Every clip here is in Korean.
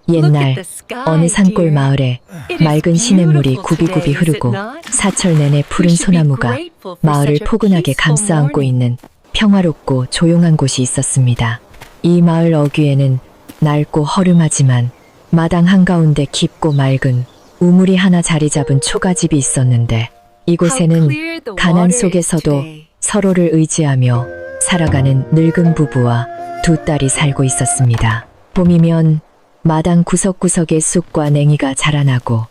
옛날 어느 산골 마을에 맑은 시냇물이 굽이굽이 흐르고 사철 내내 푸른 소나무가 마을을 포근하게 감싸 안고 있는 평화롭고 조용한 곳이 있었습니다. 이 마을 어귀에는 낡고 허름하지만 마당 한가운데 깊고 맑은 우물이 하나 자리 잡은 초가집이 있었는데, 이곳에는 가난 속에서도 서로를 의지하며 살아가는 늙은 부부와 두 딸이 살고 있었습니다. 봄이면 마당 구석구석에 쑥과 냉이가 자라나고,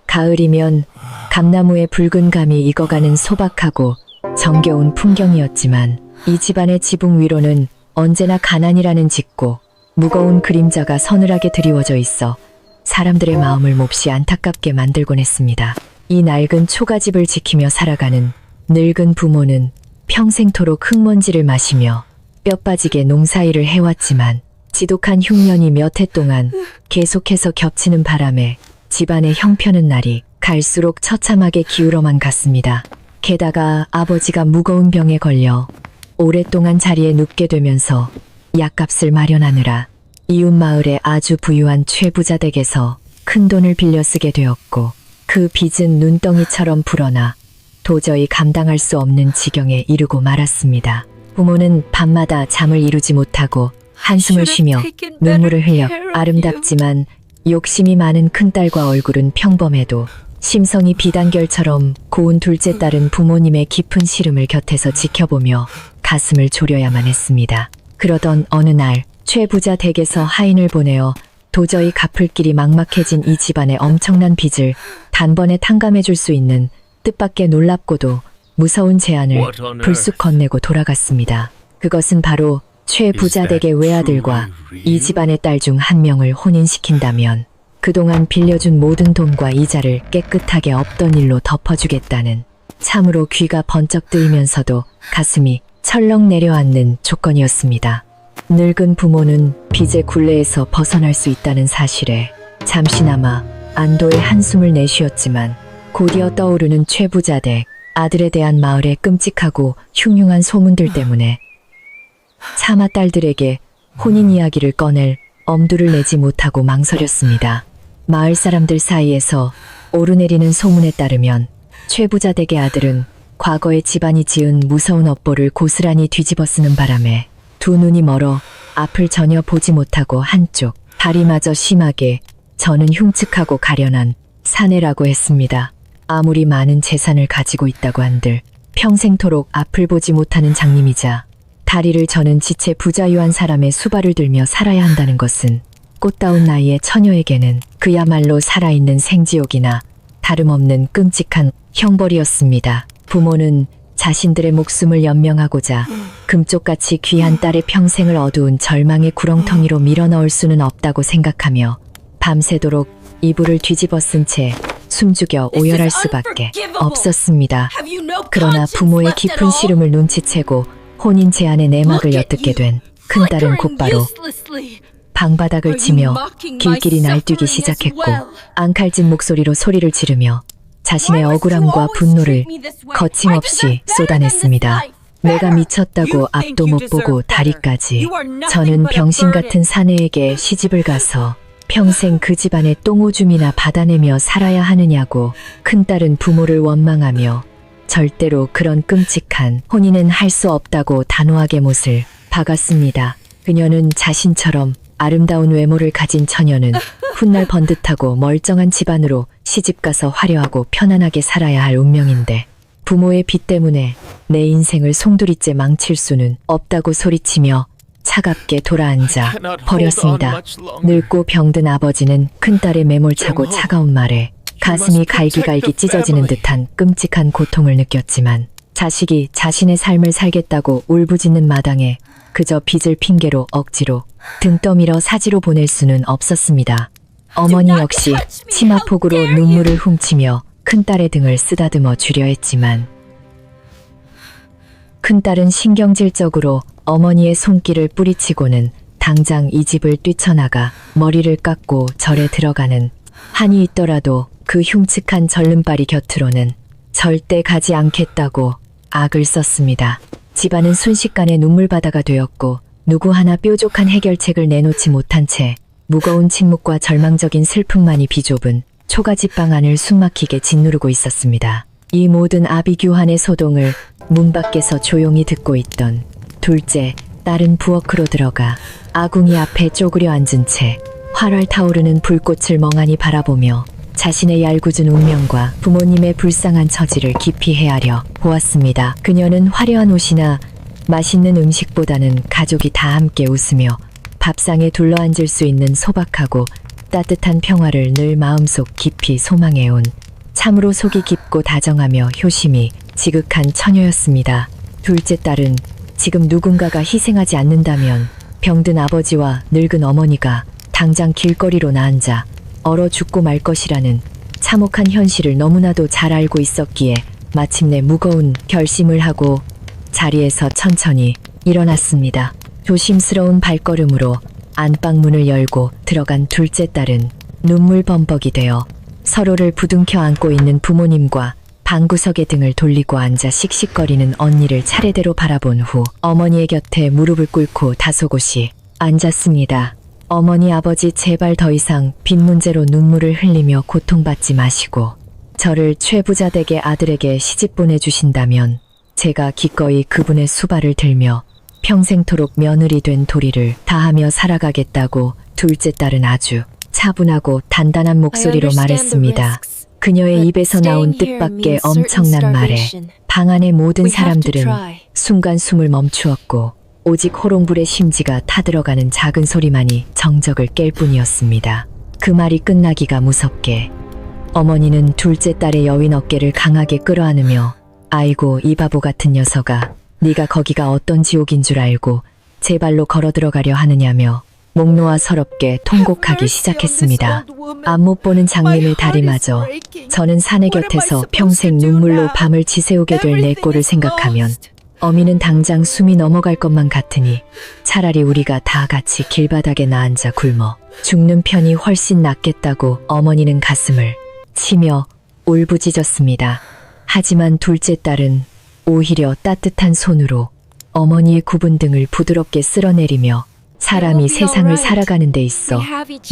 가을이면 감나무에 붉은 감이 익어가는 소박하고 정겨운 풍경이었지만, 이 집안의 지붕 위로는 언제나 가난이라는 짙고 무거운 그림자가 서늘하게 드리워져 있어 사람들의 마음을 몹시 안타깝게 만들곤 했습니다. 이 낡은 초가집을 지키며 살아가는 늙은 부모는 평생토록 흙먼지를 마시며 뼈 빠지게 농사일을 해왔지만, 지독한 흉년이 몇 해 동안 계속해서 겹치는 바람에 집안의 형편은 날이 갈수록 처참하게 기울어만 갔습니다. 게다가 아버지가 무거운 병에 걸려 오랫동안 자리에 눕게 되면서 약값을 마련하느라 이웃 마을의 아주 부유한 최부자 댁에서 큰 돈을 빌려 쓰게 되었고, 그 빚은 눈덩이처럼 불어나 도저히 감당할 수 없는 지경에 이르고 말았습니다. 부모는 밤마다 잠을 이루지 못하고 한숨을 쉬며 눈물을 흘려 아름답지만 욕심이 많은 큰딸과 얼굴은 평범해도 심성이 비단결처럼 고운 둘째 딸은 부모님의 깊은 시름을 곁에서 지켜보며 가슴을 졸여야만 했습니다. 그러던 어느 날 최부자 댁에서 하인을 보내어 도저히 갚을 길이 막막해진 이 집안의 엄청난 빚을 단번에 탕감해 줄 수 있는 뜻밖의 놀랍고도 무서운 제안을 불쑥 건네고 돌아갔습니다. 그것은 바로 최부자 댁의 외아들과 이 집안의 딸 중 한 명을 혼인시킨다면 그동안 빌려준 모든 돈과 이자를 깨끗하게 없던 일로 덮어주겠다는, 참으로 귀가 번쩍 뜨이면서도 가슴이 철렁 내려앉는 조건이었습니다. 늙은 부모는 빚의 굴레에서 벗어날 수 있다는 사실에 잠시나마 안도의 한숨을 내쉬었지만, 곧이어 떠오르는 최부자 댁 아들에 대한 마을의 끔찍하고 흉흉한 소문들 때문에 차마 딸들에게 혼인 이야기를 꺼낼 엄두를 내지 못하고 망설였습니다. 마을 사람들 사이에서 오르내리는 소문에 따르면 최부자 댁의 아들은 과거에 집안이 지은 무서운 업보를 고스란히 뒤집어 쓰는 바람에 두 눈이 멀어 앞을 전혀 보지 못하고 한쪽 다리마저 심하게 저는 흉측하고 가련한 사내라고 했습니다. 아무리 많은 재산을 가지고 있다고 한들 평생토록 앞을 보지 못하는 장님이자 다리를 저는 지체 부자유한 사람의 수발을 들며 살아야 한다는 것은 꽃다운 나이의 처녀에게는 그야말로 살아있는 생지옥이나 다름없는 끔찍한 형벌이었습니다. 부모는 자신들의 목숨을 연명하고자 금쪽같이 귀한 딸의 평생을 어두운 절망의 구렁텅이로 밀어넣을 수는 없다고 생각하며 밤새도록 이불을 뒤집어 쓴 채 숨죽여 오열할 수밖에 없었습니다. 그러나 부모의 깊은 시름을 눈치채고 혼인 제안의 내막을 엿듣게 된 큰딸은 곧바로 방바닥을 치며 길길이 날뛰기 시작했고, 앙칼진 목소리로 소리를 지르며 자신의 억울함과 분노를 거침없이 쏟아냈습니다. 내가 미쳤다고 앞도 못 보고 다리까지. 저는 병신 같은 사내에게 시집을 가서 평생 그 집안의 똥오줌이나 받아내며 살아야 하느냐고. 큰딸은 부모를 원망하며 절대로 그런 끔찍한 혼인은 할 수 없다고 단호하게 못을 박았습니다. 그녀는 자신처럼 아름다운 외모를 가진 처녀는 훗날 번듯하고 멀쩡한 집안으로 시집가서 화려하고 편안하게 살아야 할 운명인데, 부모의 빚 때문에 내 인생을 송두리째 망칠 수는 없다고 소리치며 차갑게 돌아앉아 버렸습니다. 늙고 병든 아버지는 큰딸의 매몰차고 차가운 말에 가슴이 갈기갈기 찢어지는 듯한 끔찍한 고통을 느꼈지만, 자식이 자신의 삶을 살겠다고 울부짖는 마당에 그저 빚을 핑계로 억지로 등 떠밀어 사지로 보낼 수는 없었습니다. 어머니 역시 치마폭으로 눈물을 훔치며 큰딸의 등을 쓰다듬어 주려 했지만, 큰딸은 신경질적으로 어머니의 손길을 뿌리치고는 당장 이 집을 뛰쳐나가 머리를 깎고 절에 들어가는 한이 있더라도 그 흉측한 절름발이 곁으로는 절대 가지 않겠다고 악을 썼습니다. 집안은 순식간에 눈물바다가 되었고, 누구 하나 뾰족한 해결책을 내놓지 못한 채 무거운 침묵과 절망적인 슬픔만이 비좁은 초가집방 안을 숨막히게 짓누르고 있었습니다. 이 모든 아비규환의 소동을 문 밖에서 조용히 듣고 있던 둘째 딸은 부엌으로 들어가 아궁이 앞에 쪼그려 앉은 채 활활 타오르는 불꽃을 멍하니 바라보며 자신의 얄궂은 운명과 부모님의 불쌍한 처지를 깊이 헤아려 보았습니다. 그녀는 화려한 옷이나 맛있는 음식보다는 가족이 다 함께 웃으며 밥상에 둘러앉을 수 있는 소박하고 따뜻한 평화를 늘 마음속 깊이 소망해온 참으로 속이 깊고 다정하며 효심이 지극한 처녀였습니다. 둘째 딸은 지금 누군가가 희생하지 않는다면 병든 아버지와 늙은 어머니가 당장 길거리로 나앉아 얼어 죽고 말 것이라는 참혹한 현실을 너무나도 잘 알고 있었기에 마침내 무거운 결심을 하고 자리에서 천천히 일어났습니다. 조심스러운 발걸음으로 안방 문을 열고 들어간 둘째 딸은 눈물 범벅이 되어 서로를 부둥켜 안고 있는 부모님과 방구석에 등을 돌리고 앉아 씩씩거리는 언니를 차례대로 바라본 후 어머니의 곁에 무릎을 꿇고 다소곳이 앉았습니다. 어머니 아버지 제발 더 이상 빚 문제로 눈물을 흘리며 고통받지 마시고 저를 최부자댁의 아들에게 시집 보내주신다면 제가 기꺼이 그분의 수발을 들며 평생토록 며느리 된 도리를 다하며 살아가겠다고 둘째 딸은 아주 차분하고 단단한 목소리로 말했습니다. 그녀의 입에서 나온 뜻밖의 엄청난 말에 방 안의 모든 사람들은 순간 숨을 멈추었고 오직 호롱불의 심지가 타들어가는 작은 소리만이 정적을 깰 뿐이었습니다. 그 말이 끝나기가 무섭게 어머니는 둘째 딸의 여윈 어깨를 강하게 끌어안으며 아이고 이 바보 같은 녀석아 네가 거기가 어떤 지옥인 줄 알고 제 발로 걸어 들어가려 하느냐며 목 놓아 서럽게 통곡하기 시작했습니다. 앞 못 보는 장님의 다리마저 저는 사내 곁에서 평생 눈물로 밤을 지새우게 될 내 꼴을 생각하면 어미는 당장 숨이 넘어갈 것만 같으니 차라리 우리가 다 같이 길바닥에 나앉아 굶어 죽는 편이 훨씬 낫겠다고 어머니는 가슴을 치며 울부짖었습니다. 하지만 둘째 딸은 오히려 따뜻한 손으로 어머니의 굽은 등을 부드럽게 쓸어내리며 사람이 세상을 살아가는 데 있어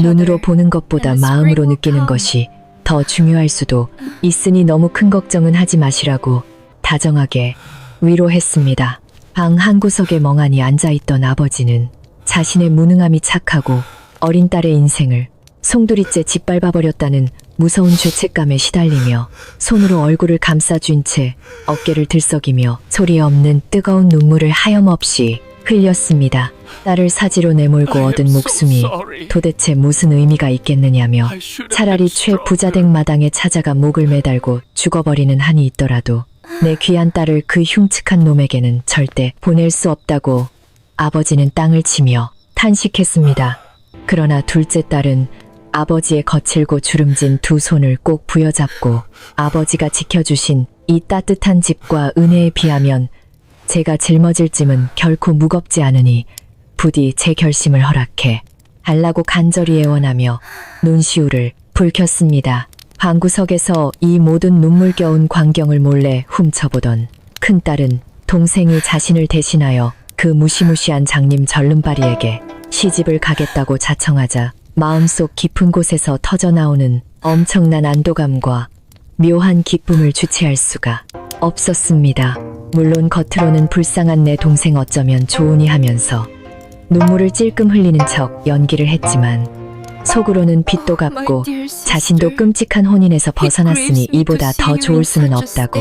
눈으로 보는 것보다 마음으로 느끼는 것이 더 중요할 수도 있으니 너무 큰 걱정은 하지 마시라고 다정하게 위로했습니다. 방 한구석에 멍하니 앉아있던 아버지는 자신의 무능함이 착하고 어린 딸의 인생을 송두리째 짓밟아버렸다는 무서운 죄책감에 시달리며 손으로 얼굴을 감싸쥔 채 어깨를 들썩이며 소리 없는 뜨거운 눈물을 하염없이 흘렸습니다. 딸을 사지로 내몰고 얻은 목숨이 도대체 무슨 의미가 있겠느냐며 차라리 최부자댁 마당에 찾아가 목을 매달고 죽어버리는 한이 있더라도 내 귀한 딸을 그 흉측한 놈에게는 절대 보낼 수 없다고 아버지는 땅을 치며 탄식했습니다. 그러나 둘째 딸은 아버지의 거칠고 주름진 두 손을 꼭 부여잡고 아버지가 지켜주신 이 따뜻한 집과 은혜에 비하면 제가 짊어질 짐은 결코 무겁지 않으니 부디 제 결심을 허락해 달라고 간절히 애원하며 눈시울을 붉혔습니다. 방구석에서 이 모든 눈물겨운 광경을 몰래 훔쳐보던 큰딸은 동생이 자신을 대신하여 그 무시무시한 장님 절름발이에게 시집을 가겠다고 자청하자 마음속 깊은 곳에서 터져나오는 엄청난 안도감과 묘한 기쁨을 주체할 수가 없었습니다. 물론 겉으로는 불쌍한 내 동생 어쩌면 좋으니 하면서 눈물을 찔끔 흘리는 척 연기를 했지만 속으로는 빚도 갚고 자신도 끔찍한 혼인에서 벗어났으니 이보다 더 좋을 수는 없다고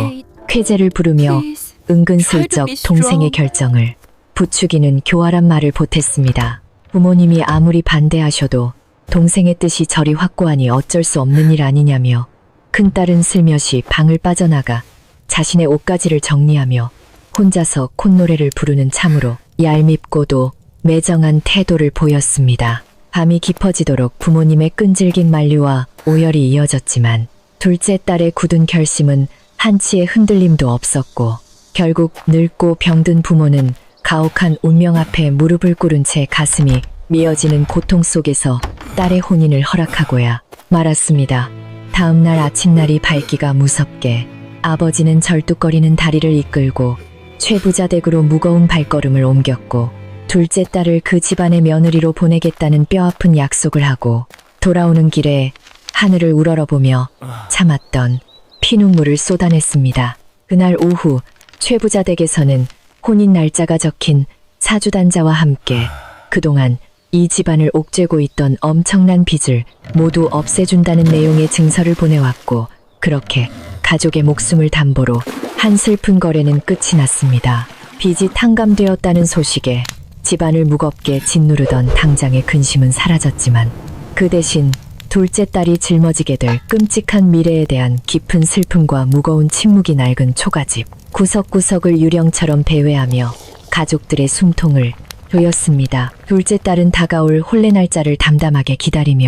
쾌재를 부르며 은근슬쩍 동생의 결정을 부추기는 교활한 말을 보탰습니다. 부모님이 아무리 반대하셔도 동생의 뜻이 저리 확고하니 어쩔 수 없는 일 아니냐며 큰딸은 슬며시 방을 빠져나가 자신의 옷가지를 정리하며 혼자서 콧노래를 부르는 참으로 얄밉고도 매정한 태도를 보였습니다. 밤이 깊어지도록 부모님의 끈질긴 만류와 오열이 이어졌지만 둘째 딸의 굳은 결심은 한치의 흔들림도 없었고 결국 늙고 병든 부모는 가혹한 운명 앞에 무릎을 꿇은 채 가슴이 미어지는 고통 속에서 딸의 혼인을 허락하고야 말았습니다. 다음 날 아침날이 밝기가 무섭게 아버지는 절뚝거리는 다리를 이끌고 최부자댁으로 무거운 발걸음을 옮겼고 둘째 딸을 그 집안의 며느리로 보내겠다는 뼈아픈 약속을 하고 돌아오는 길에 하늘을 우러러보며 참았던 피눈물을 쏟아냈습니다. 그날 오후 최 부자 댁에서는 혼인 날짜가 적힌 사주단자와 함께 그동안 이 집안을 옥죄고 있던 엄청난 빚을 모두 없애준다는 내용의 증서를 보내왔고, 그렇게 가족의 목숨을 담보로 한 슬픈 거래는 끝이 났습니다. 빚이 탕감되었다는 소식에 집안을 무겁게 짓누르던 당장의 근심은 사라졌지만 그 대신 둘째 딸이 짊어지게 될 끔찍한 미래에 대한 깊은 슬픔과 무거운 침묵이 낡은 초가집 구석구석을 유령처럼 배회하며 가족들의 숨통을 조였습니다. 둘째 딸은 다가올 혼례 날짜를 담담하게 기다리며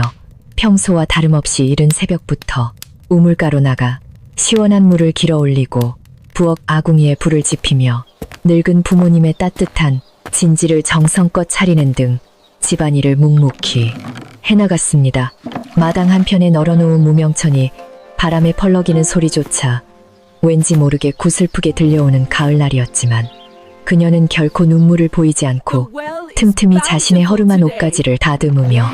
평소와 다름없이 이른 새벽부터 우물가로 나가 시원한 물을 길어 올리고 부엌 아궁이에 불을 지피며 늙은 부모님의 따뜻한 진지를 정성껏 차리는 등 집안일을 묵묵히 해나갔습니다. 마당 한편에 널어놓은 무명천이 바람에 펄럭이는 소리조차 왠지 모르게 구슬프게 들려오는 가을날이었지만 그녀는 결코 눈물을 보이지 않고 틈틈이 자신의 허름한 옷가지를 다듬으며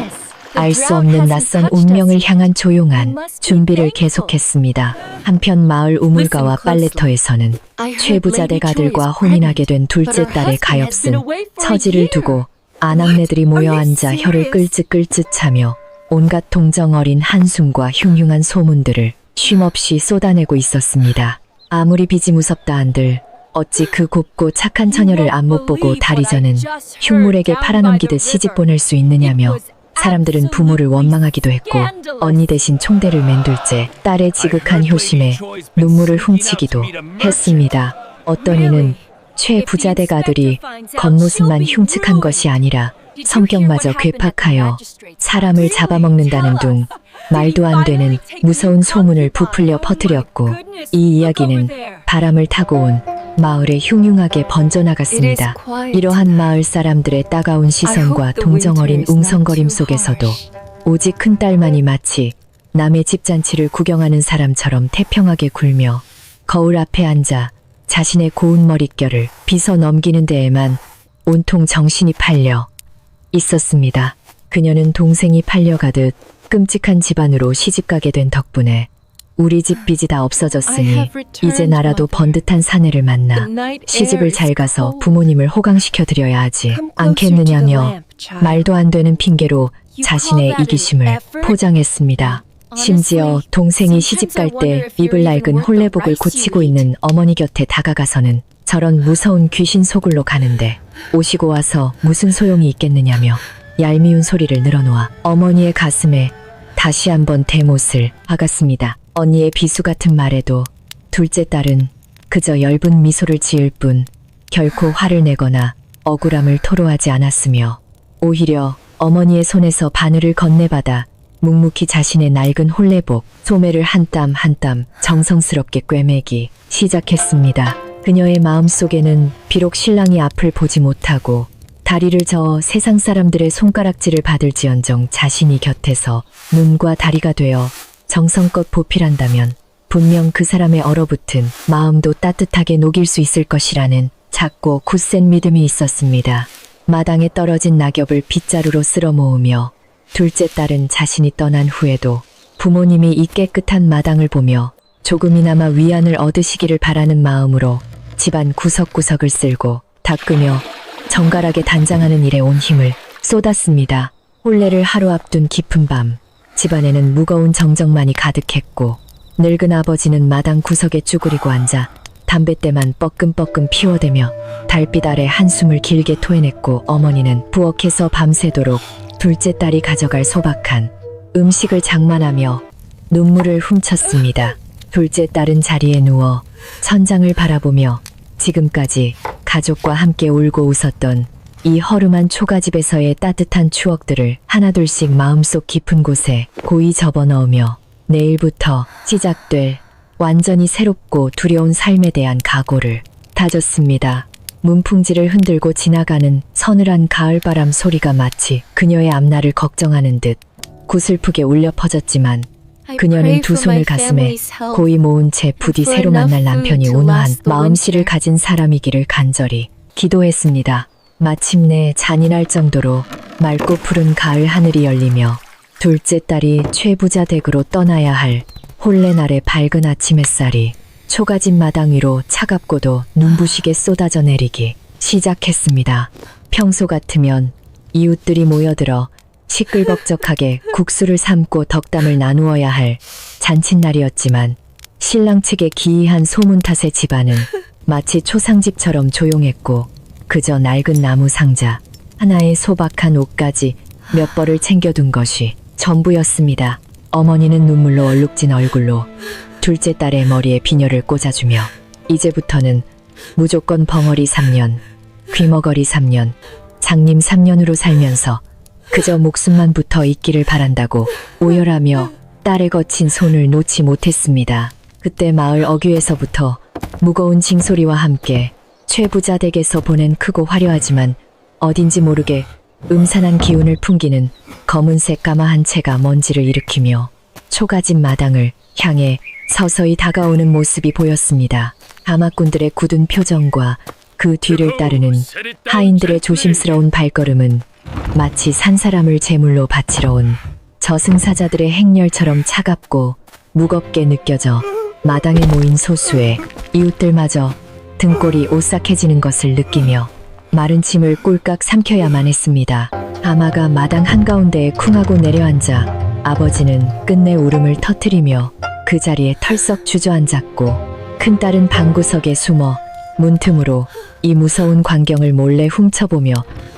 알 수 없는 낯선 운명을 향한 조용한 준비를 계속했습니다. 한편 마을 우물가와 빨래터에서는 최 부자댁 아들과 혼인하게 된 둘째 딸의 가엾은 처지를 두고 아낙네들이 모여 앉아 혀를 끌쯧끌쯧 차며 온갖 동정 어린 한숨과 흉흉한 소문들을 쉼없이 쏟아내고 있었습니다. 아무리 빚이 무섭다 한들 어찌 그 곱고 착한 처녀를 안못 보고 다리 저는 흉물에게 팔아넘기듯 시집 보낼 수 있느냐며 사람들은 부모를 원망하기도 했고 언니 대신 총대를 맨 둘째 딸의 지극한 효심에 눈물을 훔치기도 했습니다. 어떤 이는 최 부자댁 아들이 겉모습만 흉측한 것이 아니라 성격마저 괴팍하여 사람을 잡아먹는다는 둥 말도 안 되는 무서운 소문을 부풀려 퍼뜨렸고, 이 이야기는 바람을 타고 온 마을에 흉흉하게 번져나갔습니다. 이러한 마을 사람들의 따가운 시선과 동정어린 웅성거림 속에서도 오직 큰딸만이 마치 남의 집 잔치를 구경하는 사람처럼 태평하게 굴며 거울 앞에 앉아 자신의 고운 머릿결을 빗어 넘기는 데에만 온통 정신이 팔려 있었습니다. 그녀는 동생이 팔려가듯 끔찍한 집안으로 시집가게 된 덕분에 우리 집 빚이 다 없어졌으니 이제 나라도 번듯한 사내를 만나 시집을 잘 가서 부모님을 호강시켜 드려야 하지 않겠느냐며 말도 안 되는 핑계로 자신의 이기심을 포장했습니다. 심지어 동생이 시집갈 때 입을 낡은 홀레복을 고치고 있는 어머니 곁에 다가가서는 저런 무서운 귀신 소굴로 가는데 오시고 와서 무슨 소용이 있겠느냐며 얄미운 소리를 늘어놓아 어머니의 가슴에 다시 한번 대못을 박았습니다. 언니의 비수 같은 말에도 둘째 딸은 그저 엷은 미소를 지을 뿐 결코 화를 내거나 억울함을 토로하지 않았으며 오히려 어머니의 손에서 바늘을 건네받아 묵묵히 자신의 낡은 홀레복 소매를 한 땀 한 땀 정성스럽게 꿰매기 시작했습니다. 그녀의 마음속에는 비록 신랑이 앞을 보지 못하고 다리를 저어 세상 사람들의 손가락질을 받을지언정 자신이 곁에서 눈과 다리가 되어 정성껏 보필한다면 분명 그 사람의 얼어붙은 마음도 따뜻하게 녹일 수 있을 것이라는 작고 굳센 믿음이 있었습니다. 마당에 떨어진 낙엽을 빗자루로 쓸어 모으며 둘째 딸은 자신이 떠난 후에도 부모님이 이 깨끗한 마당을 보며 조금이나마 위안을 얻으시기를 바라는 마음으로 집안 구석구석을 쓸고 닦으며 정갈하게 단장하는 일에 온 힘을 쏟았습니다. 혼례를 하루 앞둔 깊은 밤, 집안에는 무거운 정적만이 가득했고 늙은 아버지는 마당 구석에 쭈그리고 앉아 담뱃대만 뻐끔뻐끔 피워대며 달빛 아래 한숨을 길게 토해냈고 어머니는 부엌에서 밤새도록 둘째 딸이 가져갈 소박한 음식을 장만하며 눈물을 훔쳤습니다. 둘째 딸은 자리에 누워 천장을 바라보며 지금까지 가족과 함께 울고 웃었던 이 허름한 초가집에서의 따뜻한 추억들을 하나둘씩 마음속 깊은 곳에 고이 접어넣으며 내일부터 시작될 완전히 새롭고 두려운 삶에 대한 각오를 다졌습니다. 문풍지를 흔들고 지나가는 서늘한 가을바람 소리가 마치 그녀의 앞날을 걱정하는 듯 구슬프게 울려 퍼졌지만 그녀는 두 손을 가슴에 고이 모은 채 부디 새로 만날 남편이 온화한 마음씨를 가진 사람이기를 간절히 기도했습니다. 마침내 잔인할 정도로 맑고 푸른 가을 하늘이 열리며 둘째 딸이 최부자 댁으로 떠나야 할 홀레날의 밝은 아침 햇살이 초가집 마당 위로 차갑고도 눈부시게 쏟아져 내리기 시작했습니다. 평소 같으면 이웃들이 모여들어 시끌벅적하게 국수를 삶고 덕담을 나누어야 할 잔칫날이었지만 신랑 측의 기이한 소문 탓에 집안은 마치 초상집처럼 조용했고 그저 낡은 나무 상자 하나에 소박한 옷까지 몇 벌을 챙겨둔 것이 전부였습니다. 어머니는 눈물로 얼룩진 얼굴로 둘째 딸의 머리에 비녀를 꽂아주며 이제부터는 무조건 벙어리 3년, 귀머거리 3년, 장님 3년으로 살면서 그저 목숨만 붙어 있기를 바란다고 오열하며 딸의 거친 손을 놓지 못했습니다. 그때 마을 어귀에서부터 무거운 징소리와 함께 최부자 댁에서 보낸 크고 화려하지만 어딘지 모르게 음산한 기운을 풍기는 검은색 가마 한 채가 먼지를 일으키며 초가집 마당을 향해 서서히 다가오는 모습이 보였습니다. 가마꾼들의 굳은 표정과 그 뒤를 따르는 하인들의 조심스러운 발걸음은 마치 산 사람을 제물로 바치러 온 저승사자들의 행렬처럼 차갑고 무겁게 느껴져 마당에 모인 소수의 이웃들마저 등골이 오싹해지는 것을 느끼며 마른 침을 꼴깍 삼켜야만 했습니다. 가마가 마당 한가운데에 쿵하고 내려앉아 아버지는 끝내 울음을 터뜨리며 그 자리에 털썩 주저앉았고 큰딸은 방구석에 숨어 문틈으로 이 무서운 광경을 몰래 훔쳐보며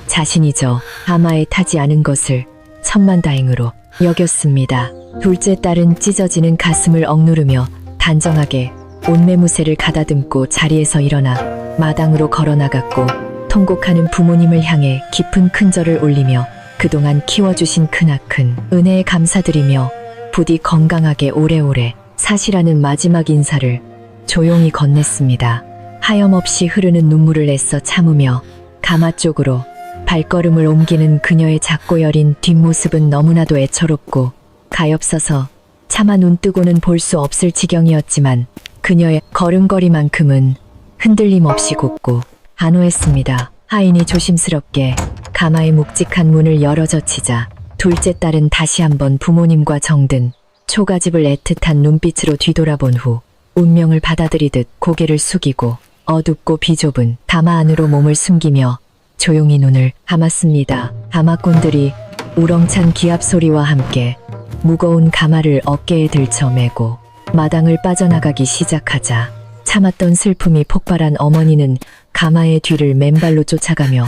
자신이 저 가마에 타지 않은 것을 천만다행으로 여겼습니다. 둘째 딸은 찢어지는 가슴을 억누르며 단정하게 옷매무새를 가다듬고 자리에서 일어나 마당으로 걸어나갔고 통곡하는 부모님을 향해 깊은 큰절을 올리며 그동안 키워주신 크나큰 은혜에 감사드리며 부디 건강하게 오래오래 사시라는 마지막 인사를 조용히 건넸습니다. 하염없이 흐르는 눈물을 애써 참으며 가마 쪽으로 발걸음을 옮기는 그녀의 작고 여린 뒷모습은 너무나도 애처롭고 가엾어서 차마 눈 뜨고는 볼 수 없을 지경이었지만 그녀의 걸음걸이만큼은 흔들림 없이 곧고 단호했습니다. 하인이 조심스럽게 가마의 묵직한 문을 열어젖히자 둘째 딸은 다시 한번 부모님과 정든 초가집을 애틋한 눈빛으로 뒤돌아본 후 운명을 받아들이듯 고개를 숙이고 어둡고 비좁은 가마 안으로 몸을 숨기며 조용히 눈을 감았습니다. 가마꾼들이 우렁찬 기합 소리와 함께 무거운 가마를 어깨에 들쳐 메고 마당을 빠져나가기 시작하자 참았던 슬픔이 폭발한 어머니는 가마의 뒤를 맨발로 쫓아가며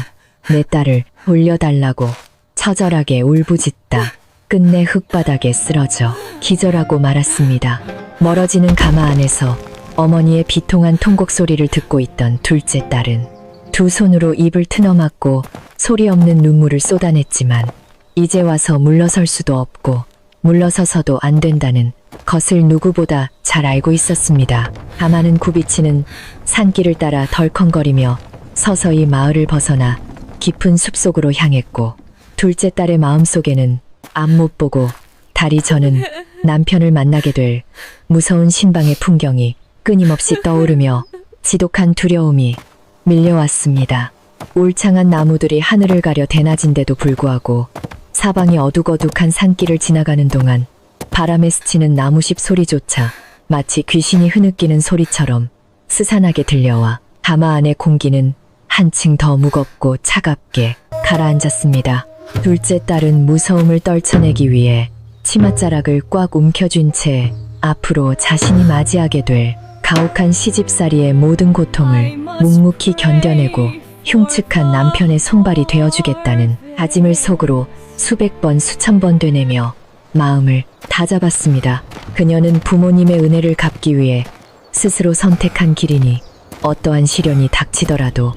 내 딸을 돌려달라고 처절하게 울부짖다 끝내 흙바닥에 쓰러져 기절하고 말았습니다. 멀어지는 가마 안에서 어머니의 비통한 통곡 소리를 듣고 있던 둘째 딸은 두 손으로 입을 트너막고 소리 없는 눈물을 쏟아냈지만 이제 와서 물러설 수도 없고 물러서서도 안 된다는 것을 누구보다 잘 알고 있었습니다. 가마는 굽이치는 산길을 따라 덜컹거리며 서서히 마을을 벗어나 깊은 숲속으로 향했고 둘째 딸의 마음속에는 앞 못 보고 다리 저는 남편을 만나게 될 무서운 신방의 풍경이 끊임없이 떠오르며 지독한 두려움이 밀려왔습니다. 울창한 나무들이 하늘을 가려 대낮인데도 불구하고 사방이 어둑어둑한 산길을 지나가는 동안 바람에 스치는 나무십 소리조차 마치 귀신이 흐느끼는 소리처럼 스산하게 들려와 가마 안의 공기는 한층 더 무겁고 차갑게 가라앉았습니다. 둘째 딸은 무서움을 떨쳐내기 위해 치맛자락을 꽉 움켜쥔 채 앞으로 자신이 맞이하게 될 가혹한 시집살이의 모든 고통을 묵묵히 견뎌내고 흉측한 남편의 손발이 되어주겠다는 다짐을 속으로 수백 번 수천 번 되뇌며 마음을 다잡았습니다. 그녀는 부모님의 은혜를 갚기 위해 스스로 선택한 길이니 어떠한 시련이 닥치더라도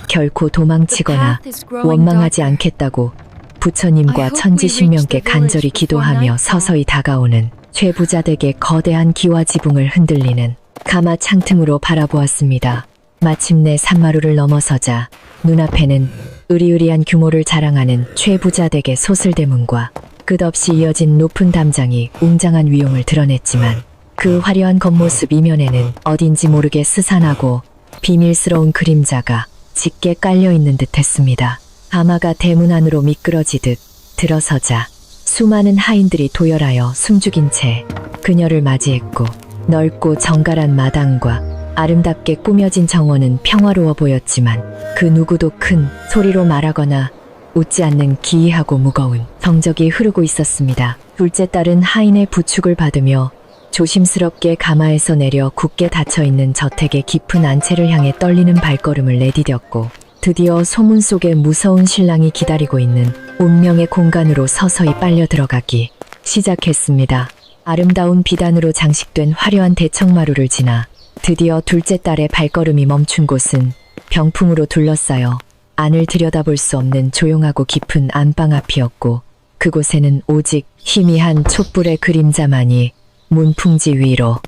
결코 도망치거나 원망하지 않겠다고 부처님과 천지신명께 간절히 기도하며 서서히 다가오는 최부자 댁의 거대한 기와 지붕을 흔들리는 가마 창틈으로 바라보았습니다. 마침내 산마루를 넘어서자 눈앞에는 으리으리한 규모를 자랑하는 최부자 댁의 소슬대문과 끝없이 이어진 높은 담장이 웅장한 위용을 드러냈지만 그 화려한 겉모습 이면에는 어딘지 모르게 스산하고 비밀스러운 그림자가 짙게 깔려있는 듯 했습니다. 가마가 대문 안으로 미끄러지듯 들어서자 수많은 하인들이 도열하여 숨죽인 채 그녀를 맞이했고, 넓고 정갈한 마당과 아름답게 꾸며진 정원은 평화로워 보였지만 그 누구도 큰 소리로 말하거나 웃지 않는 기이하고 무거운 정적이 흐르고 있었습니다. 둘째 딸은 하인의 부축을 받으며 조심스럽게 가마에서 내려 굳게 닫혀있는 저택의 깊은 안채를 향해 떨리는 발걸음을 내디뎠고, 드디어 소문 속에 무서운 신랑이 기다리고 있는 운명의 공간으로 서서히 빨려 들어가기 시작했습니다. 아름다운 비단으로 장식된 화려한 대청마루를 지나 드디어 둘째 딸의 발걸음이 멈춘 곳은 병풍으로 둘러싸여 안을 들여다볼 수 없는 조용하고 깊은 안방 앞이었고, 그곳에는 오직 희미한 촛불의 그림자만이 문풍지 위로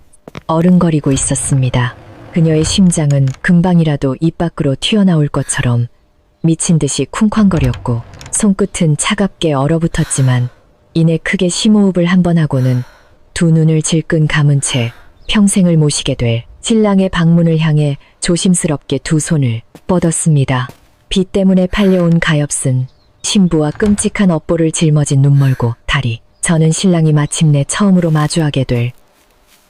어른거리고 있었습니다. 그녀의 심장은 금방이라도 입 밖으로 튀어나올 것처럼 미친 듯이 쿵쾅거렸고, 손끝은 차갑게 얼어붙었지만 이내 크게 심호흡을 한 번 하고는 두 눈을 질끈 감은 채 평생을 모시게 될 신랑의 방문을 향해 조심스럽게 두 손을 뻗었습니다. 비 때문에 팔려온 가엾은 신부와 끔찍한 업보를 짊어진 눈멀고 다리 저는 신랑이 마침내 처음으로 마주하게 될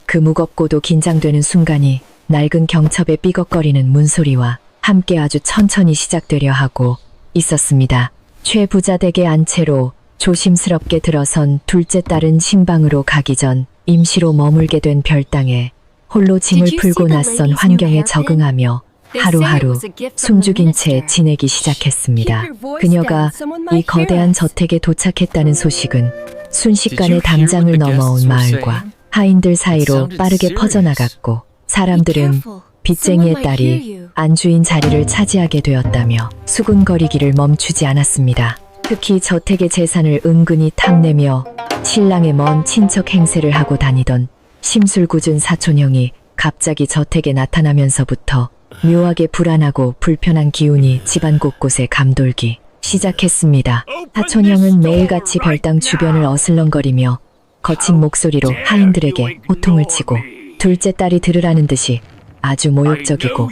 그 무겁고도 긴장되는 순간이 낡은 경첩의 삐걱거리는 문소리와 함께 아주 천천히 시작되려 하고 있었습니다. 최부자 댁의 안채로 조심스럽게 들어선 둘째 딸은 신방으로 가기 전 임시로 머물게 된 별당에 홀로 짐을 풀고 낯선 환경에 적응하며 하루하루 숨죽인 채 지내기 시작했습니다. 그녀가 이 거대한 저택에 도착했다는 소식은 순식간에 담장을 넘어온 마을과 하인들 사이로 빠르게 퍼져나갔고, 사람들은 빚쟁이의 딸이 안주인 자리를 차지하게 되었다며 수군거리기를 멈추지 않았습니다. 특히 저택의 재산을 은근히 탐내며 신랑의 먼 친척 행세를 하고 다니던 심술궂은 사촌형이 갑자기 저택에 나타나면서부터 묘하게 불안하고 불편한 기운이 집안 곳곳에 감돌기 시작했습니다. 사촌형은 매일같이 별당 주변을 어슬렁거리며 거친 목소리로 하인들에게 호통을 치고, 둘째 딸이 들으라는 듯이 아주 모욕적이고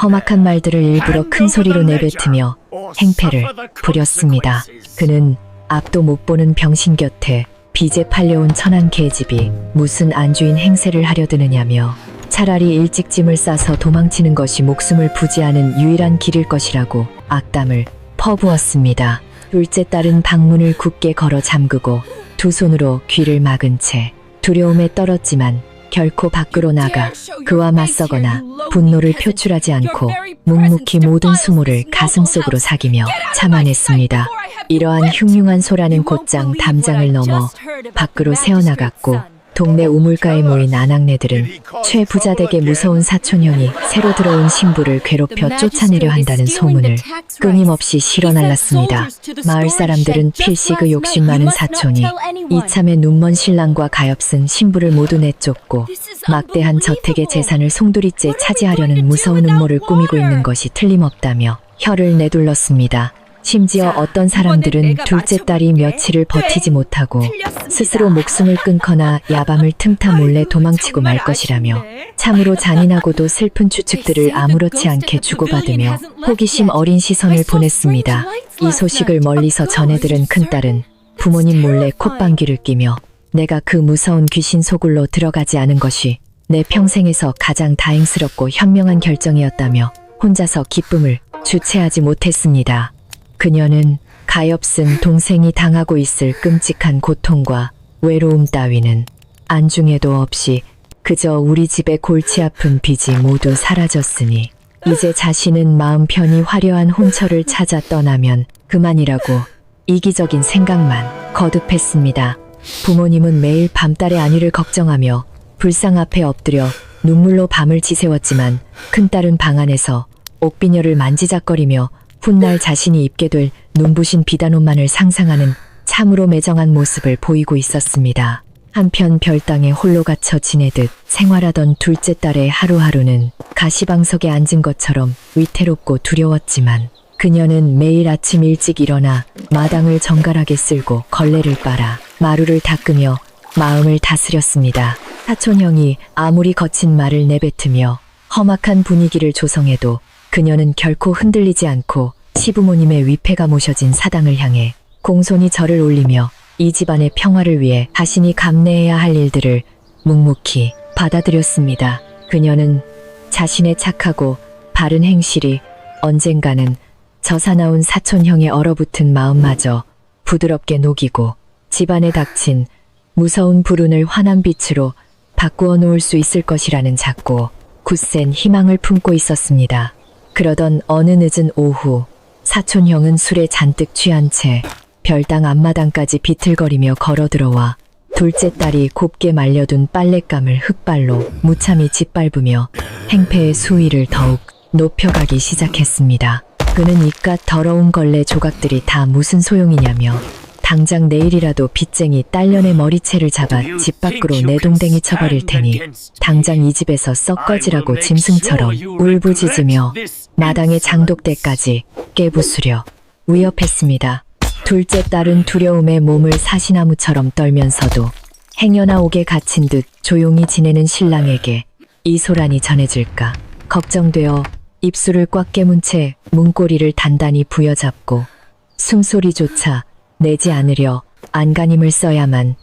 험악한 말들을 일부러 큰 소리로 내뱉으며 행패를 부렸습니다. 그는 앞도 못 보는 병신 곁에 빚에 팔려온 천한 계집이 무슨 안주인 행세를 하려 드느냐며 차라리 일찍 짐을 싸서 도망치는 것이 목숨을 부지하는 유일한 길일 것이라고 악담을 퍼부었습니다. 둘째 딸은 방문을 굳게 걸어 잠그고 두 손으로 귀를 막은 채 두려움에 떨었지만 결코 밖으로 나가 그와 맞서거나 분노를 표출하지 않고 묵묵히 모든 수모를 가슴속으로 사기며 참아냈습니다. 이러한 흉흉한 소라는 곧장 담장을 넘어 밖으로 새어나갔고, 동네 우물가에 모인 아낙네들은 최 부자댁의 무서운 사촌형이 새로 들어온 신부를 괴롭혀 쫓아내려 한다는 소문을 끊임없이 실어날랐습니다. 마을 사람들은 필시 그 욕심 많은 사촌이 이참에 눈먼 신랑과 가엾은 신부를 모두 내쫓고 막대한 저택의 재산을 송두리째 차지하려는 무서운 음모를 꾸미고 있는 것이 틀림없다며 혀를 내둘렀습니다. 심지어 어떤 사람들은 둘째 딸이 며칠을 버티지 못하고 스스로 목숨을 끊거나 야밤을 틈타 몰래 도망치고 말 것이라며 참으로 잔인하고도 슬픈 추측들을 아무렇지 않게 주고받으며 호기심 어린 시선을 보냈습니다. 이 소식을 멀리서 전해들은 큰딸은 부모님 몰래 콧방귀를 끼며 내가 그 무서운 귀신 소굴로 들어가지 않은 것이 내 평생에서 가장 다행스럽고 현명한 결정이었다며 혼자서 기쁨을 주체하지 못했습니다. 그녀는 가엾은 동생이 당하고 있을 끔찍한 고통과 외로움 따위는 안중에도 없이 그저 우리 집의 골치 아픈 빚이 모두 사라졌으니 이제 자신은 마음 편히 화려한 혼처를 찾아 떠나면 그만이라고 이기적인 생각만 거듭했습니다. 부모님은 매일 밤딸의 안위를 걱정하며 불상 앞에 엎드려 눈물로 밤을 지새웠지만 큰딸은 방 안에서 옥비녀를 만지작거리며 훗날 자신이 입게 될 눈부신 비단옷만을 상상하는 참으로 매정한 모습을 보이고 있었습니다. 한편 별당에 홀로 갇혀 지내듯 생활하던 둘째 딸의 하루하루는 가시방석에 앉은 것처럼 위태롭고 두려웠지만, 그녀는 매일 아침 일찍 일어나 마당을 정갈하게 쓸고 걸레를 빨아 마루를 닦으며 마음을 다스렸습니다. 사촌형이 아무리 거친 말을 내뱉으며 험악한 분위기를 조성해도 그녀는 결코 흔들리지 않고 시부모님의 위패가 모셔진 사당을 향해 공손히 절을 올리며 이 집안의 평화를 위해 자신이 감내해야 할 일들을 묵묵히 받아들였습니다. 그녀는 자신의 착하고 바른 행실이 언젠가는 저 사나운 사촌형의 얼어붙은 마음마저 부드럽게 녹이고 집안에 닥친 무서운 불운을 환한 빛으로 바꾸어 놓을 수 있을 것이라는 작고 굳센 희망을 품고 있었습니다. 그러던 어느 늦은 오후, 사촌형은 술에 잔뜩 취한 채 별당 앞마당까지 비틀거리며 걸어 들어와 둘째 딸이 곱게 말려둔 빨랫감을 흙발로 무참히 짓밟으며 행패의 수위를 더욱 높여가기 시작했습니다. 그는 이깟 더러운 걸레 조각들이 다 무슨 소용이냐며 당장 내일이라도 빚쟁이 딸년의 머리채를 잡아 집 밖으로 내동댕이 쳐버릴 테니 당장 이 집에서 썩 꺼지라고 짐승처럼 울부짖으며 마당의 장독대까지 깨부수려 위협했습니다. 둘째 딸은 두려움에 몸을 사시나무처럼 떨면서도 행여나 옥에 갇힌 듯 조용히 지내는 신랑에게 이 소란이 전해질까 걱정되어 입술을 꽉 깨문 채 문고리를 단단히 부여잡고 숨소리조차 내지 않으려 안간힘을 써야만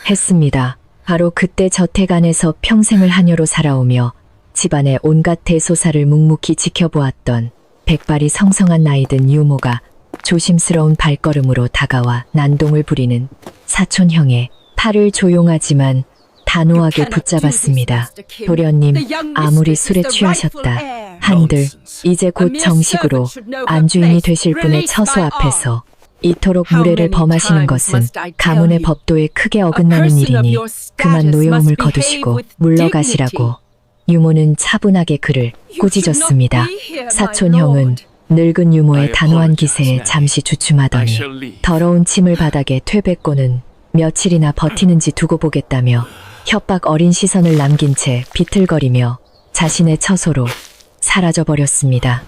했습니다. 바로 그때 저택 안에서 평생을 하녀로 살아오며 집안의 온갖 대소사를 묵묵히 지켜보았던 백발이 성성한 나이든 유모가 조심스러운 발걸음으로 다가와 난동을 부리는 사촌형의 팔을 조용하지만 단호하게 붙잡았습니다. 도련님, 아무리 술에 취하셨다 한들 이제 곧 정식으로 안주인이 되실 분의 처소 앞에서 이토록 무례를 범하시는 것은 가문의 법도에 크게 어긋나는 일이니 그만 노여움을 거두시고 물러가시라고 유모는 차분하게 그를 꾸짖었습니다. 사촌형은 늙은 유모의 단호한 기세에 잠시 주춤하더니 더러운 침을 바닥에 퇴뱉고는 며칠이나 버티는지 두고 보겠다며 협박 어린 시선을 남긴 채 비틀거리며 자신의 처소로 사라져버렸습니다.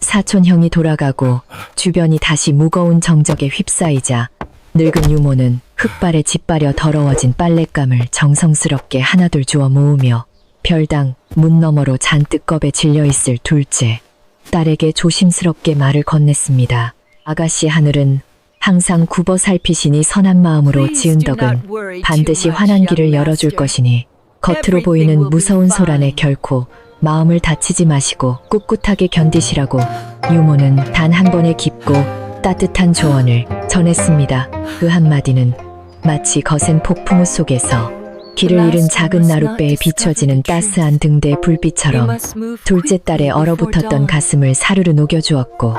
사촌형이 돌아가고 주변이 다시 무거운 정적에 휩싸이자 늙은 유모는 흙발에 짓바려 더러워진 빨랫감을 정성스럽게 하나둘 주워 모으며 별당 문 너머로 잔뜩 겁에 질려있을 둘째 딸에게 조심스럽게 말을 건넸습니다. 아가씨 하늘은 항상 굽어 살피시니 선한 마음으로 지은 덕은 반드시 환한 길을 열어줄 것이니 겉으로 보이는 무서운 소란에 결코 마음을 다치지 마시고 꿋꿋하게 견디시라고 유모는 단 한 번의 깊고 따뜻한 조언을 전했습니다. 그 한마디는 마치 거센 폭풍우 속에서 길을 잃은 작은 나룻배에 비춰지는 따스한 등대의 불빛처럼 둘째 딸의 얼어붙었던 가슴을 사르르 녹여주었고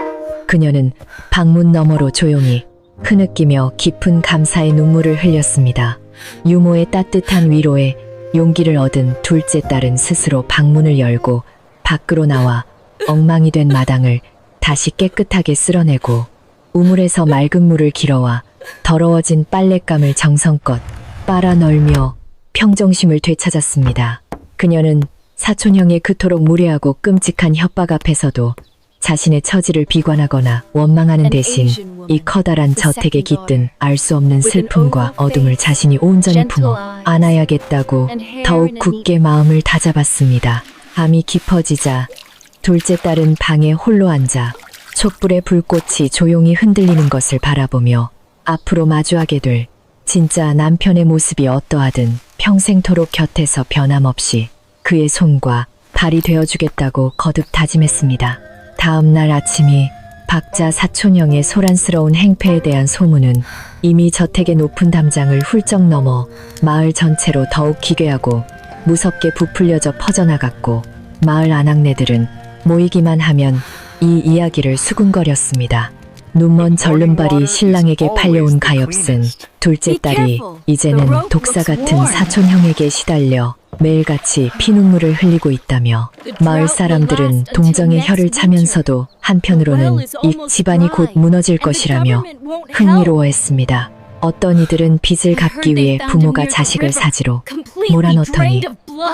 그녀는 방문 너머로 조용히 흐느끼며 깊은 감사의 눈물을 흘렸습니다. 유모의 따뜻한 위로에 용기를 얻은 둘째 딸은 스스로 방문을 열고 밖으로 나와 엉망이 된 마당을 다시 깨끗하게 쓸어내고 우물에서 맑은 물을 길어와 더러워진 빨랫감을 정성껏 빨아 널며 평정심을 되찾았습니다. 그녀는 사촌형의 그토록 무례하고 끔찍한 협박 앞에서도 자신의 처지를 비관하거나 원망하는 대신 이 커다란 저택에 깃든 알 수 없는 슬픔과 어둠을 자신이 온전히 품어 안아야겠다고 더욱 굳게 마음을 다잡았습니다. 밤이 깊어지자 둘째 딸은 방에 홀로 앉아 촛불의 불꽃이 조용히 흔들리는 것을 바라보며 앞으로 마주하게 될 진짜 남편의 모습이 어떠하든 평생토록 곁에서 변함없이 그의 손과 발이 되어주겠다고 거듭 다짐했습니다. 다음 날 아침이 박자 사촌형의 소란스러운 행패에 대한 소문은 이미 저택의 높은 담장을 훌쩍 넘어 마을 전체로 더욱 기괴하고 무섭게 부풀려져 퍼져나갔고 마을 아낙네들은 모이기만 하면 이 이야기를 수군거렸습니다. 눈먼 절름발이 신랑에게 팔려온 가엾은 둘째 딸이 이제는 독사 같은 사촌형에게 시달려 매일같이 피눈물을 흘리고 있다며 마을 사람들은 동정의 혀를 차면서도 한편으로는 이 집안이 곧 무너질 것이라며 흥미로워했습니다. 어떤 이들은 빚을 갚기 위해 부모가 자식을 사지로 몰아넣더니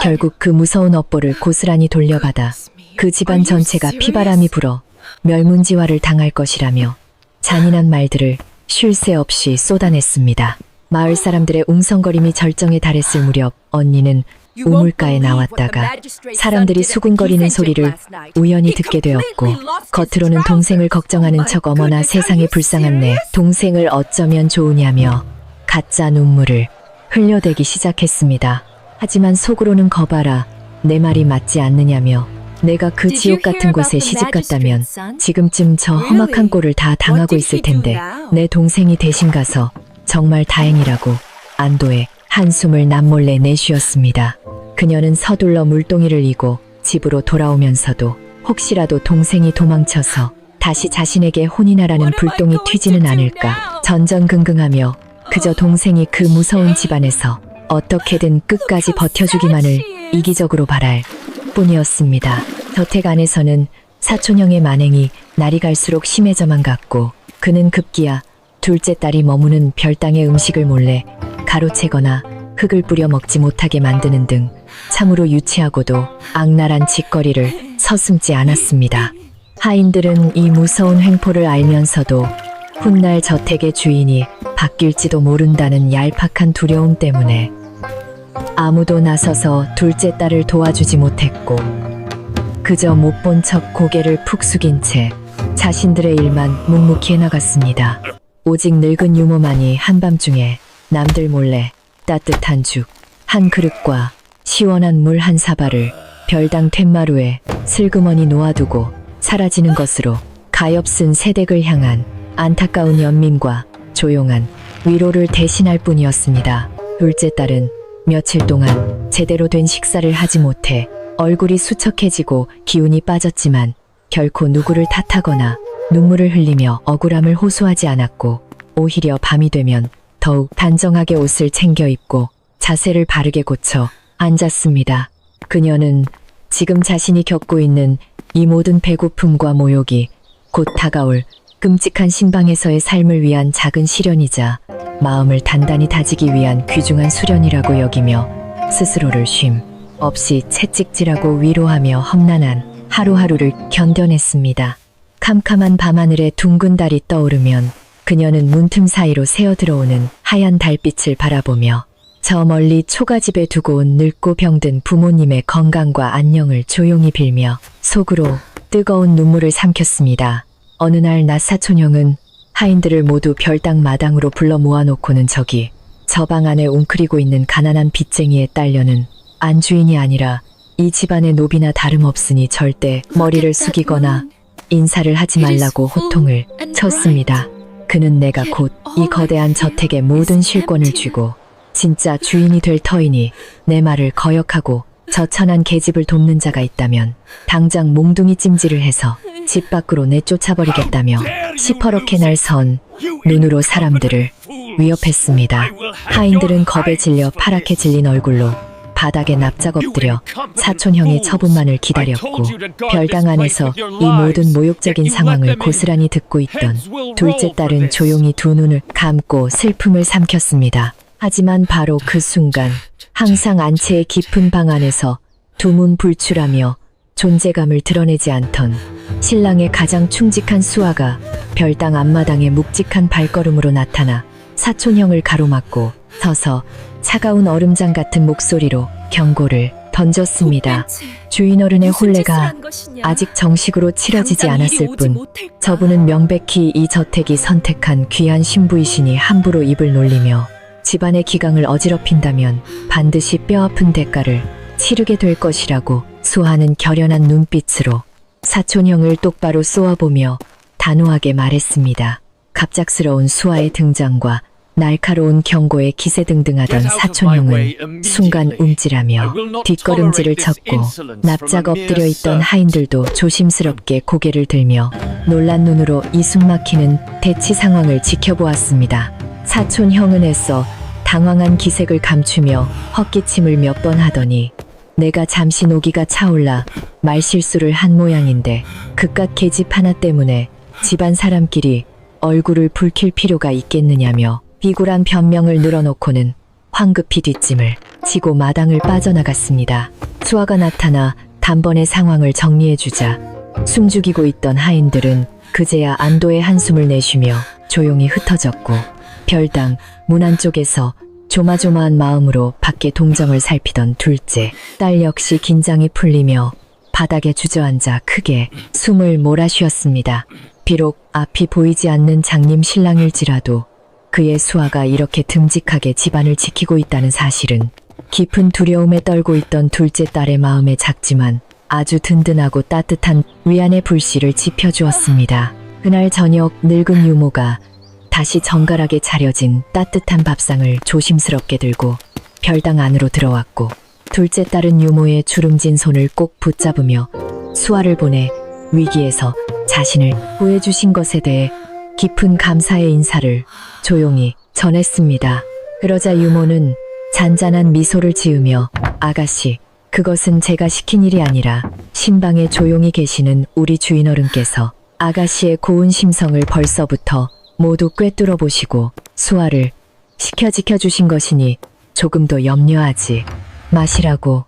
결국 그 무서운 업보를 고스란히 돌려받아 그 집안 전체가 피바람이 불어 멸문지화를 당할 것이라며 잔인한 말들을 쉴 새 없이 쏟아냈습니다. 마을 사람들의 웅성거림이 절정에 달했을 무렵 언니는 우물가에 나왔다가 사람들이 수군거리는 소리를 우연히 듣게 되었고 겉으로는 동생을 걱정하는 척 어머나 세상에 불쌍한 내 동생을 어쩌면 좋으냐며 가짜 눈물을 흘려대기 시작했습니다. 하지만 속으로는 거봐라 내 말이 맞지 않느냐며 내가 그 지옥 같은 곳에 시집 갔다면 지금쯤 저 험악한 꼴을 다 당하고 있을 텐데 내 동생이 대신 가서 정말 다행이라고 안도의 한숨을 남몰래 내쉬었습니다. 그녀는 서둘러 물동이를 이고 집으로 돌아오면서도 혹시라도 동생이 도망쳐서 다시 자신에게 혼인하라는 불똥이 튀지는 않을까 전전긍긍하며 그저 동생이 그 무서운 집안에서 어떻게든 끝까지 버텨주기만을 이기적으로 바랄 뿐이었습니다. 저택 안에서는 사촌형의 만행이 날이 갈수록 심해져만 갔고 그는 급기야 둘째 딸이 머무는 별당의 음식을 몰래 가로채거나 흙을 뿌려 먹지 못하게 만드는 등 참으로 유치하고도 악랄한 짓거리를 서슴지 않았습니다. 하인들은 이 무서운 횡포를 알면서도 훗날 저택의 주인이 바뀔지도 모른다는 얄팍한 두려움 때문에 아무도 나서서 둘째 딸을 도와주지 못했고 그저 못 본 척 고개를 푹 숙인 채 자신들의 일만 묵묵히 해나갔습니다. 오직 늙은 유모만이 한밤중에 남들 몰래 따뜻한 죽 한 그릇과 시원한 물 한 사발을 별당 툇마루에 슬그머니 놓아두고 사라지는 것으로 가엾은 새댁을 향한 안타까운 연민과 조용한 위로를 대신할 뿐이었습니다. 둘째 딸은 며칠 동안 제대로 된 식사를 하지 못해 얼굴이 수척해지고 기운이 빠졌지만 결코 누구를 탓하거나 눈물을 흘리며 억울함을 호소하지 않았고 오히려 밤이 되면 더욱 단정하게 옷을 챙겨 입고 자세를 바르게 고쳐 앉았습니다. 그녀는 지금 자신이 겪고 있는 이 모든 배고픔과 모욕이 곧 다가올 끔찍한 신방에서의 삶을 위한 작은 시련이자 마음을 단단히 다지기 위한 귀중한 수련이라고 여기며 스스로를 쉼 없이 채찍질하고 위로하며 험난한 하루하루를 견뎌냈습니다. 캄캄한 밤하늘에 둥근 달이 떠오르면 그녀는 문틈 사이로 새어들어오는 하얀 달빛을 바라보며 저 멀리 초가집에 두고 온 늙고 병든 부모님의 건강과 안녕을 조용히 빌며 속으로 뜨거운 눈물을 삼켰습니다. 어느 날 낯사촌형은 하인들을 모두 별당 마당으로 불러 모아놓고는 저기 저 방 안에 웅크리고 있는 가난한 빚쟁이의 딸려는 안주인이 아니라 이 집안의 노비나 다름없으니 절대 머리를 숙이거나 인사를 하지 말라고 호통을 쳤습니다. 그는 내가 곧 이 거대한 저택의 모든 실권을 쥐고 진짜 주인이 될 터이니 내 말을 거역하고 저 천한 계집을 돕는 자가 있다면 당장 몽둥이 찜질을 해서 집 밖으로 내쫓아버리겠다며 시퍼렇게 날 선 눈으로 사람들을 위협했습니다. 하인들은 겁에 질려 파랗게 질린 얼굴로 바닥에 납작 엎드려 사촌형의 처분만을 기다렸고 별당 안에서 이 모든 모욕적인 상황을 고스란히 듣고 있던 둘째 딸은 조용히 두 눈을 감고 슬픔을 삼켰습니다. 하지만 바로 그 순간 항상 안채의 깊은 방 안에서 두문불출하며 존재감을 드러내지 않던 신랑의 가장 충직한 수아가 별당 앞마당에 묵직한 발걸음으로 나타나 사촌형을 가로막고 서서 차가운 얼음장 같은 목소리로 경고를 던졌습니다. 주인 어른의 혼례가 아직 정식으로 치러지지 않았을 뿐 저분은 명백히 이 저택이 선택한 귀한 신부이시니 함부로 입을 놀리며 집안의 기강을 어지럽힌다면 반드시 뼈아픈 대가를 치르게 될 것이라고 수하는 결연한 눈빛으로 사촌형을 똑바로 쏘아보며 단호하게 말했습니다. 갑작스러운 수아의 등장과 날카로운 경고에 기세등등하던 사촌형은 순간 움찔하며 뒷걸음질을 쳤고 납작 엎드려 있던 하인들도 조심스럽게 고개를 들며 놀란 눈으로 이숨막히는 대치 상황을 지켜보았습니다. 사촌형은 애써 당황한 기색을 감추며 헛기침을 몇 번 하더니 내가 잠시 노기가 차올라 말실수를 한 모양인데 그깟 계집 하나 때문에 집안 사람끼리 얼굴을 붉힐 필요가 있겠느냐며 비굴한 변명을 늘어놓고는 황급히 뒷짐을 지고 마당을 빠져나갔습니다. 수아가 나타나 단번에 상황을 정리해주자 숨죽이고 있던 하인들은 그제야 안도의 한숨을 내쉬며 조용히 흩어졌고 별당 문 안쪽에서 조마조마한 마음으로 밖에 동정을 살피던 둘째 딸 역시 긴장이 풀리며 바닥에 주저앉아 크게 숨을 몰아쉬었습니다. 비록 앞이 보이지 않는 장님 신랑일지라도 그의 수아가 이렇게 듬직하게 집안을 지키고 있다는 사실은 깊은 두려움에 떨고 있던 둘째 딸의 마음에 작지만 아주 든든하고 따뜻한 위안의 불씨를 지펴주었습니다. 그날 저녁 늙은 유모가 다시 정갈하게 차려진 따뜻한 밥상을 조심스럽게 들고 별당 안으로 들어왔고 둘째 딸은 유모의 주름진 손을 꼭 붙잡으며 수아를 보내 위기에서 자신을 구해주신 것에 대해 깊은 감사의 인사를 조용히 전했습니다. 그러자 유모는 잔잔한 미소를 지으며 아가씨, 그것은 제가 시킨 일이 아니라 신방에 조용히 계시는 우리 주인어른께서 아가씨의 고운 심성을 벌써부터 모두 꿰뚫어 보시고 수아를 지켜주신 것이니 조금도 염려하지 마시라고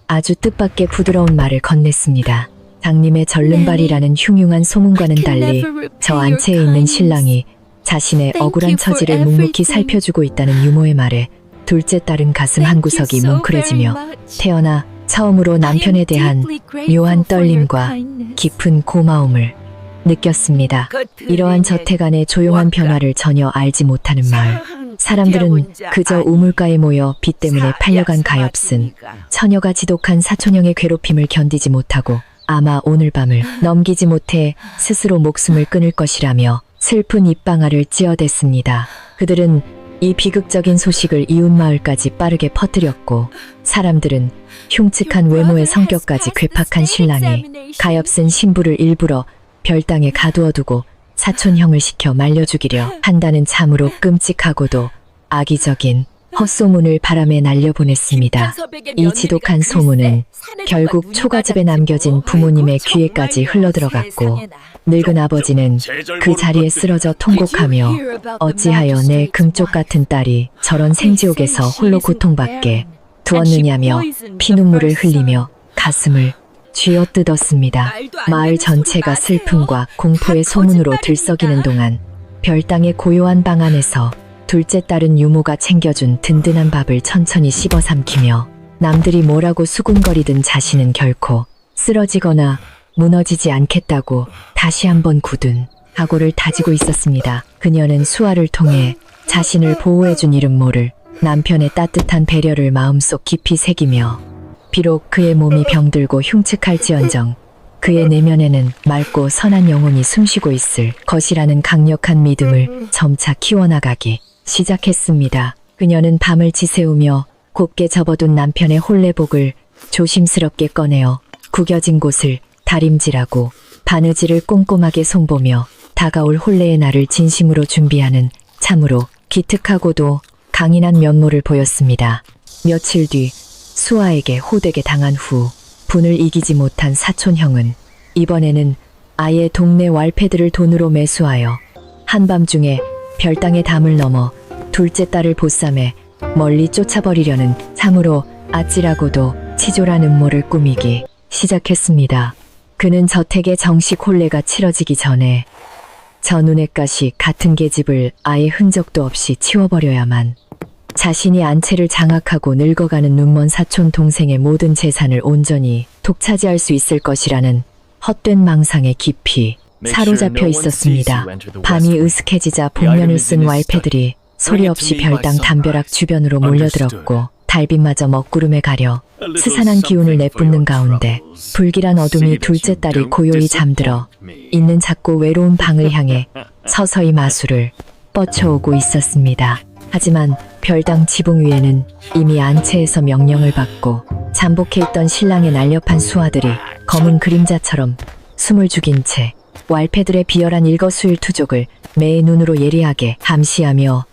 아주 뜻밖의 부드러운 말을 건넸습니다. 장님의 절름발이라는 흉흉한 소문과는 달리 저 안채에 있는 신랑이 자신의 억울한 처지를 묵묵히 살펴주고 있다는 유모의 말에 둘째 딸은 가슴 한구석이 뭉클해지며 태어나 처음으로 남편에 대한 묘한 떨림과 깊은 고마움을 느꼈습니다. 이러한 저태간의 조용한 변화를 전혀 알지 못하는 마을. 사람들은 그저 우물가에 모여 빚 때문에 팔려간 가엾은 처녀가 지독한 사촌형의 괴롭힘을 견디지 못하고 아마 오늘 밤을 넘기지 못해 스스로 목숨을 끊을 것이라며 슬픈 입방아를 찧어댔습니다. 그들은 이 비극적인 소식을 이웃마을까지 빠르게 퍼뜨렸고 사람들은 흉측한 외모의 성격까지 괴팍한 신랑이 가엾은 신부를 일부러 별당에 가두어두고 사촌형을 시켜 말려 죽이려 한다는 참으로 끔찍하고도 악의적인 헛소문을 바람에 날려보냈습니다. 이 지독한 소문은 결국 초가집에 남겨진 부모님의 귀에까지 흘러들어갔고 늙은 아버지는 그 자리에 쓰러져 통곡하며 어찌하여 내 금쪽 같은 딸이 저런 생지옥에서 홀로 고통받게 두었느냐며 피눈물을 흘리며 가슴을 쥐어뜯었습니다. 마을 전체가 슬픔과 공포의 소문으로 들썩이는 동안 별당의 고요한 방 안에서 둘째 딸은 유모가 챙겨준 든든한 밥을 천천히 씹어 삼키며 남들이 뭐라고 수군거리든 자신은 결코 쓰러지거나 무너지지 않겠다고 다시 한번 굳은 각오를 다지고 있었습니다. 그녀는 수아를 통해 자신을 보호해준 이름 모를 남편의 따뜻한 배려를 마음속 깊이 새기며 비록 그의 몸이 병들고 흉측할지언정 그의 내면에는 맑고 선한 영혼이 숨쉬고 있을 것이라는 강력한 믿음을 점차 키워나가기 시작했습니다. 그녀는 밤을 지새우며 곱게 접어둔 남편의 홀레복을 조심스럽게 꺼내어 구겨진 곳을 다림질하고 바느질을 꼼꼼하게 손보며 다가올 혼례의 날을 진심으로 준비하는 참으로 기특하고도 강인한 면모를 보였습니다. 며칠 뒤 수아에게 호되게 당한 후 분을 이기지 못한 사촌형은 이번에는 아예 동네 왈패들을 돈으로 매수하여 한밤중에 별당의 담을 넘어 둘째 딸을 보쌈에 멀리 쫓아버리려는 참으로 아찔하고도 치졸한 음모를 꾸미기 시작했습니다. 그는 저택의 정식 혼례가 치러지기 전에 저 눈엣가시 같은 계집을 아예 흔적도 없이 치워버려야만 자신이 안채를 장악하고 늙어가는 눈먼 사촌 동생의 모든 재산을 온전히 독차지할 수 있을 것이라는 헛된 망상에 깊이 사로잡혀 있었습니다. 밤이 으슥해지자 복면을 쓴 왈패들이 소리 없이 별당 담벼락 주변으로 몰려들었고 달빛마저 먹구름에 가려 스산한 기운을 내뿜는 가운데 불길한 어둠이 둘째 딸이 고요히 잠들어 있는 작고 외로운 방을 향해 서서히 마술을 뻗쳐오고 있었습니다. 하지만 별당 지붕 위에는 이미 안채에서 명령을 받고 잠복해 있던 신랑의 날렵한 수하들이 검은 그림자처럼 숨을 죽인 채 왈패들의 비열한 일거수일투족을 매의 눈으로 예리하게 감시하며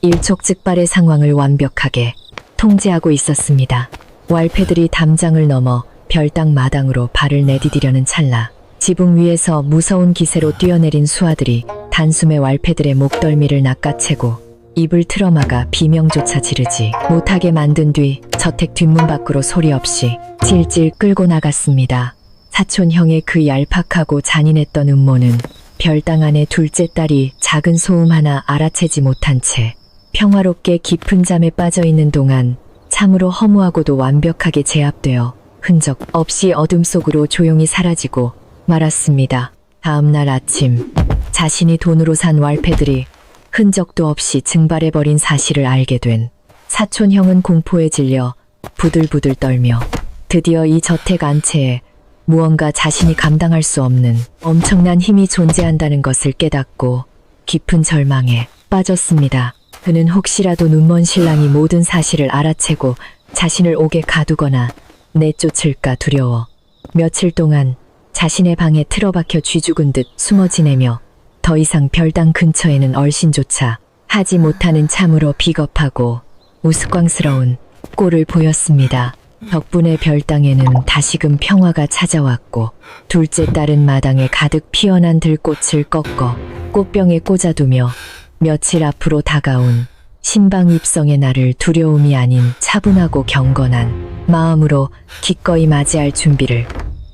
일촉즉발의 상황을 완벽하게 통제하고 있었습니다. 왈패들이 담장을 넘어 별당 마당으로 발을 내디디려는 찰나 지붕 위에서 무서운 기세로 뛰어내린 수하들이 단숨에 왈패들의 목덜미를 낚아채고 입을 틀어막아 비명조차 지르지 못하게 만든 뒤 저택 뒷문 밖으로 소리 없이 질질 끌고 나갔습니다. 사촌형의 그 얄팍하고 잔인했던 음모는 별당 안의 둘째 딸이 작은 소음 하나 알아채지 못한 채 평화롭게 깊은 잠에 빠져 있는 동안 참으로 허무하고도 완벽하게 제압되어 흔적 없이 어둠 속으로 조용히 사라지고 말았습니다. 다음 날 아침, 자신이 돈으로 산 왈패들이 흔적도 없이 증발해버린 사실을 알게 된 사촌형은 공포에 질려 부들부들 떨며 드디어 이 저택 안채에 무언가 자신이 감당할 수 없는 엄청난 힘이 존재한다는 것을 깨닫고 깊은 절망에 빠졌습니다. 그는 혹시라도 눈먼 신랑이 모든 사실을 알아채고 자신을 옥에 가두거나 내쫓을까 두려워 며칠 동안 자신의 방에 틀어박혀 쥐죽은 듯 숨어 지내며 더 이상 별당 근처에는 얼씬조차 하지 못하는 참으로 비겁하고 우스꽝스러운 꼴을 보였습니다. 덕분에 별당에는 다시금 평화가 찾아왔고 둘째 딸은 마당에 가득 피어난 들꽃을 꺾어 꽃병에 꽂아두며 며칠 앞으로 다가온 신방 입성의 날을 두려움이 아닌 차분하고 경건한 마음으로 기꺼이 맞이할 준비를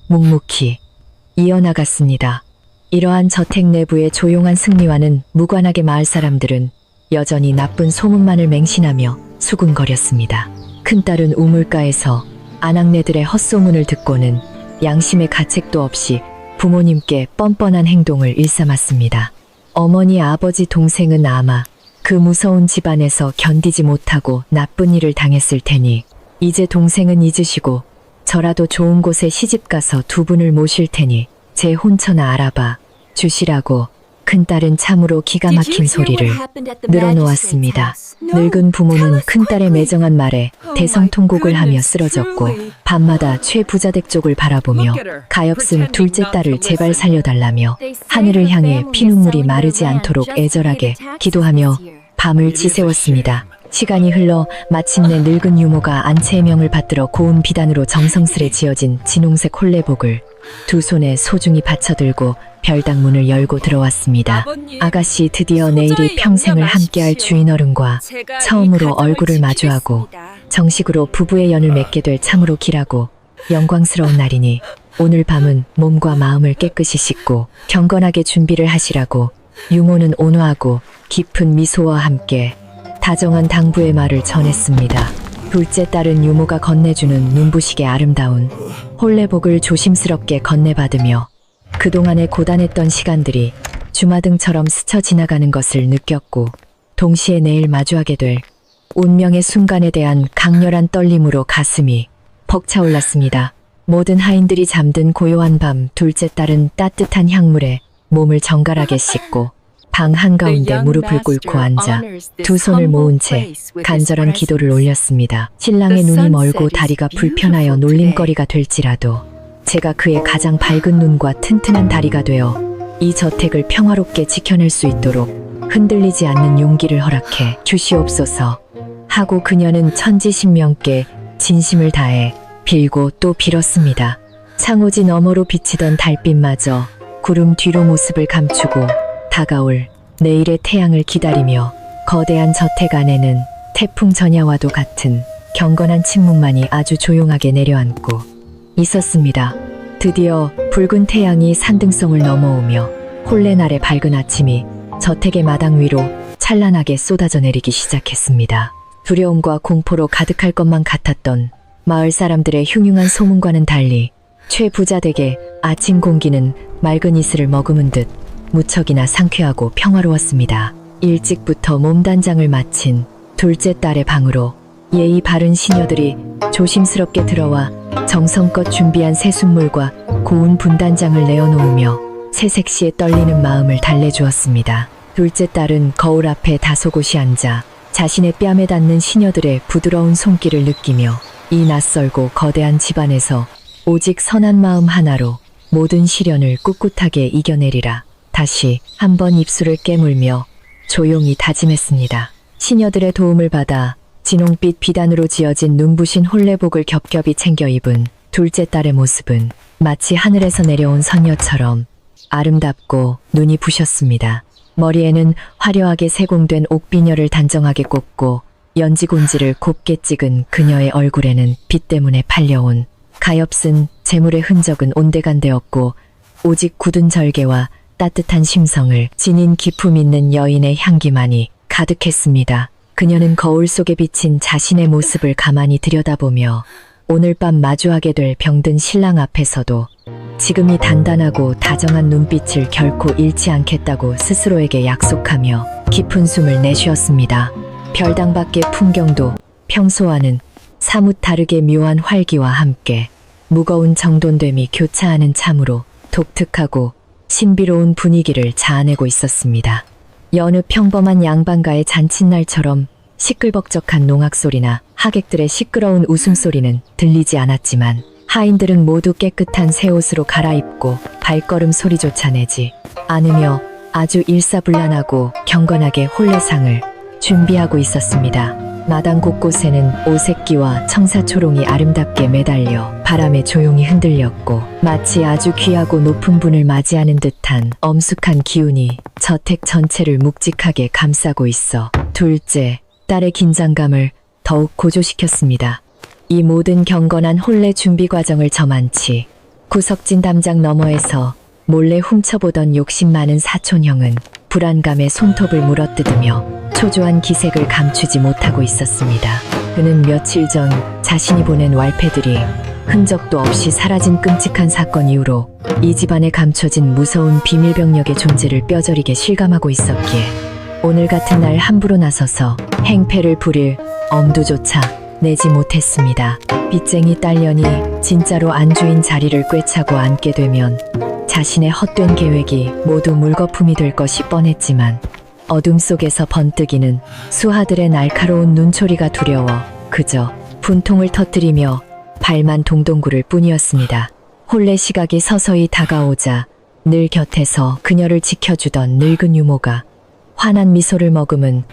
묵묵히 이어나갔습니다. 이러한 저택 내부의 조용한 승리와는 무관하게 마을 사람들은 여전히 나쁜 소문만을 맹신하며 수군거렸습니다. 큰딸은 우물가에서 아낙네들의 헛소문을 듣고는 양심의 가책도 없이 부모님께 뻔뻔한 행동을 일삼았습니다. 어머니, 아버지, 동생은 아마 그 무서운 집안에서 견디지 못하고 나쁜 일을 당했을 테니 이제 동생은 잊으시고 저라도 좋은 곳에 시집가서 두 분을 모실 테니 제 혼처나 알아봐 주시라고 큰딸은 참으로 기가 막힌 소리를 늘어놓았습니다. 늙은 부모는 큰딸의 매정한 말에 대성통곡을 하며 쓰러졌고 밤마다 최부자댁 쪽을 바라보며 가엾은 둘째 딸을 제발 살려달라며 하늘을 향해 피눈물이 마르지 않도록 애절하게 기도하며 밤을 지새웠습니다. 시간이 흘러 마침내 늙은 유모가 안채의 명을 받들어 고운 비단으로 정성스레 지어진 진홍색 홀레복을 두 손에 소중히 받쳐들고 별당 문을 열고 들어왔습니다. 아가씨, 드디어 내일이 평생을 함께할 주인어른과 처음으로 얼굴을 마주하고 정식으로 부부의 연을 맺게 될 참으로 길하고 영광스러운 날이니 오늘 밤은 몸과 마음을 깨끗이 씻고 경건하게 준비를 하시라고 유모는 온화하고 깊은 미소와 함께 다정한 당부의 말을 전했습니다. 둘째 딸은 유모가 건네주는 눈부시게 아름다운 홀레복을 조심스럽게 건네받으며 그동안의 고단했던 시간들이 주마등처럼 스쳐 지나가는 것을 느꼈고 동시에 내일 마주하게 될 운명의 순간에 대한 강렬한 떨림으로 가슴이 벅차올랐습니다. 모든 하인들이 잠든 고요한 밤, 둘째 딸은 따뜻한 향물에 몸을 정갈하게 씻고 방 한가운데 무릎을 꿇고 앉아 두 손을 모은 채 간절한 기도를 올렸습니다. 신랑의 눈이 멀고 다리가 불편하여 놀림거리가 될지라도 제가 그의 가장 밝은 눈과 튼튼한 다리가 되어 이 저택을 평화롭게 지켜낼 수 있도록 흔들리지 않는 용기를 허락해 주시옵소서 하고 그녀는 천지신명께 진심을 다해 빌고 또 빌었습니다. 창호지 너머로 비치던 달빛마저 구름 뒤로 모습을 감추고 다가올 내일의 태양을 기다리며 거대한 저택 안에는 태풍 전야와도 같은 경건한 침묵만이 아주 조용하게 내려앉고 있었습니다. 드디어 붉은 태양이 산등성을 넘어오며 홀레날의 밝은 아침이 저택의 마당 위로 찬란하게 쏟아져 내리기 시작했습니다. 두려움과 공포로 가득할 것만 같았던 마을 사람들의 흉흉한 소문과는 달리 최부자댁의 아침 공기는 맑은 이슬을 머금은 듯 무척이나 상쾌하고 평화로웠습니다. 일찍부터 몸단장을 마친 둘째 딸의 방으로 예의 바른 시녀들이 조심스럽게 들어와 정성껏 준비한 새순물과 고운 분단장을 내어놓으며 새색시에 떨리는 마음을 달래주었습니다. 둘째 딸은 거울 앞에 다소곳이 앉아 자신의 뺨에 닿는 시녀들의 부드러운 손길을 느끼며 이 낯설고 거대한 집안에서 오직 선한 마음 하나로 모든 시련을 꿋꿋하게 이겨내리라. 다시 한번 입술을 깨물며 조용히 다짐했습니다. 시녀들의 도움을 받아 진홍빛 비단으로 지어진 눈부신 홀레복을 겹겹이 챙겨 입은 둘째 딸의 모습은 마치 하늘에서 내려온 선녀처럼 아름답고 눈이 부셨습니다. 머리에는 화려하게 세공된 옥비녀를 단정하게 꽂고 연지곤지를 곱게 찍은 그녀의 얼굴에는 빛 때문에 팔려온 가엾은 재물의 흔적은 온데간데 없고 오직 굳은 절개와 따뜻한 심성을 지닌 기품 있는 여인의 향기만이 가득했습니다. 그녀는 거울 속에 비친 자신의 모습을 가만히 들여다보며 오늘 밤 마주하게 될 병든 신랑 앞에서도 지금이 단단하고 다정한 눈빛을 결코 잃지 않겠다고 스스로에게 약속하며 깊은 숨을 내쉬었습니다. 별당 밖의 풍경도 평소와는 사뭇 다르게 묘한 활기와 함께 무거운 정돈됨이 교차하는 참으로 독특하고 신비로운 분위기를 자아내고 있었습니다. 여느 평범한 양반가의 잔칫날처럼 시끌벅적한 농악소리나 하객들의 시끄러운 웃음소리는 들리지 않았지만 하인들은 모두 깨끗한 새 옷으로 갈아입고 발걸음 소리조차 내지 않으며 아주 일사불란하고 경건하게 혼례상을 준비하고 있었습니다. 마당 곳곳에는 오색기와 청사초롱이 아름답게 매달려 바람에 조용히 흔들렸고 마치 아주 귀하고 높은 분을 맞이하는 듯한 엄숙한 기운이 저택 전체를 묵직하게 감싸고 있어 둘째, 딸의 긴장감을 더욱 고조시켰습니다. 이 모든 경건한 혼례 준비 과정을 저만치 구석진 담장 너머에서 몰래 훔쳐보던 욕심 많은 사촌형은 불안감에 손톱을 물어뜯으며 초조한 기색을 감추지 못하고 있었습니다. 그는 며칠 전 자신이 보낸 왈패들이 흔적도 없이 사라진 끔찍한 사건 이후로 이 집안에 감춰진 무서운 비밀병력의 존재를 뼈저리게 실감하고 있었기에 오늘 같은 날 함부로 나서서 행패를 부릴 엄두조차 내지 못했습니다. 빚쟁이 딸년이 진짜로 안주인 자리를 꿰차고 앉게 되면 자신의 헛된 계획이 모두 물거품이 될 것이 뻔했지만 어둠 속에서 번뜩이는 수하들의 날카로운 눈초리가 두려워 그저 분통을 터뜨리며 발만 동동 구를 뿐이었습니다. 혼례 시각이 서서히 다가오자 늘 곁에서 그녀를 지켜주던 늙은 유모가 환한 미소를 머금은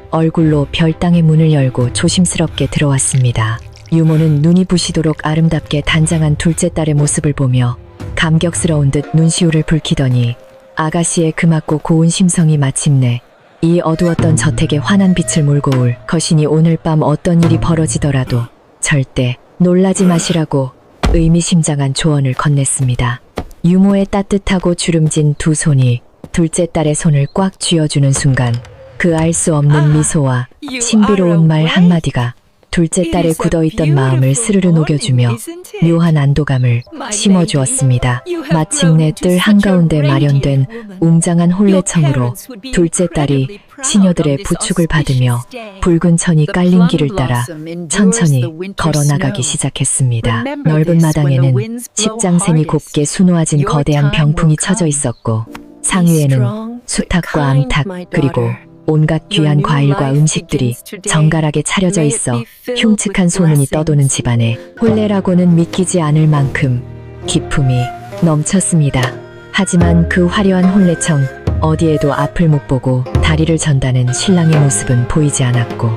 얼굴로 별당의 문을 열고 조심스럽게 들어왔습니다. 유모는 눈이 부시도록 아름답게 단장한 둘째 딸의 모습을 보며 감격스러운 듯 눈시울을 붉히더니 아가씨의 금았고 고운 심성이 마침내 이 어두웠던 저택에 환한 빛을 몰고 올 것이니 오늘 밤 어떤 일이 벌어지더라도 절대 놀라지 마시라고 의미심장한 조언을 건넸습니다. 유모의 따뜻하고 주름진 두 손이 둘째 딸의 손을 꽉 쥐어주는 순간 그 알 수 없는 미소와 신비로운 말 한마디가 둘째 딸의 굳어있던 마음을 스르르 녹여주며 묘한 안도감을 심어주었습니다. 마침내 뜰 한가운데 마련된 웅장한 혼례청으로 둘째 딸이 시녀들의 부축을 받으며 붉은 천이 깔린 길을 따라 천천히 걸어나가기 시작했습니다. 넓은 마당에는 십장샘이 곱게 수놓아진 거대한 병풍이 쳐져 있었고 상위에는 수탉과 암탉 그리고 온갖 귀한 과일과 음식들이 정갈하게 차려져 있어 흉측한 소문이 떠도는 집안에 혼례라고는 믿기지 않을 만큼 기품이 넘쳤습니다. 하지만 그 화려한 혼례청 어디에도 앞을 못 보고 다리를 전다는 신랑의 모습은 보이지 않았고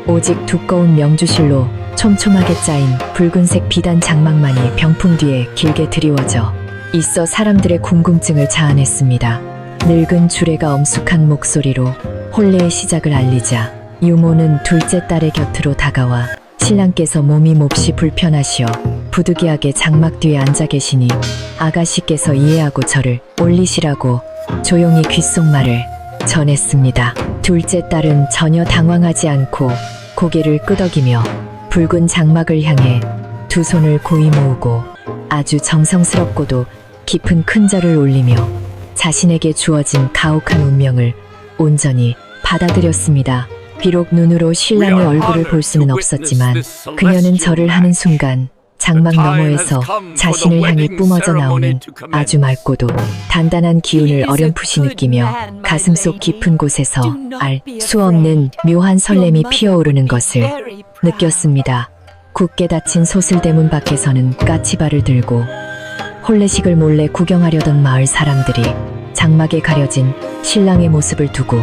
오직 두꺼운 명주실로 촘촘하게 짜인 붉은색 비단 장막만이 병풍 뒤에 길게 드리워져 있어 사람들의 궁금증을 자아냈습니다. 늙은 주례가 엄숙한 목소리로 혼례의 시작을 알리자 유모는 둘째 딸의 곁으로 다가와 신랑께서 몸이 몹시 불편하시어 부득이하게 장막 뒤에 앉아 계시니 아가씨께서 이해하고 저를 올리시라고 조용히 귓속말을 전했습니다. 둘째 딸은 전혀 당황하지 않고 고개를 끄덕이며 붉은 장막을 향해 두 손을 고이 모으고 아주 정성스럽고도 깊은 큰절을 올리며 자신에게 주어진 가혹한 운명을 온전히 받아들였습니다. 비록 눈으로 신랑의 얼굴을 볼 수는 없었지만 그녀는 절을 하는 순간 장막 너머에서 자신을 향해 뿜어져 나오는 아주 맑고도 단단한 기운을 어렴풋이 느끼며 가슴속 깊은 곳에서 알 수 없는 묘한 설렘이 피어오르는 것을 느꼈습니다. 굳게 닫힌 소슬대문 밖에서는 까치발을 들고 혼례식을 몰래 구경하려던 마을 사람들이 장막에 가려진 신랑의 모습을 두고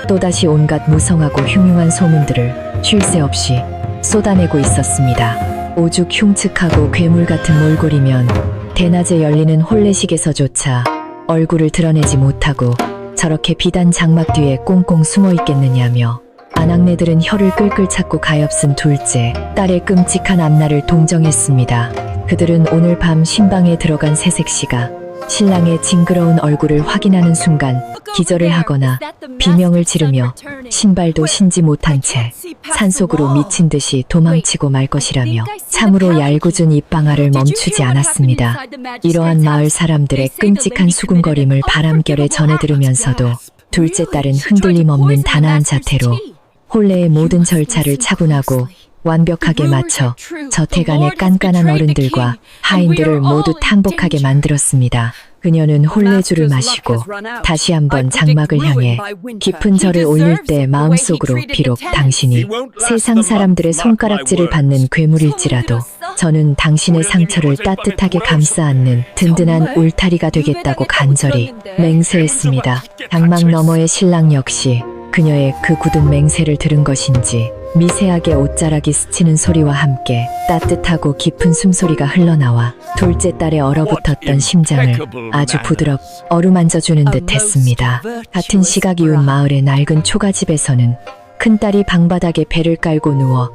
또다시 온갖 무성하고 흉흉한 소문들을 쉴 새 없이 쏟아내고 있었습니다. 오죽 흉측하고 괴물 같은 몰골이면 대낮에 열리는 혼례식에서조차 얼굴을 드러내지 못하고 저렇게 비단 장막 뒤에 꽁꽁 숨어 있겠느냐며 아낙네들은 혀를 끌끌 찾고 가엾은 둘째 딸의 끔찍한 앞날을 동정했습니다. 그들은 오늘 밤 신방에 들어간 새색시가 신랑의 징그러운 얼굴을 확인하는 순간 기절을 하거나 비명을 지르며 신발도 신지 못한 채 산속으로 미친 듯이 도망치고 말 것이라며 참으로 얄궂은 입방아를 멈추지 않았습니다. 이러한 마을 사람들의 끔찍한 수군거림을 바람결에 전해 들으면서도 둘째 딸은 흔들림 없는 단아한 자태로 혼례의 모든 절차를 차분하고 완벽하게 맞춰 저택 안의 깐깐한 어른들과 하인들을 모두 탐복하게 만들었습니다. 그녀는 혼례주를 마시고 다시 한번 장막을 향해 깊은 절을 올릴 때 마음속으로 비록 당신이 세상 사람들의 손가락질을 받는 괴물일지라도 저는 당신의 상처를 따뜻하게 감싸 안는 든든한 울타리가 되겠다고 간절히 맹세했습니다. 장막 너머의 신랑 역시 그녀의 그 굳은 맹세를 들은 것인지 미세하게 옷자락이 스치는 소리와 함께 따뜻하고 깊은 숨소리가 흘러나와 둘째 딸의 얼어붙었던 심장을 아주 부드럽 어루만져주는 듯 했습니다. 같은 시각 이웃 마을의 낡은 초가집에서는 큰딸이 방바닥에 배를 깔고 누워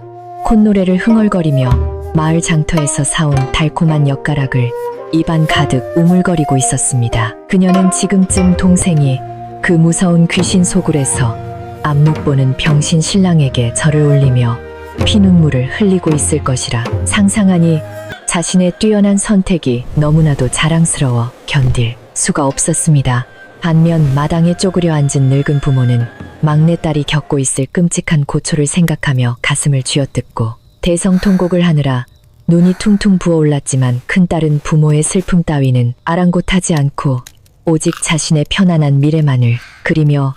콧노래를 흥얼거리며 마을 장터에서 사온 달콤한 엿가락을 입안 가득 우물거리고 있었습니다. 그녀는 지금쯤 동생이 그 무서운 귀신 소굴에서 안목 보는 병신 신랑에게 절을 올리며 피눈물을 흘리고 있을 것이라 상상하니 자신의 뛰어난 선택이 너무나도 자랑스러워 견딜 수가 없었습니다. 반면 마당에 쪼그려 앉은 늙은 부모는 막내딸이 겪고 있을 끔찍한 고초를 생각하며 가슴을 쥐어뜯고 대성통곡을 하느라 눈이 퉁퉁 부어올랐지만 큰딸은 부모의 슬픔 따위는 아랑곳하지 않고 오직 자신의 편안한 미래만을 그리며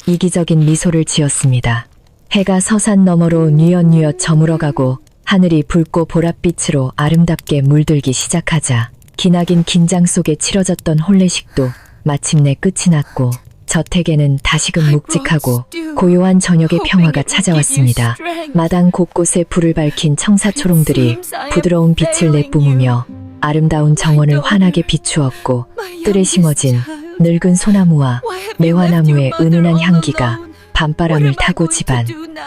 이기적인 미소를 지었습니다. 해가 서산 너머로 뉘엿뉘엿 저물어가고 하늘이 붉고 보랏빛으로 아름답게 물들기 시작하자 기나긴 긴장 속에 치러졌던 혼례식도 마침내 끝이 났고 저택에는 다시금 묵직하고 고요한 저녁의 평화가 찾아왔습니다. 마당 곳곳에 불을 밝힌 청사초롱들이 부드러운 빛을 내뿜으며 아름다운 정원을 환하게 비추었고 뜰에 심어진 늙은 소나무와 매화나무의 은은한 향기가 밤바람을 타고 집안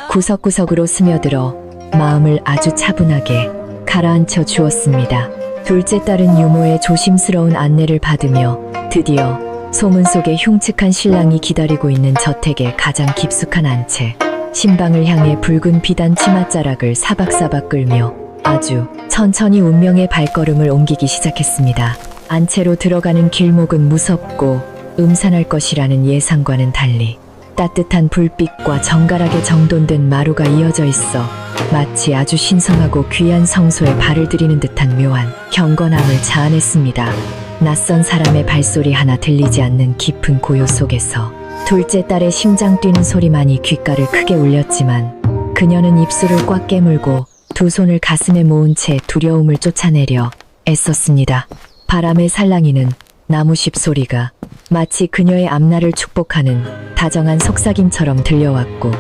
구석구석으로 스며들어 마음을 아주 차분하게 가라앉혀 주었습니다. 둘째 딸은 유모의 조심스러운 안내를 받으며 드디어 소문 속에 흉측한 신랑이 기다리고 있는 저택의 가장 깊숙한 안채 신방을 향해 붉은 비단 치맛자락을 사박사박 끌며 아주 천천히 운명의 발걸음을 옮기기 시작했습니다. 안채로 들어가는 길목은 무섭고 음산할 것이라는 예상과는 달리 따뜻한 불빛과 정갈하게 정돈된 마루가 이어져 있어 마치 아주 신성하고 귀한 성소에 발을 들이는 듯한 묘한 경건함을 자아냈습니다. 낯선 사람의 발소리 하나 들리지 않는 깊은 고요 속에서 둘째 딸의 심장 뛰는 소리만이 귓가를 크게 울렸지만 그녀는 입술을 꽉 깨물고 두 손을 가슴에 모은 채 두려움을 쫓아내려 애썼습니다. 바람에 살랑이는 나무십 소리가 마치 그녀의 앞날을 축복하는 다정한 속삭임처럼 들려왔고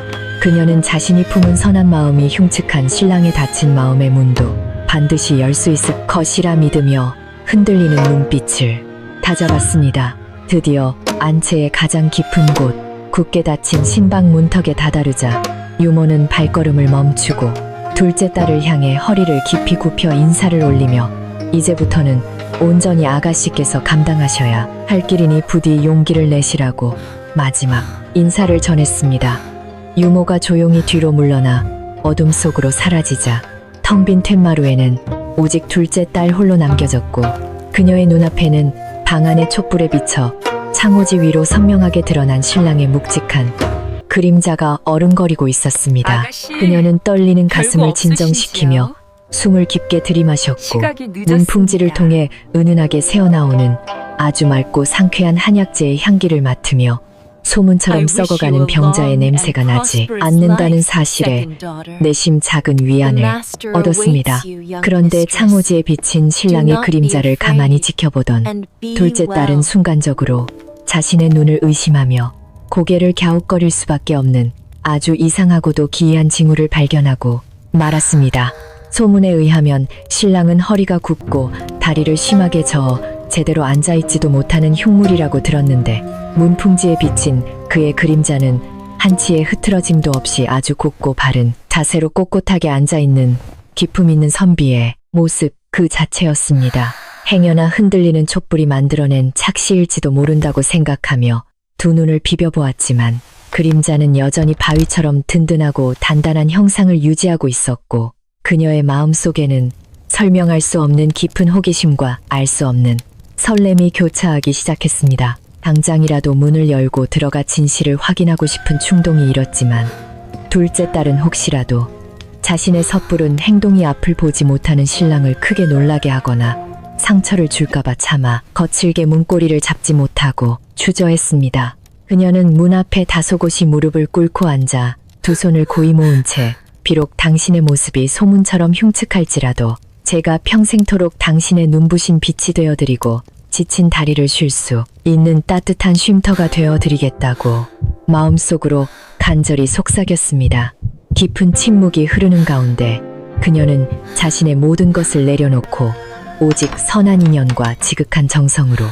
그녀는 자신이 품은 선한 마음이 흉측한 신랑의 닫힌 마음의 문도 반드시 열 수 있을 것이라 믿으며 흔들리는 눈빛을 다잡았습니다. 드디어 안채의 가장 깊은 곳 굳게 닫힌 신방 문턱에 다다르자 유모는 발걸음을 멈추고 둘째 딸을 향해 허리를 깊이 굽혀 인사를 올리며 이제부터는 온전히 아가씨께서 감당하셔야 할 길이니 부디 용기를 내시라고 마지막 인사를 전했습니다. 유모가 조용히 뒤로 물러나 어둠 속으로 사라지자 텅 빈 툇마루에는 오직 둘째 딸 홀로 남겨졌고 그녀의 눈앞에는 방 안의 촛불에 비쳐 창호지 위로 선명하게 드러난 신랑의 묵직한 그림자가 어른거리고 있었습니다. 그녀는 떨리는 가슴을 진정시키며 숨을 깊게 들이마셨고 문풍지를 통해 은은하게 새어나오는 아주 맑고 상쾌한 한약재의 향기를 맡으며 소문처럼 썩어가는 병자의 냄새가 나지 않는다는 사실에 내심 작은 위안을 얻었습니다. 그런데 창호지에 비친 신랑의 그림자를 가만히 지켜보던 둘째 딸은 순간적으로 자신의 눈을 의심하며 고개를 갸웃거릴 수밖에 없는 아주 이상하고도 기이한 징후를 발견하고 말았습니다. 소문에 의하면 신랑은 허리가 굽고 다리를 심하게 저어 제대로 앉아있지도 못하는 흉물이라고 들었는데 문풍지에 비친 그의 그림자는 한치의 흐트러짐도 없이 아주 곱고 바른 자세로 꼿꼿하게 앉아있는 기품 있는 선비의 모습 그 자체였습니다. 행여나 흔들리는 촛불이 만들어낸 착시일지도 모른다고 생각하며 두 눈을 비벼보았지만 그림자는 여전히 바위처럼 든든하고 단단한 형상을 유지하고 있었고 그녀의 마음속에는 설명할 수 없는 깊은 호기심과 알 수 없는 설렘이 교차하기 시작했습니다. 당장이라도 문을 열고 들어가 진실을 확인하고 싶은 충동이 일었지만 둘째 딸은 혹시라도 자신의 섣부른 행동이 앞을 보지 못하는 신랑을 크게 놀라게 하거나 상처를 줄까봐 참아 거칠게 문고리를 잡지 못하고 주저했습니다. 그녀는 문 앞에 다소곳이 무릎을 꿇고 앉아 두 손을 고이 모은 채 비록 당신의 모습이 소문처럼 흉측할지라도 제가 평생토록 당신의 눈부신 빛이 되어드리고 지친 다리를 쉴 수 있는 따뜻한 쉼터가 되어드리겠다고 마음속으로 간절히 속삭였습니다. 깊은 침묵이 흐르는 가운데 그녀는 자신의 모든 것을 내려놓고 오직 선한 인연과 지극한 정성으로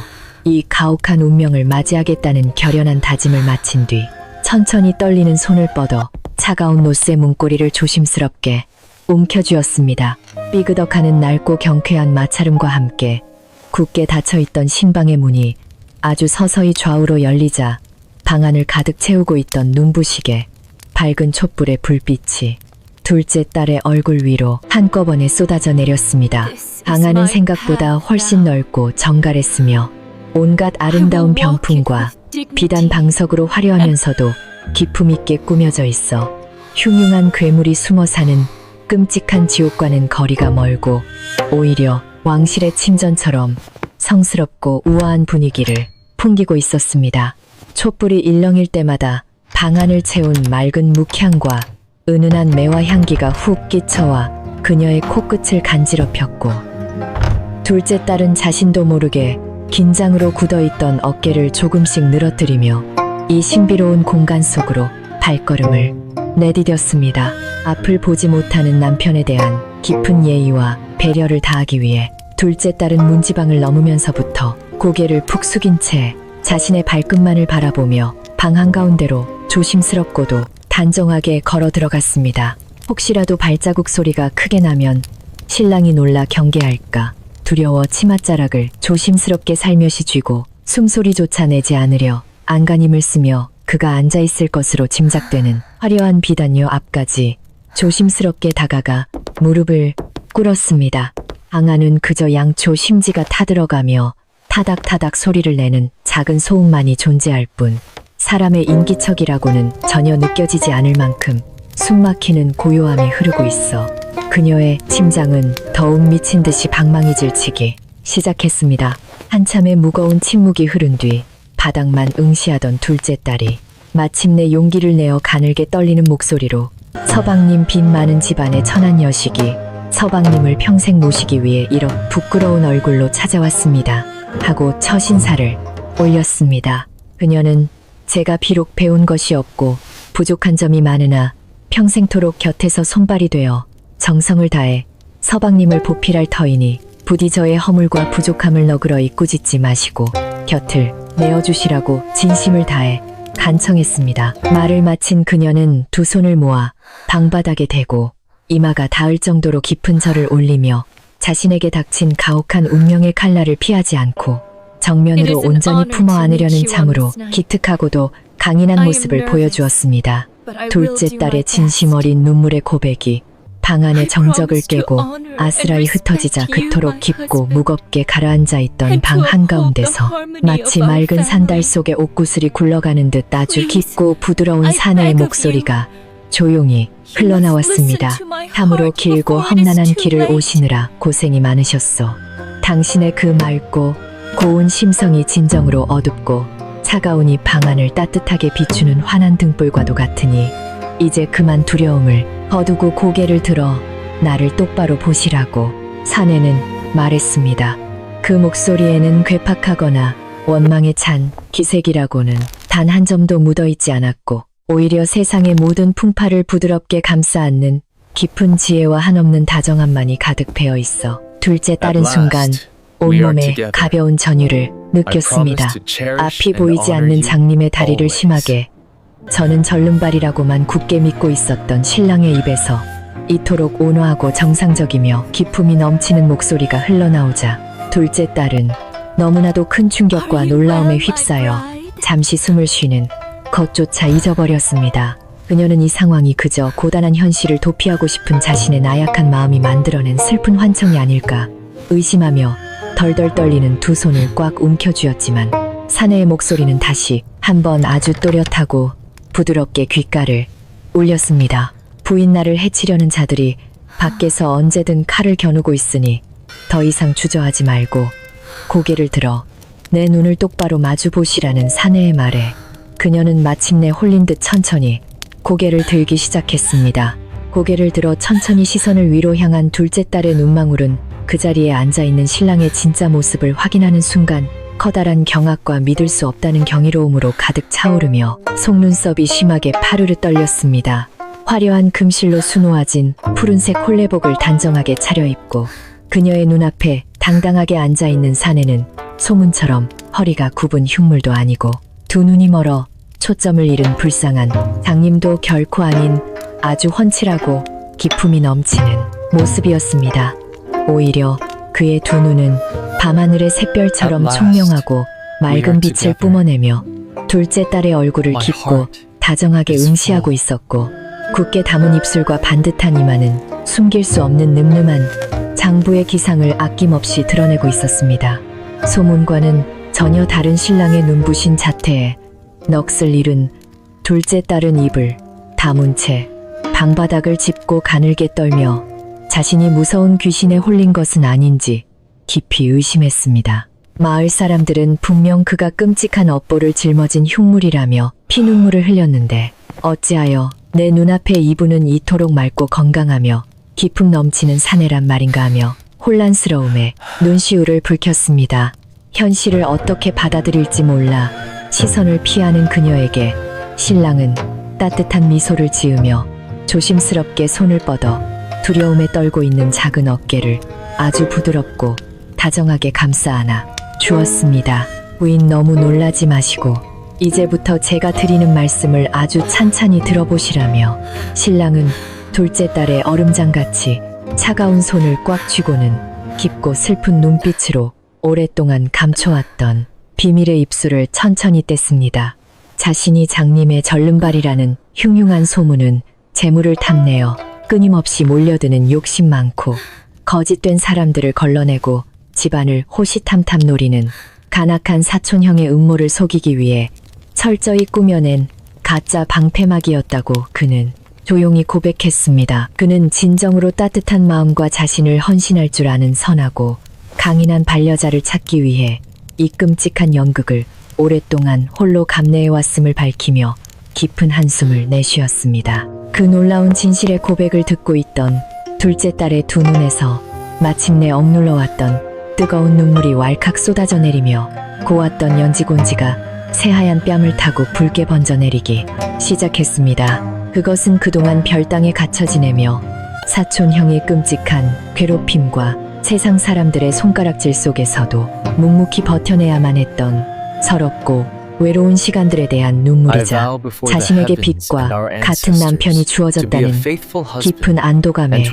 이 가혹한 운명을 맞이하겠다는 결연한 다짐을 마친 뒤 천천히 떨리는 손을 뻗어 차가운 노쇠 문고리를 조심스럽게 움켜쥐었습니다. 삐그덕하는 낡고 경쾌한 마찰음과 함께 굳게 닫혀있던 신방의 문이 아주 서서히 좌우로 열리자 방 안을 가득 채우고 있던 눈부시게 밝은 촛불의 불빛이 둘째 딸의 얼굴 위로 한꺼번에 쏟아져 내렸습니다. 방 안은 생각보다 훨씬 넓고 정갈했으며 온갖 아름다운 병풍과 비단 방석으로 화려하면서도 기품 있게 꾸며져 있어 흉흉한 괴물이 숨어 사는 끔찍한 지옥과는 거리가 멀고 오히려 왕실의 침전처럼 성스럽고 우아한 분위기를 풍기고 있었습니다. 촛불이 일렁일 때마다 방 안을 채운 맑은 묵향과 은은한 매화 향기가 훅 끼쳐와 그녀의 코끝을 간지럽혔고 둘째 딸은 자신도 모르게 긴장으로 굳어있던 어깨를 조금씩 늘어뜨리며 이 신비로운 공간 속으로 발걸음을 내디뎠습니다. 앞을 보지 못하는 남편에 대한 깊은 예의와 배려를 다하기 위해 둘째 딸은 문지방을 넘으면서부터 고개를 푹 숙인 채 자신의 발끝만을 바라보며 방 한가운데로 조심스럽고도 단정하게 걸어 들어갔습니다. 혹시라도 발자국 소리가 크게 나면 신랑이 놀라 경계할까 두려워 치맛자락을 조심스럽게 살며시 쥐고 숨소리조차 내지 않으려 안간힘을 쓰며 그가 앉아있을 것으로 짐작되는 화려한 비단요 앞까지 조심스럽게 다가가 무릎을 꿇었습니다. 방 안은 그저 양초 심지가 타들어가며 타닥타닥 소리를 내는 작은 소음만이 존재할 뿐 사람의 인기척이라고는 전혀 느껴지지 않을 만큼 숨막히는 고요함이 흐르고 있어 그녀의 심장은 더욱 미친 듯이 방망이 질치기 시작했습니다. 한참의 무거운 침묵이 흐른 뒤 바닥만 응시하던 둘째 딸이 마침내 용기를 내어 가늘게 떨리는 목소리로 서방님 빚 많은 집안의 천한 여식이 서방님을 평생 모시기 위해 이렇게 부끄러운 얼굴로 찾아왔습니다. 하고 첫 인사를 올렸습니다. 그녀는 제가 비록 배운 것이 없고 부족한 점이 많으나 평생토록 곁에서 손발이 되어 정성을 다해 서방님을 보필할 터이니 부디 저의 허물과 부족함을 너그러이 꾸짖지 마시고 곁을 내어주시라고 진심을 다해 간청했습니다. 말을 마친 그녀는 두 손을 모아 방바닥에 대고 이마가 닿을 정도로 깊은 절을 올리며 자신에게 닥친 가혹한 운명의 칼날을 피하지 않고 정면으로 온전히 품어 안으려는 참으로 기특하고도 강인한 모습을 보여주었습니다. 둘째 딸의 진심 어린 눈물의 고백이 방 안의 정적을 깨고 아스라이 흩어지자 그토록 깊고 무겁게 가라앉아 있던 방 한가운데서 마치 맑은 산달 속의 옥구슬이 굴러가는 듯 아주 깊고 부드러운 사내의 목소리가 조용히 흘러나왔습니다. 참으로 길고 험난한 길을 오시느라 고생이 많으셨소. 당신의 그 맑고 고운 심성이 진정으로 어둡고 차가우니 방 안을 따뜻하게 비추는 환한 등불과도 같으니 이제 그만 두려움을 거두고 고개를 들어 나를 똑바로 보시라고 사내는 말했습니다. 그 목소리에는 괴팍하거나 원망에 찬 기색이라고는 단 한 점도 묻어있지 않았고 오히려 세상의 모든 풍파를 부드럽게 감싸 안는 깊은 지혜와 한없는 다정함만이 가득 배어 있어 둘째 딸은 순간 온몸에 가벼운 전율을 느꼈습니다. 앞이 보이지 않는 장님의 다리를 심하게 저는 절름발이라고만 굳게 믿고 있었던 신랑의 입에서 이토록 온화하고 정상적이며 기품이 넘치는 목소리가 흘러나오자 둘째 딸은 너무나도 큰 충격과 놀라움에 휩싸여 잠시 숨을 쉬는 것조차 잊어버렸습니다. 그녀는 이 상황이 그저 고단한 현실을 도피하고 싶은 자신의 나약한 마음이 만들어낸 슬픈 환청이 아닐까 의심하며 덜덜 떨리는 두 손을 꽉 움켜쥐었지만 사내의 목소리는 다시 한번 아주 또렷하고 부드럽게 귓가를 울렸습니다. 부인 나를 해치려는 자들이 밖에서 언제든 칼을 겨누고 있으니 더 이상 주저하지 말고 고개를 들어 내 눈을 똑바로 마주 보시라는 사내의 말에 그녀는 마침내 홀린 듯 천천히 고개를 들기 시작했습니다. 고개를 들어 천천히 시선을 위로 향한 둘째 딸의 눈망울은 그 자리에 앉아있는 신랑의 진짜 모습을 확인하는 순간 커다란 경악과 믿을 수 없다는 경이로움으로 가득 차오르며 속눈썹이 심하게 파르르 떨렸습니다. 화려한 금실로 수놓아진 푸른색 홀레복을 단정하게 차려입고 그녀의 눈앞에 당당하게 앉아있는 사내는 소문처럼 허리가 굽은 흉물도 아니고 두 눈이 멀어 초점을 잃은 불쌍한 장님도 결코 아닌 아주 훤칠하고 기품이 넘치는 모습이었습니다. 오히려 그의 두 눈은 밤하늘의 샛별처럼 총명하고 맑은 빛을 뿜어내며 둘째 딸의 얼굴을 깊고 다정하게 응시하고 있었고 굳게 담은 입술과 반듯한 이마는 숨길 수 없는 늠름한 장부의 기상을 아낌없이 드러내고 있었습니다. 소문과는 전혀 다른 신랑의 눈부신 자태에 넋을 잃은 둘째 딸은 입을 다문 채 방바닥을 짚고 가늘게 떨며 자신이 무서운 귀신에 홀린 것은 아닌지 깊이 의심했습니다. 마을 사람들은 분명 그가 끔찍한 업보를 짊어진 흉물이라며 피눈물을 흘렸는데 어찌하여 내 눈앞에 이분은 이토록 맑고 건강하며 기품 넘치는 사내란 말인가 하며 혼란스러움에 눈시울을 붉혔습니다. 현실을 어떻게 받아들일지 몰라 시선을 피하는 그녀에게 신랑은 따뜻한 미소를 지으며 조심스럽게 손을 뻗어 두려움에 떨고 있는 작은 어깨를 아주 부드럽고 다정하게 감싸 안아 주었습니다. 부인 너무 놀라지 마시고 이제부터 제가 드리는 말씀을 아주 찬찬히 들어보시라며 신랑은 둘째 딸의 얼음장같이 차가운 손을 꽉 쥐고는 깊고 슬픈 눈빛으로 오랫동안 감춰왔던 비밀의 입술을 천천히 뗐습니다. 자신이 장님의 절름발이라는 흉흉한 소문은 재물을 탐내어 끊임없이 몰려드는 욕심 많고 거짓된 사람들을 걸러내고 집안을 호시탐탐 노리는 간악한 사촌형의 음모를 속이기 위해 철저히 꾸며낸 가짜 방패막이었다고 그는 조용히 고백했습니다. 그는 진정으로 따뜻한 마음과 자신을 헌신할 줄 아는 선하고 강인한 반려자를 찾기 위해 이 끔찍한 연극을 오랫동안 홀로 감내해왔음을 밝히며 깊은 한숨을 내쉬었습니다. 그 놀라운 진실의 고백을 듣고 있던 둘째 딸의 두 눈에서 마침내 억눌러왔던 뜨거운 눈물이 왈칵 쏟아져 내리며 고왔던 연지곤지가 새하얀 뺨을 타고 붉게 번져내리기 시작했습니다. 그것은 그동안 별당에 갇혀 지내며 사촌형의 끔찍한 괴롭힘과 세상 사람들의 손가락질 속에서도 묵묵히 버텨내야만 했던 서럽고 외로운 시간들에 대한 눈물이자 자신에게 빛과 같은 남편이 주어졌다는 깊은 안도감의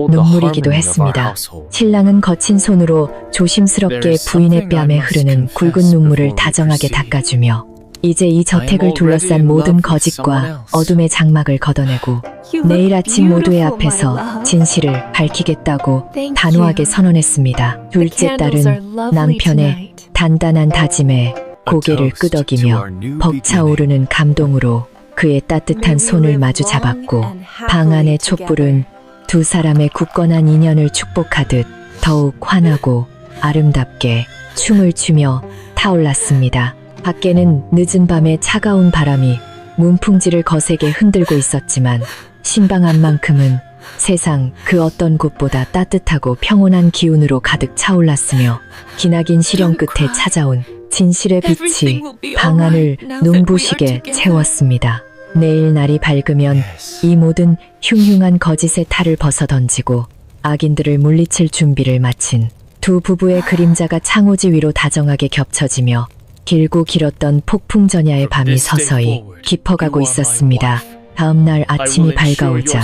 눈물이기도 했습니다. 신랑은 거친 손으로 조심스럽게 부인의 뺨에 흐르는 굵은 눈물을 다정하게 닦아주며 이제 이 저택을 둘러싼 모든 거짓과 어둠의 장막을 걷어내고 내일 아침 모두의 앞에서 진실을 밝히겠다고 단호하게 선언했습니다. 둘째 딸은 남편의 단단한 다짐에 고개를 끄덕이며 벅차오르는 감동으로 그의 따뜻한 손을 마주 잡았고 방 안의 촛불은 두 사람의 굳건한 인연을 축복하듯 더욱 환하고 아름답게 춤을 추며 타올랐습니다. 밖에는 늦은 밤에 차가운 바람이 문풍지를 거세게 흔들고 있었지만 신방 안만큼은 세상 그 어떤 곳보다 따뜻하고 평온한 기운으로 가득 차올랐으며 기나긴 시련 끝에 찾아온 진실의 빛이 방안을 눈부시게 채웠습니다. 내일 날이 밝으면 이 모든 흉흉한 거짓의 탈을 벗어던지고 악인들을 물리칠 준비를 마친 두 부부의 그림자가 창호지 위로 다정하게 겹쳐지며 길고 길었던 폭풍전야의 밤이 서서히 깊어가고 있었습니다. 다음 날 아침이 밝아오자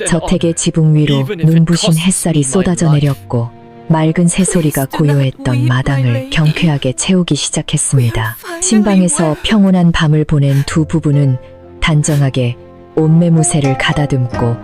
저택의 지붕 위로 눈부신 햇살이 쏟아져 내렸고 맑은 새소리가 고요했던 마당을 경쾌하게 채우기 시작했습니다. 신방에서 평온한 밤을 보낸 두 부부는 단정하게 옷매무새를 가다듬고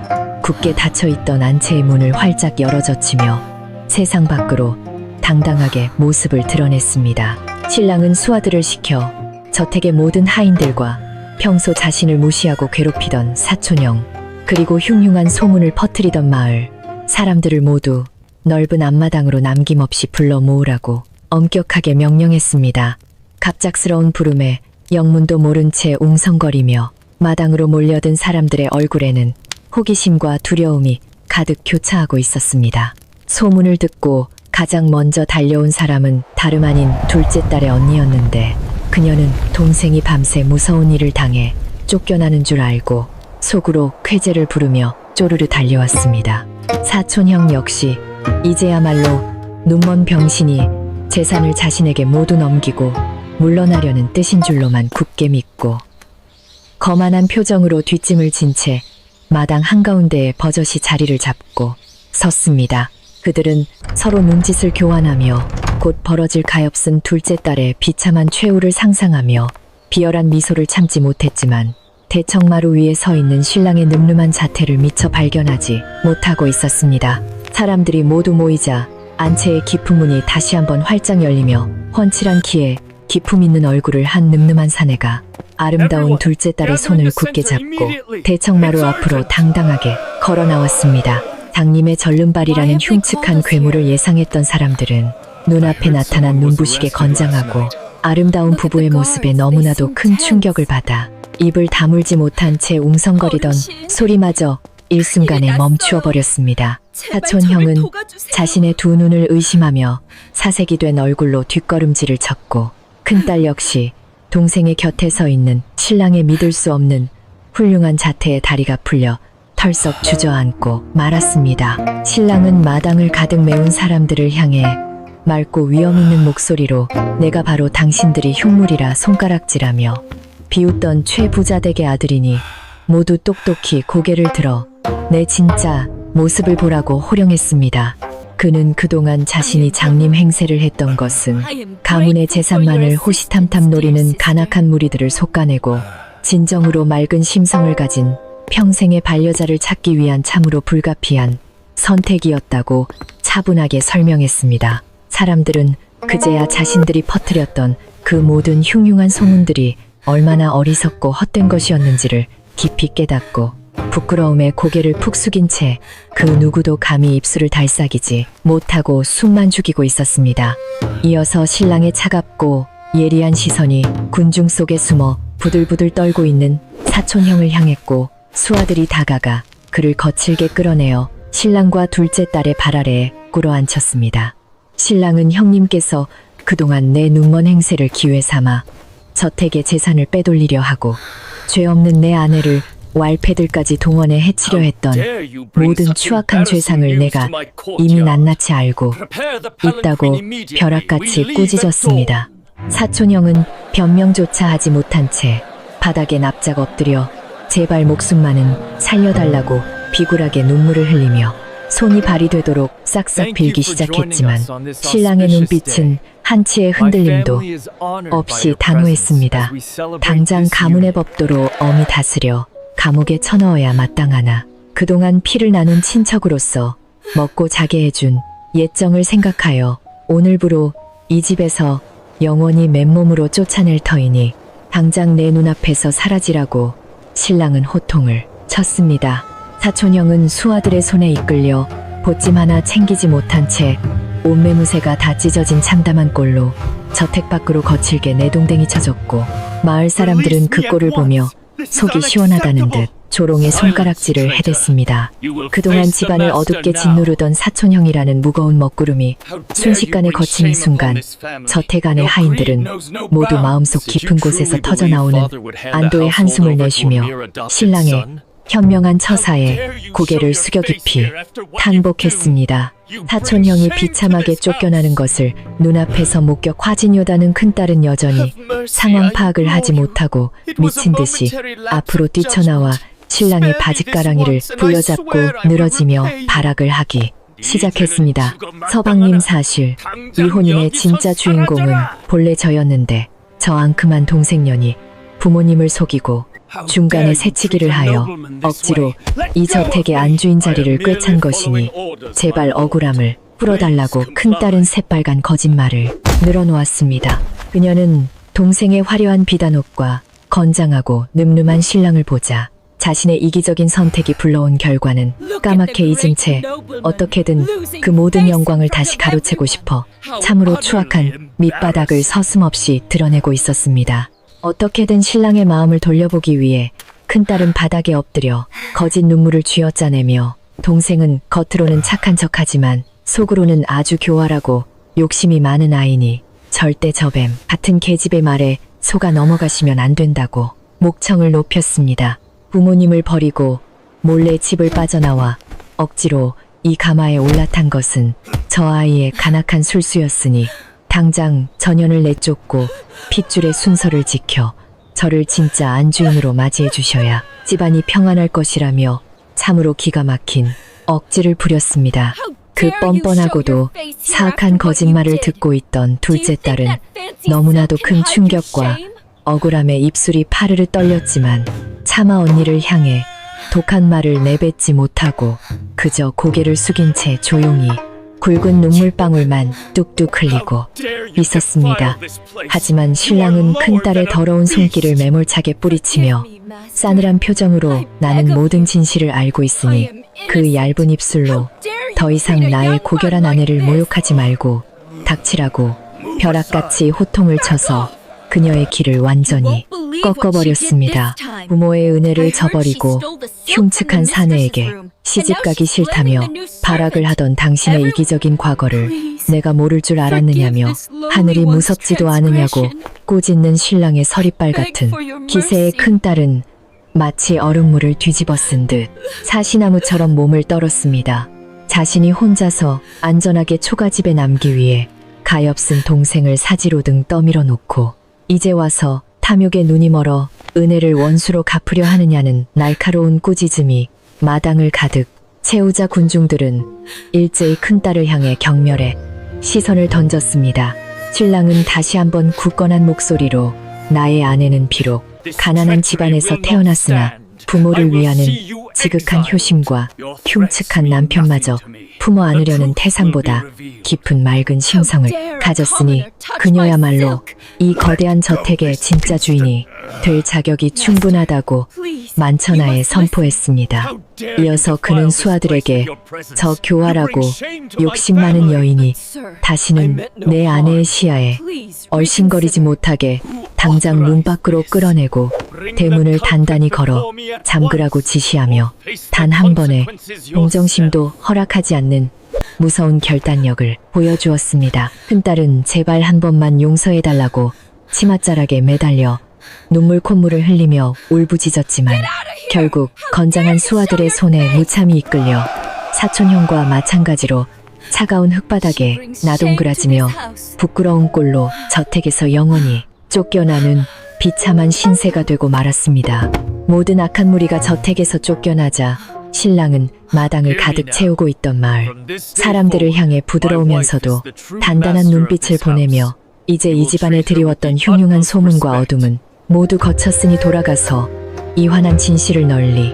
굳게 닫혀있던 안채의 문을 활짝 열어젖히며 세상 밖으로 당당하게 모습을 드러냈습니다. 신랑은 수하들을 시켜 저택의 모든 하인들과 평소 자신을 무시하고 괴롭히던 사촌형, 그리고 흉흉한 소문을 퍼뜨리던 마을 사람들을 모두 넓은 앞마당으로 남김없이 불러 모으라고 엄격하게 명령했습니다. 갑작스러운 부름에 영문도 모른 채 웅성거리며 마당으로 몰려든 사람들의 얼굴에는 호기심과 두려움이 가득 교차하고 있었습니다. 소문을 듣고 가장 먼저 달려온 사람은 다름 아닌 둘째 딸의 언니였는데, 그녀는 동생이 밤새 무서운 일을 당해 쫓겨나는 줄 알고 속으로 쾌재를 부르며 쪼르르 달려왔습니다. 사촌형 역시 이제야말로 눈먼 병신이 재산을 자신에게 모두 넘기고 물러나려는 뜻인 줄로만 굳게 믿고 거만한 표정으로 뒷짐을 진 채 마당 한가운데에 버젓이 자리를 잡고 섰습니다. 그들은 서로 눈짓을 교환하며 곧 벌어질 가엾은 둘째 딸의 비참한 최후를 상상하며 비열한 미소를 참지 못했지만 대청마루 위에 서 있는 신랑의 늠름한 자태를 미처 발견하지 못하고 있었습니다. 사람들이 모두 모이자 안채의 깊은 문이 다시 한번 활짝 열리며 훤칠한 키에 기품 있는 얼굴을 한 늠름한 사내가 아름다운 둘째 딸의 손을 굳게 잡고 대청마루 앞으로 당당하게 걸어 나왔습니다. 장님의 절름발이라는 흉측한 괴물을 예상했던 사람들은 눈앞에 나타난 눈부시게 건장하고 아름다운 부부의 모습에 너무나도 큰 충격을 받아 입을 다물지 못한 채 웅성거리던 소리마저 일순간에 멈추어 버렸습니다. 사촌형은 자신의 두 눈을 의심하며 사색이 된 얼굴로 뒷걸음질을 쳤고, 큰딸 역시 동생의 곁에 서 있는 신랑의 믿을 수 없는 훌륭한 자태에 다리가 풀려 털썩 주저앉고 말았습니다. 신랑은 마당을 가득 메운 사람들을 향해 맑고 위험 있는 목소리로 내가 바로 당신들이 흉물이라 손가락질하며 비웃던 최부자댁의 아들이니 모두 똑똑히 고개를 들어 내 진짜 모습을 보라고 호령했습니다. 그는 그동안 자신이 장님 행세를 했던 것은 가문의 재산만을 호시탐탐 노리는 간악한 무리들을 솎아내고 진정으로 맑은 심성을 가진 평생의 반려자를 찾기 위한 참으로 불가피한 선택이었다고 차분하게 설명했습니다. 사람들은 그제야 자신들이 퍼뜨렸던 그 모든 흉흉한 소문들이 얼마나 어리석고 헛된 것이었는지를 깊이 깨닫고 부끄러움에 고개를 푹 숙인 채 그 누구도 감히 입술을 달싹이지 못하고 숨만 죽이고 있었습니다. 이어서 신랑의 차갑고 예리한 시선이 군중 속에 숨어 부들부들 떨고 있는 사촌형을 향했고, 수하들이 다가가 그를 거칠게 끌어내어 신랑과 둘째 딸의 발 아래에 꿇어앉혔습니다. 신랑은 형님께서 그동안 내 눈먼 행세를 기회 삼아 저택의 재산을 빼돌리려 하고 죄 없는 내 아내를 왈패들까지 동원해 해치려 했던 모든 추악한 죄상을 내가 이미 낱낱이 알고 있다고 벼락같이 꾸짖었습니다. 사촌형은 변명조차 하지 못한 채 바닥에 납작 엎드려 제발 목숨만은 살려달라고 비굴하게 눈물을 흘리며 손이 발이 되도록 싹싹 빌기 시작했지만 신랑의 눈빛은 한치의 흔들림도 없이 단호했습니다. 당장 가문의 법도로 엄히 다스려 감옥에 쳐넣어야 마땅하나 그동안 피를 나눈 친척으로서 먹고 자게 해준 옛정을 생각하여 오늘부로 이 집에서 영원히 맨몸으로 쫓아낼 터이니 당장 내 눈앞에서 사라지라고 신랑은 호통을 쳤습니다. 사촌형은 수하들의 손에 이끌려 보찜 하나 챙기지 못한 채 옷매무새가 다 찢어진 참담한 꼴로 저택 밖으로 거칠게 내동댕이 쳐졌고, 마을 사람들은 그 꼴을 보며 속이 시원하다는 듯 조롱의 손가락질을 해댔습니다. 그동안 집안을 어둡게 짓누르던 사촌형이라는 무거운 먹구름이 순식간에 거치는 순간 저택 안의 하인들은 모두 마음속 깊은 곳에서 터져나오는 안도의 한숨을 내쉬며 신랑의 현명한 처사에 고개를 숙여 깊이 탄복했습니다. 사촌형이 비참하게 쫓겨나는 것을 눈앞에서 목격 화진요다는 큰딸은 여전히 상황 파악을 하지 못하고 미친 듯이 앞으로 뛰쳐나와 신랑의 바짓가랑이를 부여잡고 늘어지며 발악을 하기 시작했습니다. 서방님 사실 이 혼인의 진짜 주인공은 본래 저였는데 저 앙큼한 동생년이 부모님을 속이고 중간에 새치기를 하여 억지로 이 저택의 안주인 자리를 꿰찬 것이니 제발 억울함을 풀어달라고 큰딸은 새빨간 거짓말을 늘어놓았습니다. 그녀는 동생의 화려한 비단옷과 건장하고 늠름한 신랑을 보자 자신의 이기적인 선택이 불러온 결과는 까맣게 잊은 채 어떻게든 그 모든 영광을 다시 가로채고 싶어 참으로 추악한 밑바닥을 서슴없이 드러내고 있었습니다. 어떻게든 신랑의 마음을 돌려보기 위해 큰딸은 바닥에 엎드려 거짓 눈물을 쥐어짜내며 동생은 겉으로는 착한 척하지만 속으로는 아주 교활하고 욕심이 많은 아이니 절대 저뱀 같은 계집의 말에 속아 넘어가시면 안 된다고 목청을 높였습니다. 부모님을 버리고 몰래 집을 빠져나와 억지로 이 가마에 올라탄 것은 저 아이의 간악한 술수였으니 당장 전연을 내쫓고 핏줄의 순서를 지켜 저를 진짜 안주인으로 맞이해 주셔야 집안이 평안할 것이라며 참으로 기가 막힌 억지를 부렸습니다. 그 뻔뻔하고도 사악한 거짓말을 듣고 있던 둘째 딸은 너무나도 큰 충격과 억울함에 입술이 파르르 떨렸지만 차마 언니를 향해 독한 말을 내뱉지 못하고 그저 고개를 숙인 채 조용히 굵은 눈물방울만 뚝뚝 흘리고 있었습니다. 하지만 신랑은 큰딸의 더러운 손길을 매몰차게 뿌리치며 싸늘한 표정으로 나는 모든 진실을 알고 있으니 그 얇은 입술로 더 이상 나의 고결한 아내를 모욕하지 말고 닥치라고 벼락같이 호통을 쳐서 그녀의 길을 완전히 꺾어버렸습니다. 부모의 은혜를 저버리고 흉측한 사내에게 시집가기 싫다며 발악을 하던 당신의 이기적인 과거를 내가 모를 줄 알았느냐며 하늘이 무섭지도 않으냐고 꼬짓는 신랑의 서리빨 같은 기세의 큰딸은 마치 얼음물을 뒤집어 쓴 듯 사시나무처럼 몸을 떨었습니다. 자신이 혼자서 안전하게 초가집에 남기 위해 가엾은 동생을 사지로 등 떠밀어 놓고 이제 와서 탐욕에 눈이 멀어 은혜를 원수로 갚으려 하느냐는 날카로운 꾸짖음이 마당을 가득 채우자 군중들은 일제히 큰딸을 향해 경멸해 시선을 던졌습니다. 신랑은 다시 한번 굳건한 목소리로 나의 아내는 비록 가난한 집안에서 태어났으나 부모를 위하는 지극한 효심과 흉측한 남편마저 품어 안으려는 태산보다 깊은 맑은 심성을 가졌으니 그녀야말로 이 거대한 저택의 진짜 주인이 될 자격이 충분하다고 만천하에 선포했습니다. 이어서 그는 수하들에게 저 교활하고 욕심 많은 여인이 다시는 내 아내의 시야에 얼씬거리지 못하게 당장 문 밖으로 끌어내고 대문을 단단히 걸어 잠그라고 지시하며 단 한 번의 동정심도 허락하지 않는 무서운 결단력을 보여주었습니다. 큰딸은 제발 한 번만 용서해달라고 치맛자락에 매달려 눈물 콧물을 흘리며 울부짖었지만 결국 건장한 수하들의 손에 무참히 이끌려 사촌형과 마찬가지로 차가운 흙바닥에 나동그라지며 부끄러운 꼴로 저택에서 영원히 쫓겨나는 비참한 신세가 되고 말았습니다. 모든 악한 무리가 저택에서 쫓겨나자 신랑은 마당을 가득 채우고 있던 마을 사람들을 향해 부드러우면서도 단단한 눈빛을 보내며 이제 이 집안에 드리웠던 흉흉한 소문과 어둠은 모두 거쳤으니 돌아가서 이 환한 진실을 널리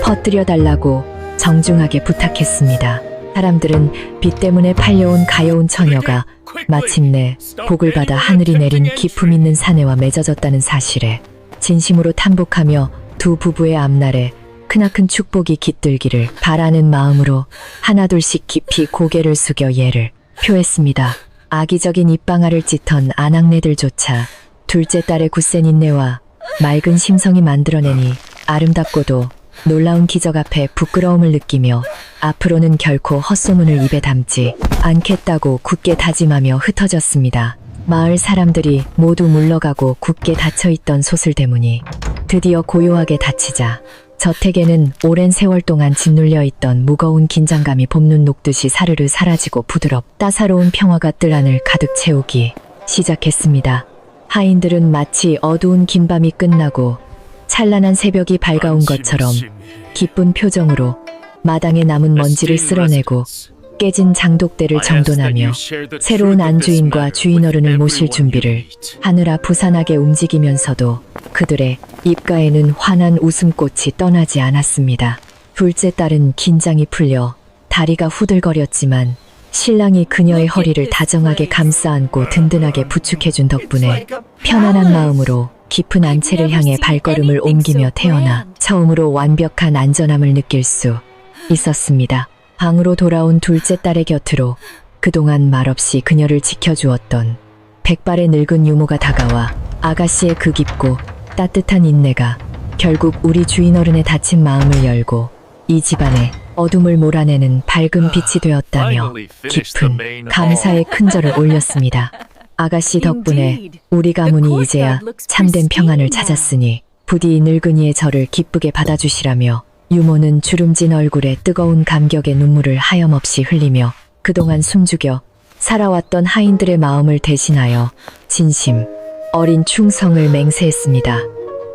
퍼뜨려달라고 정중하게 부탁했습니다. 사람들은 빚 때문에 팔려온 가여운 처녀가 마침내 복을 받아 하늘이 내린 기품 있는 사내와 맺어졌다는 사실에 진심으로 탐복하며 두 부부의 앞날에 크나큰 축복이 깃들기를 바라는 마음으로 하나둘씩 깊이 고개를 숙여 예를 표했습니다. 악의적인 입방아를 찢던 아낙네들조차 둘째 딸의 굳센 인내와 맑은 심성이 만들어내니 아름답고도 놀라운 기적 앞에 부끄러움을 느끼며 앞으로는 결코 헛소문을 입에 담지 않겠다고 굳게 다짐하며 흩어졌습니다. 마을 사람들이 모두 물러가고 굳게 닫혀있던 소슬대문이 드디어 고요하게 닫히자 저택에는 오랜 세월 동안 짓눌려 있던 무거운 긴장감이 봄눈 녹듯이 사르르 사라지고 따사로운 평화가 뜰 안을 가득 채우기 시작했습니다. 하인들은 마치 어두운 긴 밤이 끝나고 찬란한 새벽이 밝아온 것처럼 기쁜 표정으로 마당에 남은 먼지를 쓸어내고 깨진 장독대를 정돈하며 새로운 안주인과 주인어른을 모실 준비를 하느라 부산하게 움직이면서도 그들의 입가에는 환한 웃음꽃이 떠나지 않았습니다. 둘째 딸은 긴장이 풀려 다리가 후들거렸지만 신랑이 그녀의 허리를 다정하게 감싸 안고 든든하게 부축해준 덕분에 편안한 마음으로 깊은 안채를 향해 발걸음을 옮기며 태어나 처음으로 완벽한 안전함을 느낄 수 있었습니다. 방으로 돌아온 둘째 딸의 곁으로 그동안 말없이 그녀를 지켜주었던 백발의 늙은 유모가 다가와 아가씨의 그 깊고 따뜻한 인내가 결국 우리 주인어른의 다친 마음을 열고 이 집안의 어둠을 몰아내는 밝은 빛이 되었다며 깊은 감사의 큰절을 올렸습니다. 아가씨 덕분에 우리 가문이 이제야 참된 평안을 찾았으니 부디 늙은이의 저를 기쁘게 받아주시라며 유모는 주름진 얼굴에 뜨거운 감격의 눈물을 하염없이 흘리며 그동안 숨죽여 살아왔던 하인들의 마음을 대신하여 진심 어린 충성을 맹세했습니다.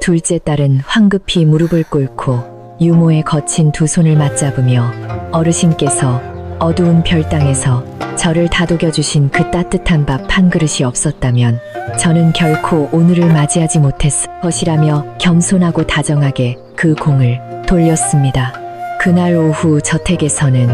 둘째 딸은 황급히 무릎을 꿇고 유모의 거친 두 손을 맞잡으며 어르신께서 어두운 별땅에서 저를 다독여주신 그 따뜻한 밥 한 그릇이 없었다면 저는 결코 오늘을 맞이하지 못했을 것이라며 겸손하고 다정하게 그 공을 돌렸습니다. 그날 오후 저택에서는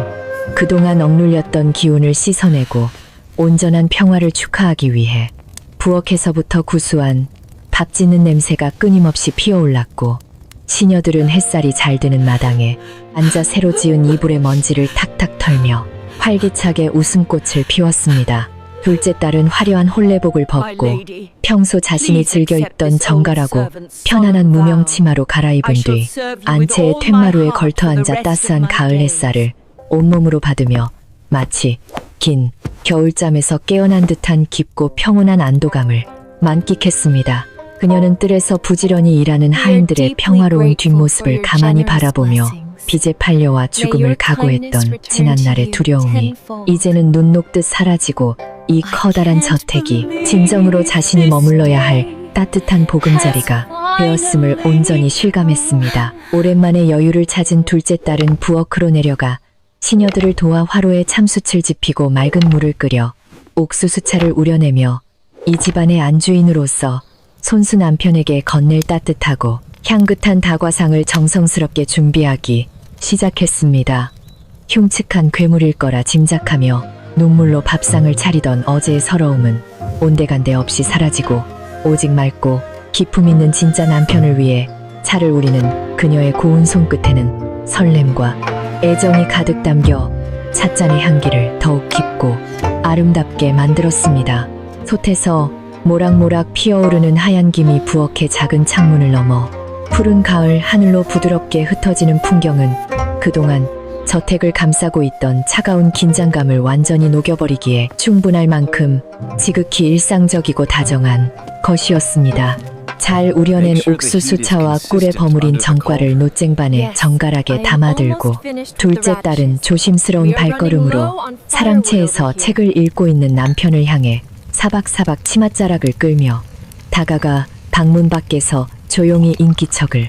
그동안 억눌렸던 기운을 씻어내고 온전한 평화를 축하하기 위해 부엌에서부터 구수한 밥 짓는 냄새가 끊임없이 피어올랐고 시녀들은 햇살이 잘 드는 마당에 앉아 새로 지은 이불의 먼지를 탁탁 털며 활기차게 웃음꽃을 피웠습니다. 둘째 딸은 화려한 홀레복을 벗고 평소 자신이 즐겨 입던 정갈하고 편안한 무명 치마로 갈아입은 뒤 안채의 툇마루에 걸터 앉아 따스한 가을 햇살을 온몸으로 받으며 마치 긴 겨울잠에서 깨어난 듯한 깊고 평온한 안도감을 만끽했습니다. 그녀는 뜰에서 부지런히 일하는 하인들의 평화로운 뒷모습을 가만히 바라보며 빚에 팔려와 죽음을 각오했던 지난날의 두려움이 이제는 눈 녹듯 사라지고 이 커다란 저택이 진정으로 자신이 머물러야 할 따뜻한 보금자리가 되었음을 온전히 실감했습니다. 오랜만에 여유를 찾은 둘째 딸은 부엌으로 내려가 시녀들을 도와 화로에 참숯을 지피고 맑은 물을 끓여 옥수수차를 우려내며 이 집안의 안주인으로서 손수 남편에게 건넬 따뜻하고 향긋한 다과상을 정성스럽게 준비하기 시작했습니다. 흉측한 괴물일 거라 짐작하며 눈물로 밥상을 차리던 어제의 서러움은 온데간데 없이 사라지고 오직 맑고 기품 있는 진짜 남편을 위해 차를 우리는 그녀의 고운 손끝에는 설렘과 애정이 가득 담겨 찻잔의 향기를 더욱 깊고 아름답게 만들었습니다. 솥에서 모락모락 피어오르는 하얀 김이 부엌의 작은 창문을 넘어 푸른 가을 하늘로 부드럽게 흩어지는 풍경은 그동안 저택을 감싸고 있던 차가운 긴장감을 완전히 녹여버리기에 충분할 만큼 지극히 일상적이고 다정한 것이었습니다. 잘 우려낸 옥수수차와 꿀에 버무린 정과를 놋쟁반에 정갈하게 담아들고 둘째 딸은 조심스러운 발걸음으로 사랑채에서 책을 읽고 있는 남편을 향해 사박사박 치맛자락을 끌며 다가가 방문 밖에서 조용히 인기척을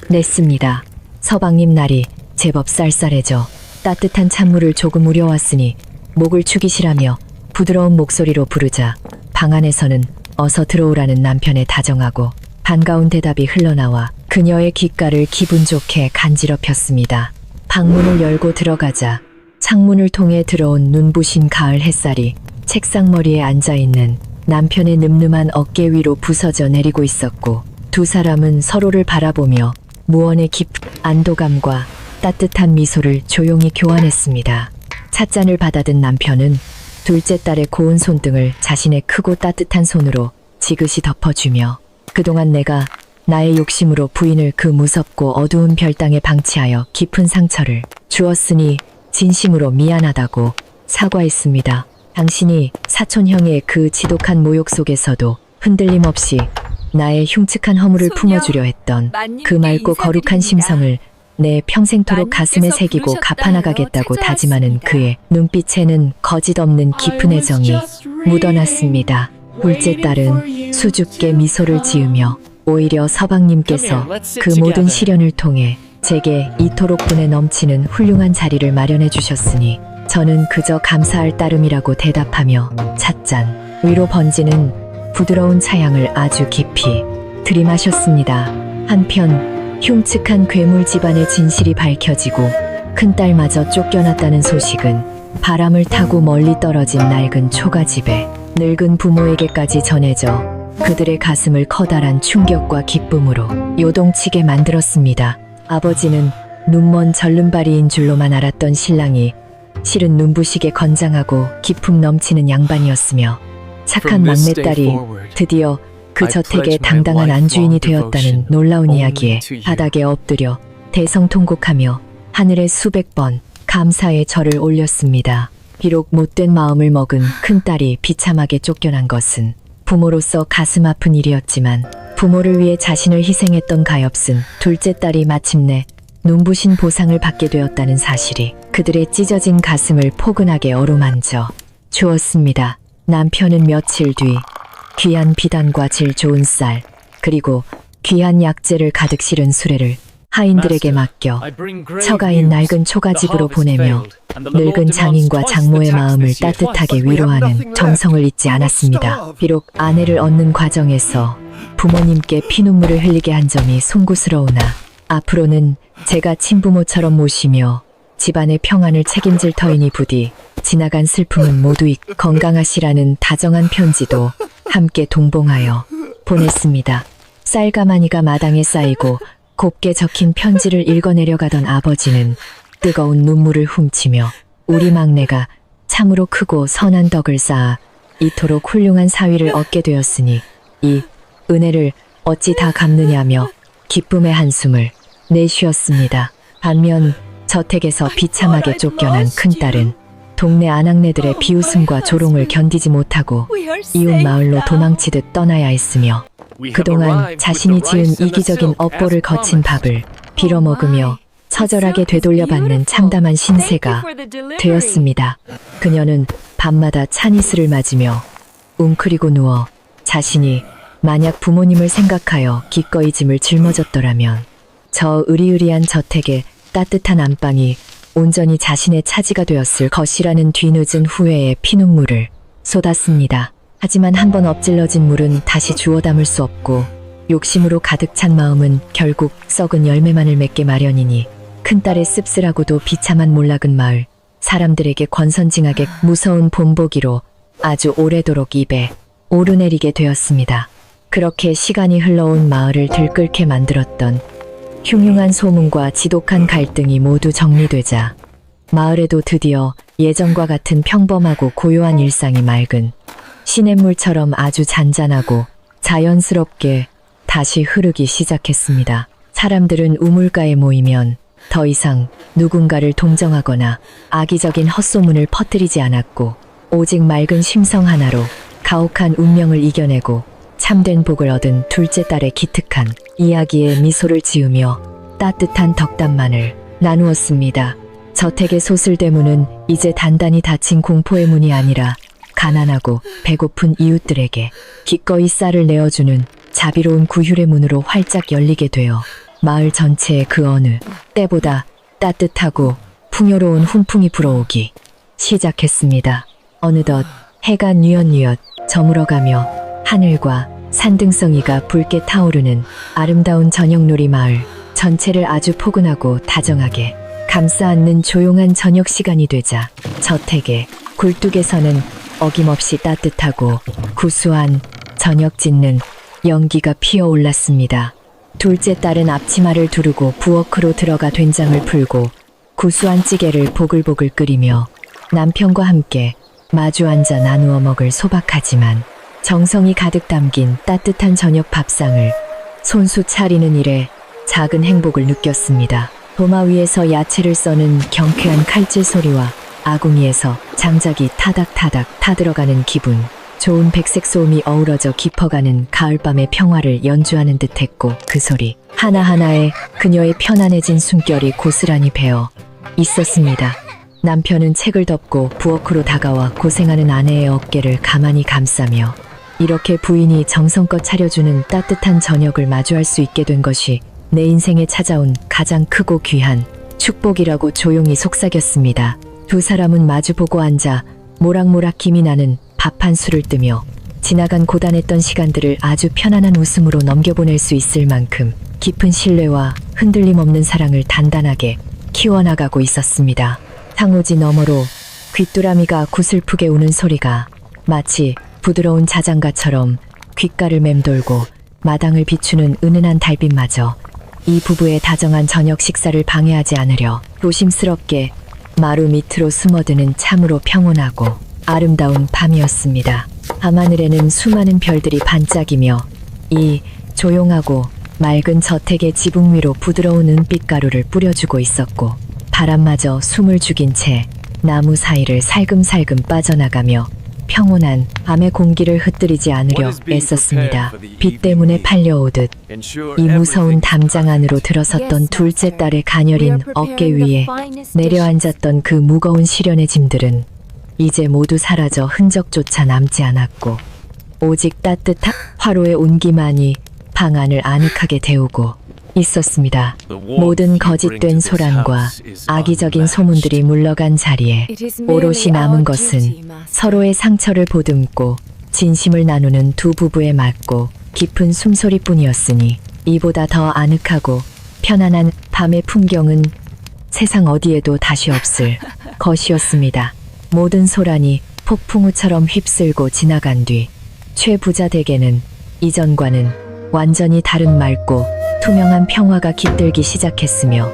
냈습니다. 서방님 날이 제법 쌀쌀해져 따뜻한 찬물을 조금 우려왔으니 목을 축이시라며 부드러운 목소리로 부르자 방 안에서는 어서 들어오라는 남편의 다정하고 반가운 대답이 흘러나와 그녀의 귓가를 기분 좋게 간지럽혔습니다. 방문을 열고 들어가자 창문을 통해 들어온 눈부신 가을 햇살이 책상머리에 앉아있는 남편의 늠름한 어깨 위로 부서져 내리고 있었고 두 사람은 서로를 바라보며 무언의 깊은 안도감과 따뜻한 미소를 조용히 교환했습니다. 찻잔을 받아든 남편은 둘째 딸의 고운 손등을 자신의 크고 따뜻한 손으로 지그시 덮어주며 그동안 내가 나의 욕심으로 부인을 그 무섭고 어두운 별땅에 방치하여 깊은 상처를 주었으니 진심으로 미안하다고 사과했습니다. 당신이 사촌형의 그 지독한 모욕 속에서도 흔들림 없이 나의 흉측한 허물을 품어주려 했던 그 맑고 거룩한 심성을 내 평생토록 가슴에 새기고 갚아나가겠다고 다짐하는 그의 눈빛에는 거짓 없는 깊은 애정이 묻어났습니다. 둘째 딸은 수줍게 미소를 지으며 오히려 서방님께서 그 모든 시련을 통해 제게 이토록 분에 넘치는 훌륭한 자리를 마련해 주셨으니 저는 그저 감사할 따름이라고 대답하며 찻잔 위로 번지는 부드러운 차향을 아주 깊이 들이마셨습니다. 한편 흉측한 괴물 집안의 진실이 밝혀지고 큰딸마저 쫓겨났다는 소식은 바람을 타고 멀리 떨어진 낡은 초가집에 늙은 부모에게까지 전해져 그들의 가슴을 커다란 충격과 기쁨으로 요동치게 만들었습니다. 아버지는 눈먼 절름발이인 줄로만 알았던 신랑이 실은 눈부시게 건장하고 기품 넘치는 양반이었으며 착한 막내딸이 드디어 그 저택의 당당한 안주인이 되었다는 놀라운 이야기에 바닥에 엎드려 대성통곡하며 하늘에 수백 번 감사의 절을 올렸습니다. 비록 못된 마음을 먹은 큰딸이 비참하게 쫓겨난 것은 부모로서 가슴 아픈 일이었지만 부모를 위해 자신을 희생했던 가엾은 둘째 딸이 마침내 눈부신 보상을 받게 되었다는 사실이 그들의 찢어진 가슴을 포근하게 어루만져 주었습니다. 남편은 며칠 뒤 귀한 비단과 질 좋은 쌀 그리고 귀한 약재를 가득 실은 수레를 하인들에게 맡겨 처가인 낡은 초가집으로 보내며 늙은 장인과 장모의 마음을 따뜻하게 위로하는 정성을 잊지 않았습니다. 비록 아내를 얻는 과정에서 부모님께 피눈물을 흘리게 한 점이 송구스러우나 앞으로는 제가 친부모처럼 모시며 집안의 평안을 책임질 터이니 부디 지나간 슬픔은 모두 잊고 건강하시라는 다정한 편지도 함께 동봉하여 보냈습니다. 쌀가마니가 마당에 쌓이고 곱게 적힌 편지를 읽어내려가던 아버지는 뜨거운 눈물을 훔치며 우리 막내가 참으로 크고 선한 덕을 쌓아 이토록 훌륭한 사위를 얻게 되었으니 이 은혜를 어찌 다 갚느냐며 기쁨의 한숨을 내쉬었습니다. 반면 저택에서 비참하게 쫓겨난 큰딸은 동네 아낙네들의 비웃음과 조롱을 견디지 못하고 이웃 마을로 도망치듯 떠나야 했으며 그동안 자신이 지은 이기적인 업보를 거친 밥을 빌어먹으며 처절하게 되돌려받는 참담한 신세가 되었습니다. 그녀는 밤마다 찬이슬을 맞으며 웅크리고 누워 자신이 만약 부모님을 생각하여 기꺼이 짐을 짊어졌더라면 저 으리으리한 저택의 따뜻한 안방이 온전히 자신의 차지가 되었을 것이라는 뒤늦은 후회의 피눈물을 쏟았습니다. 하지만 한번 엎질러진 물은 다시 주워 담을 수 없고 욕심으로 가득 찬 마음은 결국 썩은 열매만을 맺게 마련이니 큰딸의 씁쓸하고도 비참한 몰락은 마을 사람들에게 권선징악의 무서운 본보기로 아주 오래도록 입에 오르내리게 되었습니다. 그렇게 시간이 흘러온 마을을 들끓게 만들었던 흉흉한 소문과 지독한 갈등이 모두 정리되자 마을에도 드디어 예전과 같은 평범하고 고요한 일상이 맑은 시냇물처럼 아주 잔잔하고 자연스럽게 다시 흐르기 시작했습니다. 사람들은 우물가에 모이면 더 이상 누군가를 동정하거나 악의적인 헛소문을 퍼뜨리지 않았고 오직 맑은 심성 하나로 가혹한 운명을 이겨내고 참된 복을 얻은 둘째 딸의 기특한 이야기에 미소를 지으며 따뜻한 덕담만을 나누었습니다. 저택의 소슬대문은 이제 단단히 닫힌 공포의 문이 아니라 가난하고 배고픈 이웃들에게 기꺼이 쌀을 내어주는 자비로운 구휼의 문으로 활짝 열리게 되어 마을 전체에 그 어느 때보다 따뜻하고 풍요로운 훈풍이 불어오기 시작했습니다. 어느덧 해가 뉘엿뉘엿 저물어가며 하늘과 산등성이가 붉게 타오르는 아름다운 저녁놀이 마을 전체를 아주 포근하고 다정하게 감싸 안는 조용한 저녁 시간이 되자 저택의 굴뚝에서는 어김없이 따뜻하고 구수한 저녁 짓는 연기가 피어올랐습니다. 둘째 딸은 앞치마를 두르고 부엌으로 들어가 된장을 풀고 구수한 찌개를 보글보글 끓이며 남편과 함께 마주 앉아 나누어 먹을 소박하지만 정성이 가득 담긴 따뜻한 저녁 밥상을 손수 차리는 일에 작은 행복을 느꼈습니다. 도마 위에서 야채를 써는 경쾌한 칼질 소리와 아궁이에서 장작이 타닥타닥 타들어가는 기분 좋은 백색 소음이 어우러져 깊어가는 가을밤의 평화를 연주하는 듯했고 그 소리 하나하나에 그녀의 편안해진 숨결이 고스란히 배어 있었습니다. 남편은 책을 덮고 부엌으로 다가와 고생하는 아내의 어깨를 가만히 감싸며 이렇게 부인이 정성껏 차려주는 따뜻한 저녁을 마주할 수 있게 된 것이 내 인생에 찾아온 가장 크고 귀한 축복이라고 조용히 속삭였습니다. 두 사람은 마주보고 앉아 모락모락 김이 나는 밥 한 술을 뜨며 지나간 고단했던 시간들을 아주 편안한 웃음으로 넘겨보낼 수 있을 만큼 깊은 신뢰와 흔들림 없는 사랑을 단단하게 키워나가고 있었습니다. 상호지 너머로 귀뚜라미가 구슬프게 우는 소리가 마치 부드러운 자장가처럼 귓가를 맴돌고 마당을 비추는 은은한 달빛마저 이 부부의 다정한 저녁 식사를 방해하지 않으려 조심스럽게 마루 밑으로 숨어드는 참으로 평온하고 아름다운 밤이었습니다. 밤하늘에는 수많은 별들이 반짝이며 이 조용하고 맑은 저택의 지붕 위로 부드러운 은빛가루를 뿌려주고 있었고 바람마저 숨을 죽인 채 나무 사이를 살금살금 빠져나가며 평온한 밤의 공기를 흩뜨리지 않으려 애썼습니다. 비 때문에 팔려오듯 이 무서운 담장 안으로 들어섰던 둘째 딸의 가녀린 어깨 위에 내려앉았던 그 무거운 시련의 짐들은 이제 모두 사라져 흔적조차 남지 않았고 오직 따뜻한 화로의 온기만이 방 안을 아늑하게 데우고 있었습니다. 모든 거짓된 소란과 악의적인 소문들이 물러간 자리에 오롯이 남은 것은 서로의 상처를 보듬고 진심을 나누는 두 부부의 맑고 깊은 숨소리뿐이었으니 이보다 더 아늑하고 편안한 밤의 풍경은 세상 어디에도 다시 없을 것이었습니다. 모든 소란이 폭풍우처럼 휩쓸고 지나간 뒤 최부자 댁에는 이전과는 완전히 다른 맑고 투명한 평화가 깃들기 시작했으며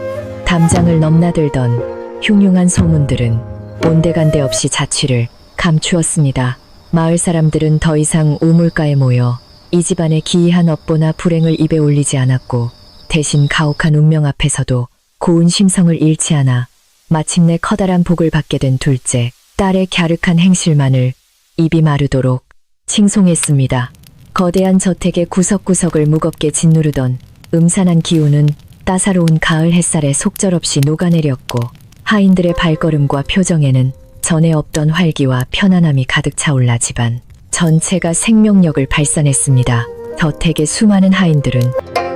담장을 넘나들던 흉흉한 소문들은 온데간데 없이 자취를 감추었습니다. 마을 사람들은 더 이상 우물가에 모여 이 집안의 기이한 업보나 불행을 입에 올리지 않았고 대신 가혹한 운명 앞에서도 고운 심성을 잃지 않아 마침내 커다란 복을 받게 된 둘째 딸의 갸륵한 행실만을 입이 마르도록 칭송했습니다. 거대한 저택의 구석구석을 무겁게 짓누르던 음산한 기운은 따사로운 가을 햇살에 속절없이 녹아내렸고 하인들의 발걸음과 표정에는 전에 없던 활기와 편안함이 가득 차올라 집안 전체가 생명력을 발산했습니다. 저택의 수많은 하인들은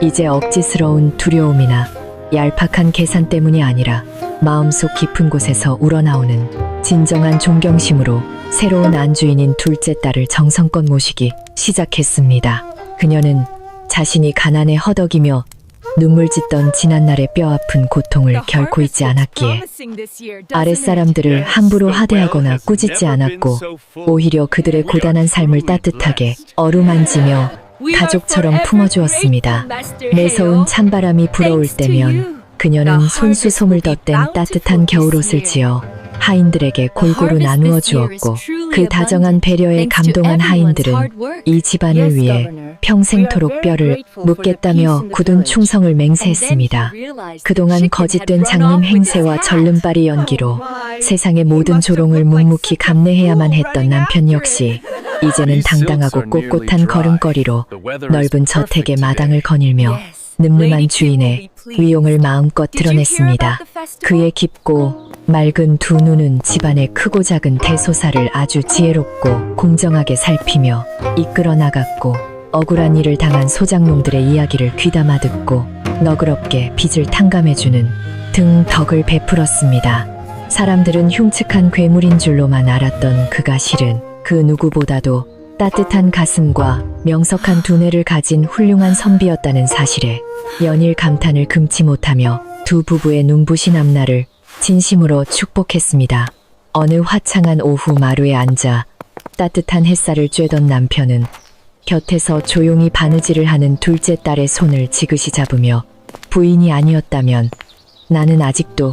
이제 억지스러운 두려움이나 얄팍한 계산 때문이 아니라 마음속 깊은 곳에서 우러나오는 진정한 존경심으로 새로운 안주인인 둘째 딸을 정성껏 모시기 시작했습니다. 그녀는 자신이 가난에 허덕이며 눈물 짓던 지난날의 뼈아픈 고통을 결코 잊지 않았기에 아랫사람들을 함부로 하대하거나 꾸짖지 않았고 오히려 그들의 고단한 삶을 따뜻하게 어루만지며 가족처럼 품어주었습니다. 매서운 찬바람이 불어올 때면 그녀는 손수솜을 덧댄 따뜻한 겨울옷을 지어 하인들에게 골고루 나누어 주었고 그 다정한 배려에 감동한 하인들은 이 집안을 위해 평생토록 뼈를 묻겠다며 굳은 충성을 맹세했습니다. 그동안 거짓된 장님 행세와 절름발이 연기로 세상의 모든 조롱을 묵묵히 감내해야만 했던 남편 역시 이제는 당당하고 꼿꼿한 걸음걸이로 넓은 저택의 마당을 거닐며 늠름한 주인의 위용을 마음껏 드러냈습니다. 그의 깊고 맑은 두 눈은 집안의 크고 작은 대소사를 아주 지혜롭고 공정하게 살피며 이끌어 나갔고 억울한 일을 당한 소장농들의 이야기를 귀담아 듣고 너그럽게 빚을 탕감해주는 등 덕을 베풀었습니다. 사람들은 흉측한 괴물인 줄로만 알았던 그가 실은 그 누구보다도 따뜻한 가슴과 명석한 두뇌를 가진 훌륭한 선비였다는 사실에 연일 감탄을 금치 못하며 두 부부의 눈부신 앞날을 진심으로 축복했습니다. 어느 화창한 오후 마루에 앉아 따뜻한 햇살을 쬐던 남편은 곁에서 조용히 바느질을 하는 둘째 딸의 손을 지그시 잡으며 부인이 아니었다면 나는 아직도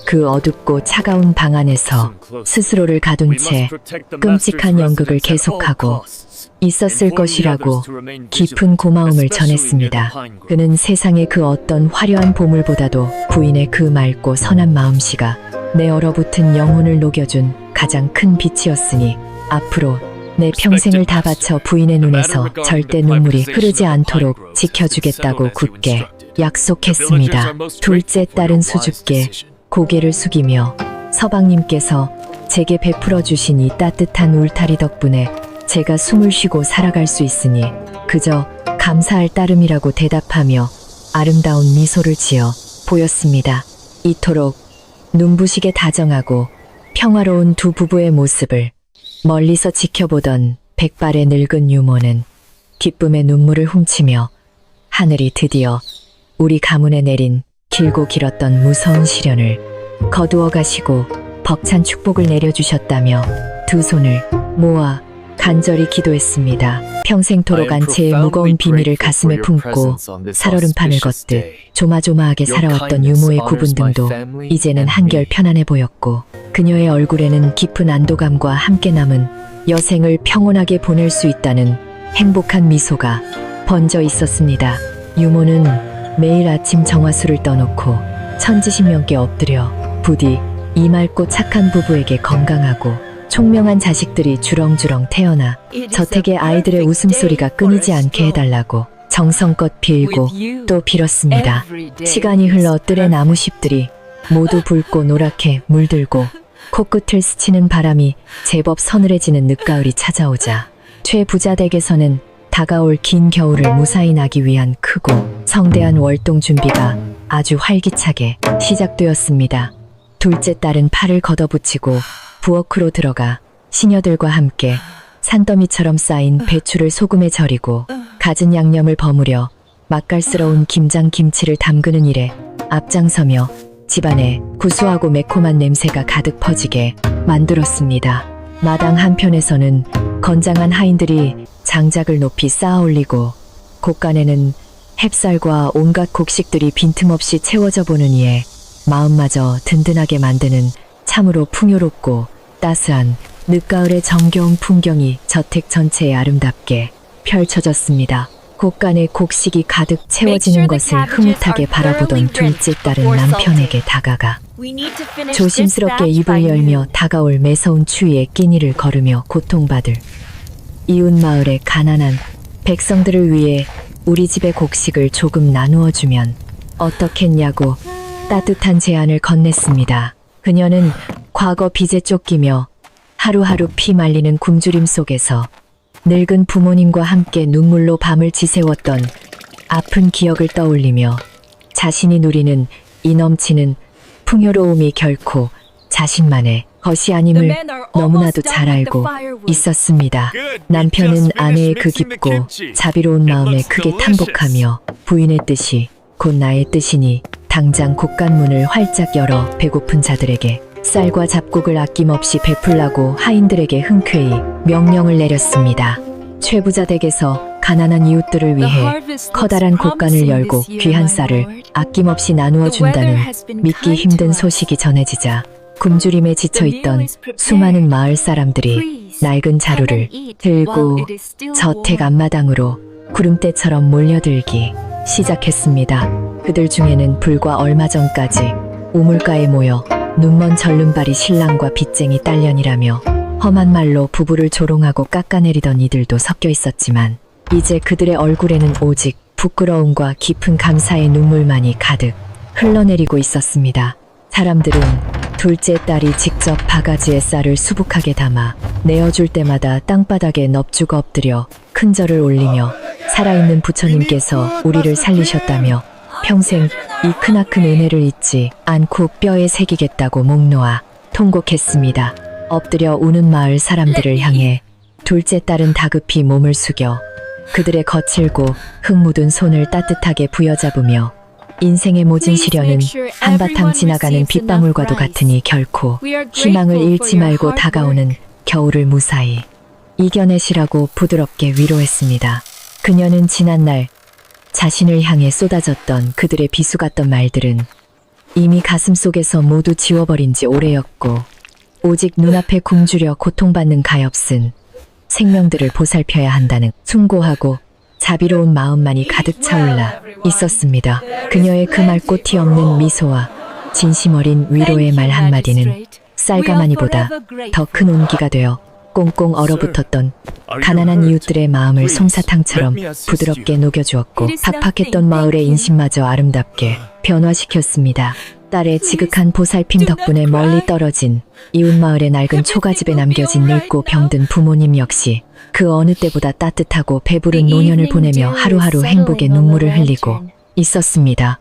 그 어둡고 차가운 방 안에서 스스로를 가둔 채 끔찍한 연극을 계속하고 있었을 것이라고 깊은 고마움을 전했습니다. 그는 세상의 그 어떤 화려한 보물보다도 부인의 그 맑고 선한 마음씨가 내 얼어붙은 영혼을 녹여준 가장 큰 빛이었으니 앞으로 내 평생을 다 바쳐 부인의 눈에서 절대 눈물이 흐르지 않도록 지켜주겠다고 굳게 약속했습니다. 둘째 딸은 수줍게 고개를 숙이며 서방님께서 제게 베풀어 주신 이 따뜻한 울타리 덕분에 제가 숨을 쉬고 살아갈 수 있으니 그저 감사할 따름이라고 대답하며 아름다운 미소를 지어 보였습니다. 이토록 눈부시게 다정하고 평화로운 두 부부의 모습을 멀리서 지켜보던 백발의 늙은 유모는 기쁨의 눈물을 훔치며 하늘이 드디어 우리 가문에 내린 길고 길었던 무서운 시련을 거두어 가시고 벅찬 축복을 내려주셨다며 두 손을 모아 간절히 기도했습니다. 평생토록 안채의 무거운 비밀을 가슴에 품고 살얼음판을 걷듯 조마조마하게 살아왔던 유모의 구분 등도 이제는 한결 편안해 보였고 그녀의 얼굴에는 깊은 안도감과 함께 남은 여생을 평온하게 보낼 수 있다는 행복한 미소가 번져 있었습니다. 유모는 매일 아침 정화수를 떠놓고 천지신명께 엎드려 부디 이 맑고 착한 부부에게 건강하고 총명한 자식들이 주렁주렁 태어나 저택의 아이들의 웃음소리가 끊이지 않게 해달라고 정성껏 빌고 또 빌었습니다. 시간이 흘러 뜰의 나무잎들이 모두 붉고 노랗게 물들고 코끝을 스치는 바람이 제법 서늘해지는 늦가을이 찾아오자 최 부자 댁에서는 다가올 긴 겨울을 무사히 나기 위한 크고 성대한 월동 준비가 아주 활기차게 시작되었습니다. 둘째 딸은 팔을 걷어붙이고 부엌으로 들어가 시녀들과 함께 산더미처럼 쌓인 배추를 소금에 절이고 갖은 양념을 버무려 맛깔스러운 김장김치를 담그는 일에 앞장서며 집안에 구수하고 매콤한 냄새가 가득 퍼지게 만들었습니다. 마당 한편에서는 건장한 하인들이 장작을 높이 쌓아 올리고 곳간에는 햅쌀과 온갖 곡식들이 빈틈없이 채워져 보는 이에 마음마저 든든하게 만드는 참으로 풍요롭고 따스한 늦가을의 정겨운 풍경이 저택 전체에 아름답게 펼쳐졌습니다. 곳간에 곡식이 가득 채워지는 것을 흐뭇하게 바라보던 둘째 딸은 남편에게 다가가 조심스럽게 입을 열며 다가올 매서운 추위에 끼니를 거르며 고통받을 이웃 마을의 가난한 백성들을 위해 우리 집의 곡식을 조금 나누어 주면 어떻겠냐고 따뜻한 제안을 건넸습니다. 그녀는 과거 빚에 쫓기며 하루하루 피 말리는 굶주림 속에서 늙은 부모님과 함께 눈물로 밤을 지새웠던 아픈 기억을 떠올리며 자신이 누리는 이 넘치는 풍요로움이 결코 자신만의 것이 아님을 너무나도 잘 알고 있었습니다. 남편은 아내의 그 깊고 자비로운 마음에 크게 탐복하며 부인의 뜻이 곧 나의 뜻이니 당장 곳간문을 활짝 열어 배고픈 자들에게 쌀과 잡곡을 아낌없이 베풀라고 하인들에게 흔쾌히 명령을 내렸습니다. 최부자 댁에서 가난한 이웃들을 위해 커다란 곳간을 열고 귀한 쌀을 아낌없이 나누어 준다는 믿기 힘든 소식이 전해지자 굶주림에 지쳐있던 수많은 마을 사람들이 낡은 자루를 들고 저택 앞마당으로 구름대처럼 몰려들기 시작했습니다. 그들 중에는 불과 얼마 전까지 우물가에 모여 눈먼 절름발이 신랑과 빚쟁이 딸년이라며 험한 말로 부부를 조롱하고 깎아내리던 이들도 섞여 있었지만 이제 그들의 얼굴에는 오직 부끄러움과 깊은 감사의 눈물만이 가득 흘러내리고 있었습니다. 사람들은 둘째 딸이 직접 바가지에 쌀을 수북하게 담아 내어줄 때마다 땅바닥에 넙죽 엎드려 큰절을 올리며 살아있는 부처님께서 우리를 살리셨다며 평생 이 크나큰 은혜를 잊지 않고 뼈에 새기겠다고 목 놓아 통곡했습니다. 엎드려 우는 마을 사람들을 향해 둘째 딸은 다급히 몸을 숙여 그들의 거칠고 흙 묻은 손을 따뜻하게 부여잡으며 인생의 모진 시련은 한바탕 지나가는 빗방울과도 같으니 결코 희망을 잃지 말고 다가오는 겨울을 무사히 이겨내시라고 부드럽게 위로했습니다. 그녀는 지난날 자신을 향해 쏟아졌던 그들의 비수 같던 말들은 이미 가슴속에서 모두 지워버린 지 오래였고 오직 눈앞에 굶주려 고통받는 가엾은 생명들을 보살펴야 한다는 숭고하고 자비로운 마음만이 가득 차올라 있었습니다. 그녀의 그 맑고 티 없는 미소와 진심 어린 위로의 말 한마디는 쌀가마니보다 더 큰 온기가 되어 꽁꽁 얼어붙었던 가난한 이웃들의 마음을 솜사탕처럼 부드럽게 녹여주었고 팍팍했던 마을의 인심마저 아름답게 변화시켰습니다. 딸의 지극한 보살핌 덕분에 멀리 떨어진 이웃마을의 낡은 초가집에 남겨진 늙고 병든 부모님 역시 그 어느 때보다 따뜻하고 배부른 노년을 보내며 하루하루 행복의 눈물을 흘리고 있었습니다.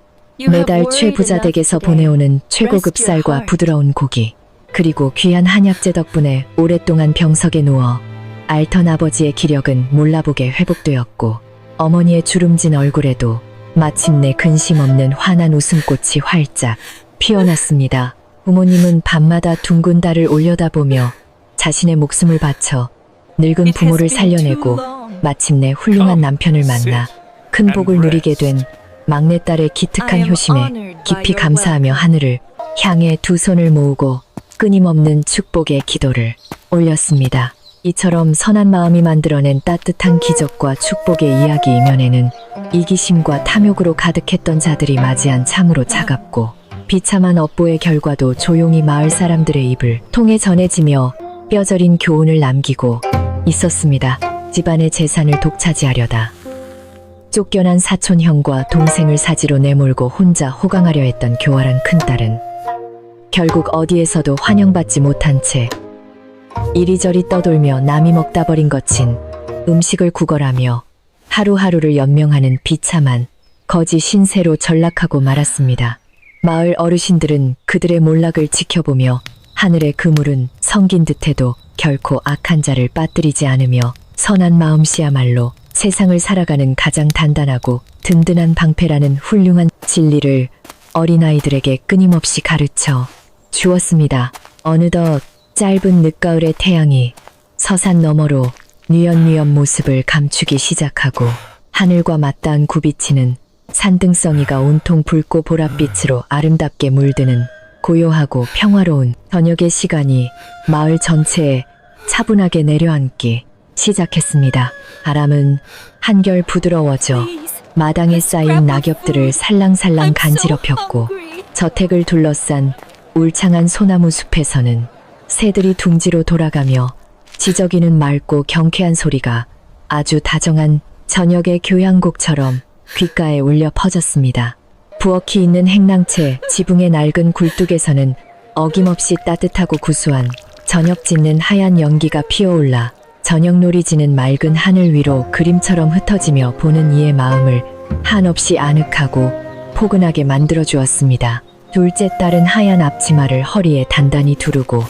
매달 최부자 댁에서 보내오는 최고급 쌀과 부드러운 고기, 그리고 귀한 한약재 덕분에 오랫동안 병석에 누워 앓던 아버지의 기력은 몰라보게 회복되었고 어머니의 주름진 얼굴에도 마침내 근심 없는 환한 웃음꽃이 활짝 피어났습니다. 부모님은 밤마다 둥근 달을 올려다보며 자신의 목숨을 바쳐 늙은 부모를 살려내고 마침내 훌륭한 남편을 만나 큰 복을 누리게 된 막내딸의 기특한 효심에 깊이 감사하며 하늘을 향해 두 손을 모으고 끊임없는 축복의 기도를 올렸습니다. 이처럼 선한 마음이 만들어낸 따뜻한 기적과 축복의 이야기 이면에는 이기심과 탐욕으로 가득했던 자들이 맞이한 참으로 차갑고 비참한 업보의 결과도 조용히 마을 사람들의 입을 통해 전해지며 뼈저린 교훈을 남기고 있었습니다. 집안의 재산을 독차지하려다 쫓겨난 사촌 형과 동생을 사지로 내몰고 혼자 호강하려 했던 교활한 큰딸은 결국 어디에서도 환영받지 못한 채 이리저리 떠돌며 남이 먹다 버린 거친 음식을 구걸하며 하루하루를 연명하는 비참한 거지 신세로 전락하고 말았습니다. 마을 어르신들은 그들의 몰락을 지켜보며 하늘의 그물은 성긴 듯해도 결코 악한 자를 빠뜨리지 않으며 선한 마음씨야말로 세상을 살아가는 가장 단단하고 든든한 방패라는 훌륭한 진리를 어린아이들에게 끊임없이 가르쳐 주었습니다. 어느덧 짧은 늦가을의 태양이 서산 너머로 뉘엿뉘엿 모습을 감추기 시작하고 하늘과 맞닿은 굽이치는 산등성이가 온통 붉고 보랏빛으로 아름답게 물드는 고요하고 평화로운 저녁의 시간이 마을 전체에 차분하게 내려앉기 시작했습니다. 바람은 한결 부드러워져 마당에 쌓인 낙엽들을 살랑살랑 간지럽혔고 저택을 둘러싼 울창한 소나무 숲에서는 새들이 둥지로 돌아가며 지저귀는 맑고 경쾌한 소리가 아주 다정한 저녁의 교향곡처럼 귓가에 울려 퍼졌습니다. 부엌이 있는 행랑채 지붕의 낡은 굴뚝에서는 어김없이 따뜻하고 구수한 저녁 짓는 하얀 연기가 피어올라 저녁놀이 지는 맑은 하늘 위로 그림처럼 흩어지며 보는 이의 마음을 한없이 아늑하고 포근하게 만들어 주었습니다. 둘째 딸은 하얀 앞치마를 허리에 단단히 두르고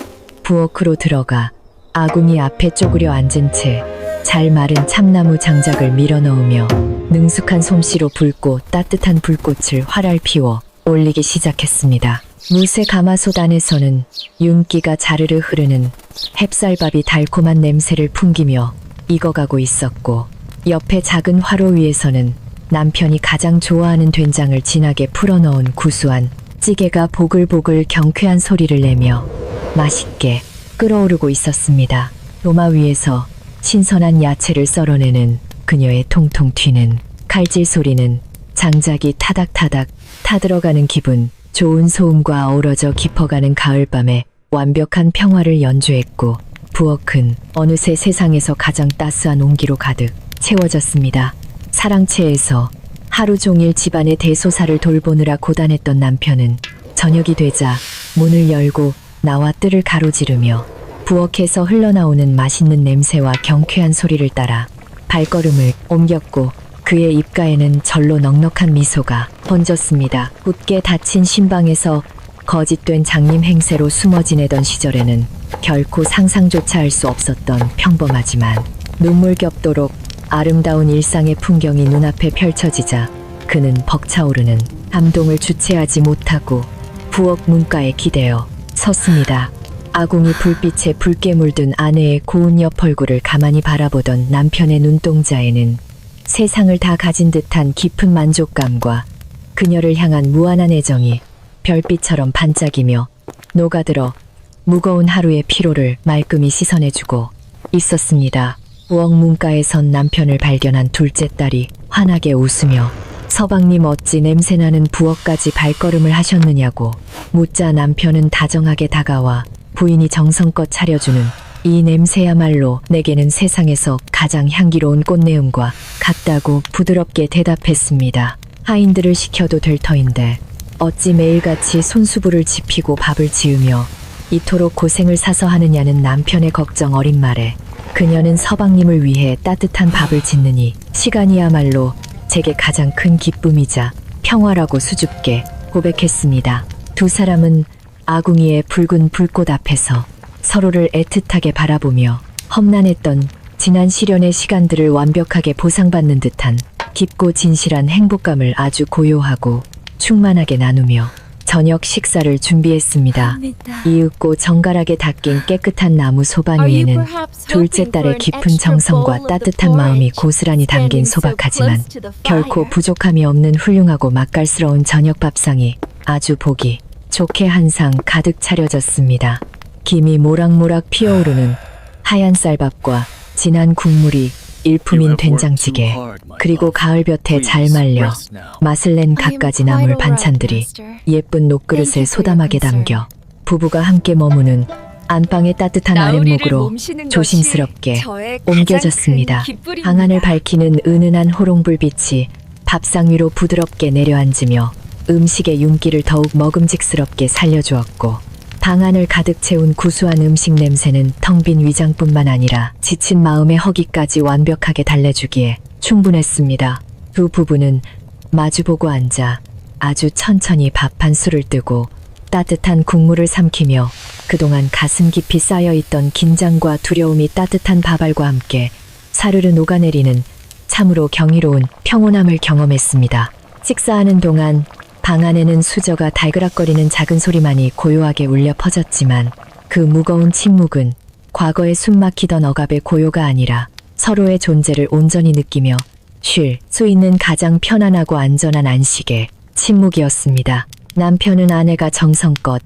부엌으로 들어가 아궁이 앞에 쪼그려 앉은 채 잘 마른 참나무 장작을 밀어 넣으며 능숙한 솜씨로 붉고 따뜻한 불꽃을 활활 피워 올리기 시작했습니다. 무쇠 가마솥 안에서는 윤기가 자르르 흐르는 햅쌀밥이 달콤한 냄새를 풍기며 익어가고 있었고 옆에 작은 화로 위에서는 남편이 가장 좋아하는 된장을 진하게 풀어넣은 구수한 찌개가 보글보글 경쾌한 소리를 내며 맛있게 끓어오르고 있었습니다. 도마 위에서 신선한 야채를 썰어내는 그녀의 통통 튀는 칼질 소리는 장작이 타닥타닥 타들어가는 기분 좋은 소음과 어우러져 깊어가는 가을밤에 완벽한 평화를 연주했고 부엌은 어느새 세상에서 가장 따스한 온기로 가득 채워졌습니다. 사랑채에서 하루 종일 집안의 대소사를 돌보느라 고단했던 남편은 저녁이 되자 문을 열고 나와 뜰을 가로지르며 부엌에서 흘러나오는 맛있는 냄새와 경쾌한 소리를 따라 발걸음을 옮겼고 그의 입가에는 절로 넉넉한 미소가 번졌습니다. 굳게 닫힌 신방에서 거짓된 장님 행세로 숨어 지내던 시절에는 결코 상상조차 할 수 없었던 평범하지만 눈물겹도록 아름다운 일상의 풍경이 눈앞에 펼쳐지자 그는 벅차오르는 감동을 주체하지 못하고 부엌 문가에 기대어 섰습니다. 아궁이 불빛에 붉게 물든 아내의 고운 옆 얼굴을 가만히 바라보던 남편의 눈동자에는 세상을 다 가진 듯한 깊은 만족감과 그녀를 향한 무한한 애정이 별빛처럼 반짝이며 녹아들어 무거운 하루의 피로를 말끔히 씻어내주고 있었습니다. 부엌 문가에 선 남편을 발견한 둘째 딸이 환하게 웃으며 서방님 어찌 냄새나는 부엌까지 발걸음을 하셨느냐고 묻자 남편은 다정하게 다가와 부인이 정성껏 차려주는 이 냄새야말로 내게는 세상에서 가장 향기로운 꽃내음과 같다고 부드럽게 대답했습니다. 하인들을 시켜도 될 터인데 어찌 매일같이 손수부를 지피고 밥을 지으며 이토록 고생을 사서 하느냐는 남편의 걱정 어린 말에 그녀는 서방님을 위해 따뜻한 밥을 짓느니 시간이야말로 제게 가장 큰 기쁨이자 평화라고 수줍게 고백했습니다. 두 사람은 아궁이의 붉은 불꽃 앞에서 서로를 애틋하게 바라보며 험난했던 지난 시련의 시간들을 완벽하게 보상받는 듯한 깊고 진실한 행복감을 아주 고요하고 충만하게 나누며 저녁 식사를 준비했습니다. 이윽고 정갈하게 닦인 깨끗한 나무 소반 위에는 둘째 딸의 깊은 정성과 따뜻한 마음이 고스란히 담긴 소박하지만 결코 부족함이 없는 훌륭하고 맛깔스러운 저녁 밥상이 아주 보기 좋게 한 상 가득 차려졌습니다. 김이 모락모락 피어오르는 하얀 쌀밥과 진한 국물이 일품인 된장찌개, 그리고 가을볕에 잘 말려 맛을 낸 갖가지 나물 반찬들이 예쁜 녹그릇에 소담하게 담겨 부부가 함께 머무는 안방의 따뜻한 아랫목으로 조심스럽게 옮겨졌습니다. 방안을 밝히는 은은한 호롱불빛이 밥상 위로 부드럽게 내려앉으며 음식의 윤기를 더욱 먹음직스럽게 살려주었고, 방안을 가득 채운 구수한 음식 냄새는 텅 빈 위장뿐만 아니라 지친 마음의 허기까지 완벽하게 달래주기에 충분했습니다. 두 부부는 마주보고 앉아 아주 천천히 밥 한 술을 뜨고 따뜻한 국물을 삼키며 그동안 가슴 깊이 쌓여있던 긴장과 두려움이 따뜻한 밥알과 함께 사르르 녹아내리는 참으로 경이로운 평온함을 경험했습니다. 식사하는 동안 방 안에는 수저가 달그락거리는 작은 소리만이 고요하게 울려 퍼졌지만 그 무거운 침묵은 과거에 숨막히던 억압의 고요가 아니라 서로의 존재를 온전히 느끼며 쉴 수 있는 가장 편안하고 안전한 안식의 침묵이었습니다. 남편은 아내가 정성껏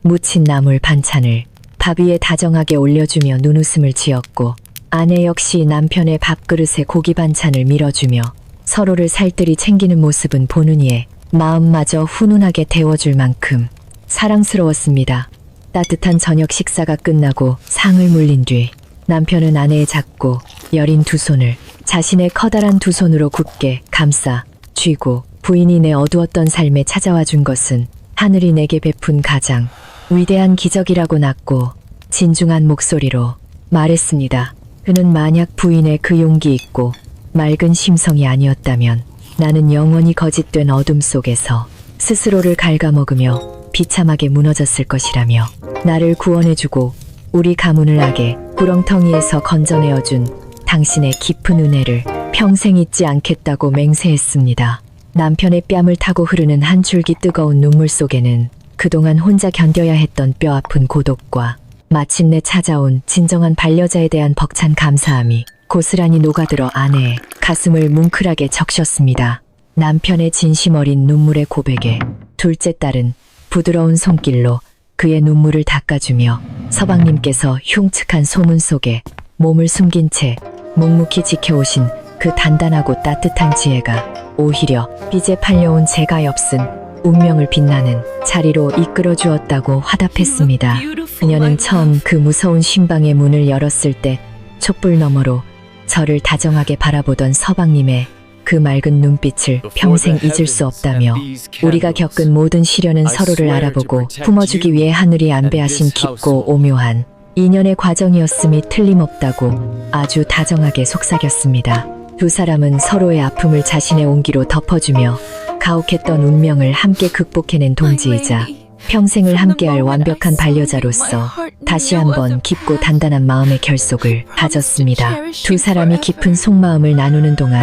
무친 나물 반찬을 밥 위에 다정하게 올려주며 눈웃음을 지었고, 아내 역시 남편의 밥그릇에 고기 반찬을 밀어주며 서로를 살뜰히 챙기는 모습은 보는 이에 마음마저 훈훈하게 데워줄 만큼 사랑스러웠습니다. 따뜻한 저녁 식사가 끝나고 상을 물린 뒤 남편은 아내의 작고 여린 두 손을 자신의 커다란 두 손으로 굳게 감싸 쥐고, 부인이 내 어두웠던 삶에 찾아와 준 것은 하늘이 내게 베푼 가장 위대한 기적이라고 낮고 진중한 목소리로 말했습니다. 그는 만약 부인의 그 용기 있고 맑은 심성이 아니었다면 나는 영원히 거짓된 어둠 속에서 스스로를 갉아먹으며 비참하게 무너졌을 것이라며 나를 구원해주고 우리 가문을 악의 구렁텅이에서 건져내어준 당신의 깊은 은혜를 평생 잊지 않겠다고 맹세했습니다. 남편의 뺨을 타고 흐르는 한 줄기 뜨거운 눈물 속에는 그동안 혼자 견뎌야 했던 뼈아픈 고독과 마침내 찾아온 진정한 반려자에 대한 벅찬 감사함이 고스란히 녹아들어 아내의 가슴을 뭉클하게 적셨습니다. 남편의 진심 어린 눈물의 고백에 둘째 딸은 부드러운 손길로 그의 눈물을 닦아주며 서방님께서 흉측한 소문 속에 몸을 숨긴 채 묵묵히 지켜오신 그 단단하고 따뜻한 지혜가 오히려 빚에 팔려온 제가 엽슨 운명을 빛나는 자리로 이끌어 주었다고 화답했습니다. 그녀는 처음 그 무서운 쉼방의 문을 열었을 때 촛불 너머로 저를 다정하게 바라보던 서방님의 그 맑은 눈빛을 평생 잊을 수 없다며 우리가 겪은 모든 시련은 서로를 알아보고 품어주기 위해 하늘이 안배하신 깊고 오묘한 인연의 과정이었음이 틀림없다고 아주 다정하게 속삭였습니다. 두 사람은 서로의 아픔을 자신의 온기로 덮어주며 가혹했던 운명을 함께 극복해낸 동지이자 평생을 함께할 완벽한 반려자로서 다시 한번 깊고 단단한 마음의 결속을 다졌습니다. 두 사람이 깊은 속마음을 나누는 동안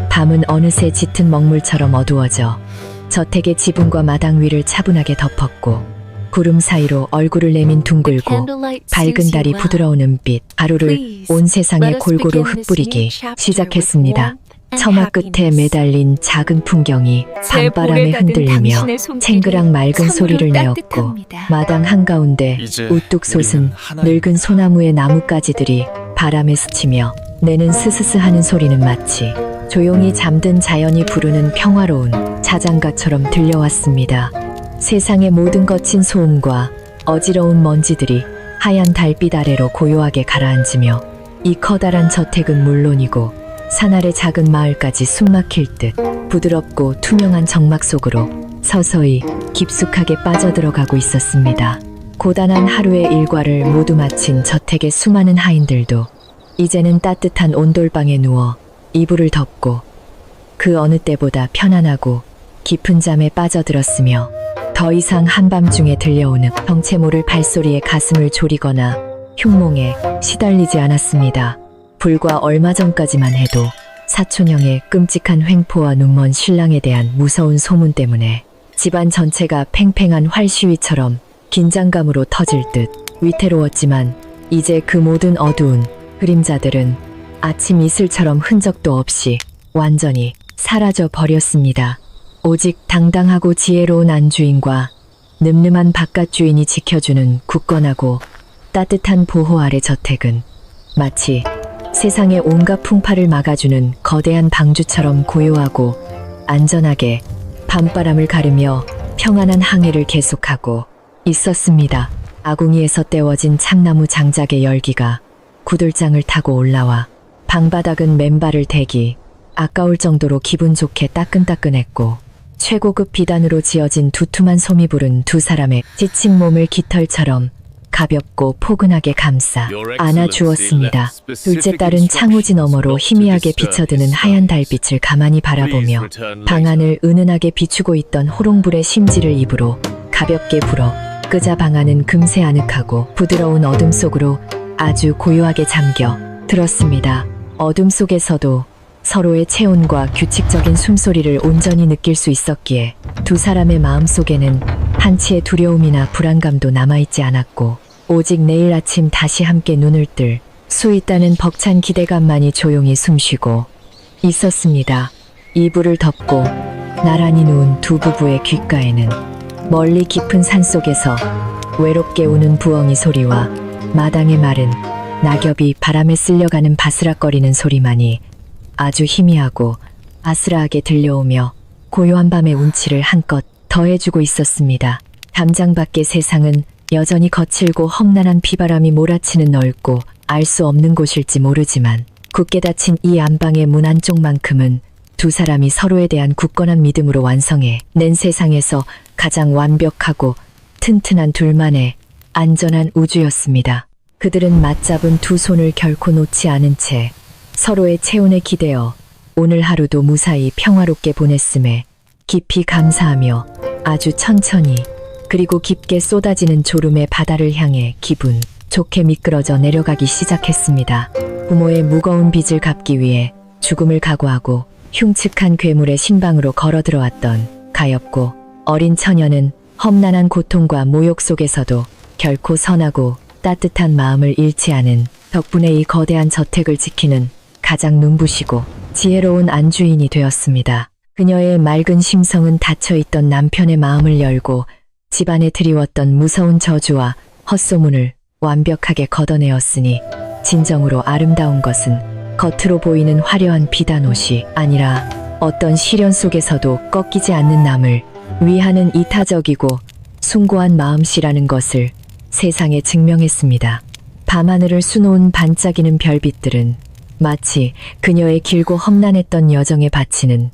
밤은 어느새 짙은 먹물처럼 어두워져 저택의 지붕과 마당 위를 차분하게 덮었고, 구름 사이로 얼굴을 내민 둥글고 밝은 달이 부드러운 은빛 하루를 온 세상에 골고루 흩뿌리기 시작했습니다. 처마 끝에 매달린 작은 풍경이 밤바람에 흔들리며 챙그랑 맑은 소리를 내었고, 마당 한가운데 우뚝 솟은 늙은 소나무의 나뭇가지들이 바람에 스치며 내는 스스스 하는 소리는 마치 조용히 잠든 자연이 부르는 평화로운 자장가처럼 들려왔습니다. 세상의 모든 거친 소음과 어지러운 먼지들이 하얀 달빛 아래로 고요하게 가라앉으며 이 커다란 저택은 물론이고 산 아래 작은 마을까지 숨막힐 듯 부드럽고 투명한 정막 속으로 서서히 깊숙하게 빠져들어가고 있었습니다. 고단한 하루의 일과를 모두 마친 저택의 수많은 하인들도 이제는 따뜻한 온돌방에 누워 이불을 덮고 그 어느 때보다 편안하고 깊은 잠에 빠져들었으며 더 이상 한밤중에 들려오는 정체 모를 발소리에 가슴을 졸이거나 흉몽에 시달리지 않았습니다. 불과 얼마 전까지만 해도 사촌형의 끔찍한 횡포와 눈먼 신랑에 대한 무서운 소문 때문에 집안 전체가 팽팽한 활시위처럼 긴장감으로 터질 듯 위태로웠지만 이제 그 모든 어두운 그림자들은 아침 이슬처럼 흔적도 없이 완전히 사라져 버렸습니다. 오직 당당하고 지혜로운 안주인과 늠름한 바깥 주인이 지켜주는 굳건하고 따뜻한 보호 아래 저택은 마치 세상의 온갖 풍파를 막아주는 거대한 방주처럼 고요하고 안전하게 밤바람을 가르며 평안한 항해를 계속하고 있었습니다. 아궁이에서 떼워진 참나무 장작의 열기가 구들장을 타고 올라와 방바닥은 맨발을 대기 아까울 정도로 기분 좋게 따끈따끈했고 최고급 비단으로 지어진 두툼한 솜이 부른 두 사람의 지친 몸을 깃털처럼 가볍고 포근하게 감싸 안아주었습니다. 둘째 딸은 창호지 너머로 희미하게 비쳐드는 하얀 달빛을 가만히 바라보며 방안을 은은하게 비추고 있던 호롱불의 심지를 입으로 가볍게 불어 끄자 방안은 금세 아늑하고 부드러운 어둠 속으로 아주 고요하게 잠겨 들었습니다. 어둠 속에서도 서로의 체온과 규칙적인 숨소리를 온전히 느낄 수 있었기에 두 사람의 마음속에는 한치의 두려움이나 불안감도 남아있지 않았고 오직 내일 아침 다시 함께 눈을 뜰 수 있다는 벅찬 기대감만이 조용히 숨쉬고 있었습니다. 이불을 덮고 나란히 누운 두 부부의 귓가에는 멀리 깊은 산속에서 외롭게 우는 부엉이 소리와 마당의 마른 낙엽이 바람에 쓸려가는 바스락거리는 소리만이 아주 희미하고 아스라하게 들려오며 고요한 밤의 운치를 한껏 더해주고 있었습니다. 담장 밖의 세상은 여전히 거칠고 험난한 비바람이 몰아치는 넓고 알 수 없는 곳일지 모르지만 굳게 닫힌 이 안방의 문 안쪽만큼은 두 사람이 서로에 대한 굳건한 믿음으로 완성해 낸 세상에서 가장 완벽하고 튼튼한 둘만의 안전한 우주였습니다. 그들은 맞잡은 두 손을 결코 놓지 않은 채 서로의 체온에 기대어 오늘 하루도 무사히 평화롭게 보냈음에 깊이 감사하며 아주 천천히 그리고 깊게 쏟아지는 졸음의 바다를 향해 기분 좋게 미끄러져 내려가기 시작했습니다. 부모의 무거운 빚을 갚기 위해 죽음을 각오하고 흉측한 괴물의 신방으로 걸어 들어왔던 가엾고 어린 처녀는 험난한 고통과 모욕 속에서도 결코 선하고 따뜻한 마음을 잃지 않은 덕분에 이 거대한 저택을 지키는 가장 눈부시고 지혜로운 안주인이 되었습니다. 그녀의 맑은 심성은 닫혀있던 남편의 마음을 열고 집안에 드리웠던 무서운 저주와 헛소문을 완벽하게 걷어내었으니 진정으로 아름다운 것은 겉으로 보이는 화려한 비단옷이 아니라 어떤 시련 속에서도 꺾이지 않는 남을 위하는 이타적이고 숭고한 마음씨라는 것을 세상에 증명했습니다. 밤하늘을 수놓은 반짝이는 별빛들은 마치 그녀의 길고 험난했던 여정에 바치는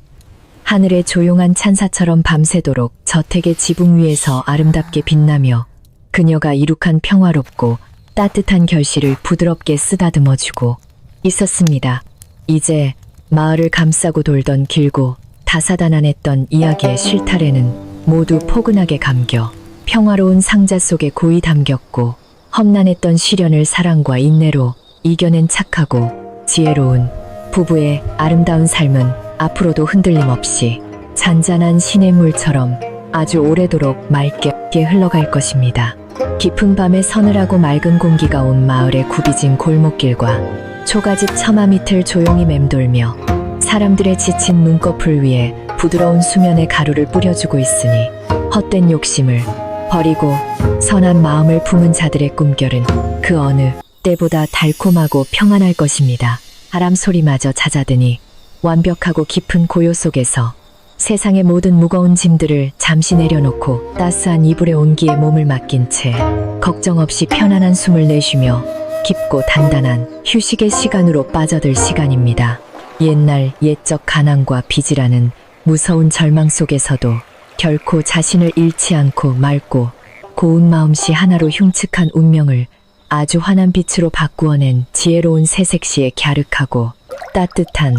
하늘의 조용한 찬사처럼 밤새도록 저택의 지붕 위에서 아름답게 빛나며 그녀가 이룩한 평화롭고 따뜻한 결실을 부드럽게 쓰다듬어주고 있었습니다. 이제 마을을 감싸고 돌던 길고 다사다난했던 이야기의 실타래는 모두 포근하게 감겨 평화로운 상자 속에 고이 담겼고 험난했던 시련을 사랑과 인내로 이겨낸 착하고 지혜로운 부부의 아름다운 삶은 앞으로도 흔들림 없이 잔잔한 시냇물처럼 아주 오래도록 맑게 흘러갈 것입니다. 깊은 밤에 서늘하고 맑은 공기가 온 마을의 굽이진 골목길과 초가집 처마 밑을 조용히 맴돌며 사람들의 지친 눈꺼풀 위에 부드러운 수면의 가루를 뿌려주고 있으니 헛된 욕심을 버리고 선한 마음을 품은 자들의 꿈결은 그 어느 때보다 달콤하고 평안할 것입니다. 바람 소리마저 잦아드니 완벽하고 깊은 고요 속에서 세상의 모든 무거운 짐들을 잠시 내려놓고 따스한 이불의 온기에 몸을 맡긴 채 걱정 없이 편안한 숨을 내쉬며 깊고 단단한 휴식의 시간으로 빠져들 시간입니다. 옛날 옛적 가난과 빚이라는 무서운 절망 속에서도 결코 자신을 잃지 않고 맑고 고운 마음씨 하나로 흉측한 운명을 아주 환한 빛으로 바꾸어낸 지혜로운 새색시의 갸륵하고 따뜻한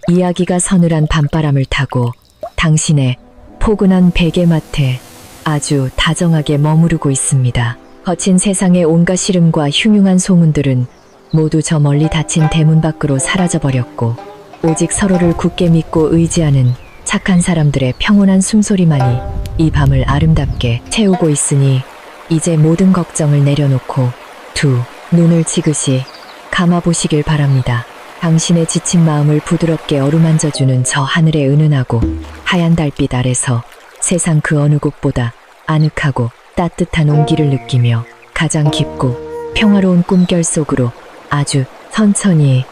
이야기가 서늘한 밤바람을 타고 당신의 포근한 베개맡에 아주 다정하게 머무르고 있습니다. 거친 세상의 온갖 시름과 흉흉한 소문들은 모두 저 멀리 닫힌 대문 밖으로 사라져버렸고 오직 서로를 굳게 믿고 의지하는 착한 사람들의 평온한 숨소리만이 이 밤을 아름답게 채우고 있으니 이제 모든 걱정을 내려놓고 두 눈을 지그시 감아보시길 바랍니다. 당신의 지친 마음을 부드럽게 어루만져주는 저 하늘의 은은하고 하얀 달빛 아래서 세상 그 어느 곳보다 아늑하고 따뜻한 온기를 느끼며 가장 깊고 평화로운 꿈결 속으로 아주 천천히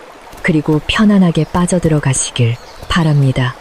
그리고 편안하게 빠져들어 가시길 바랍니다.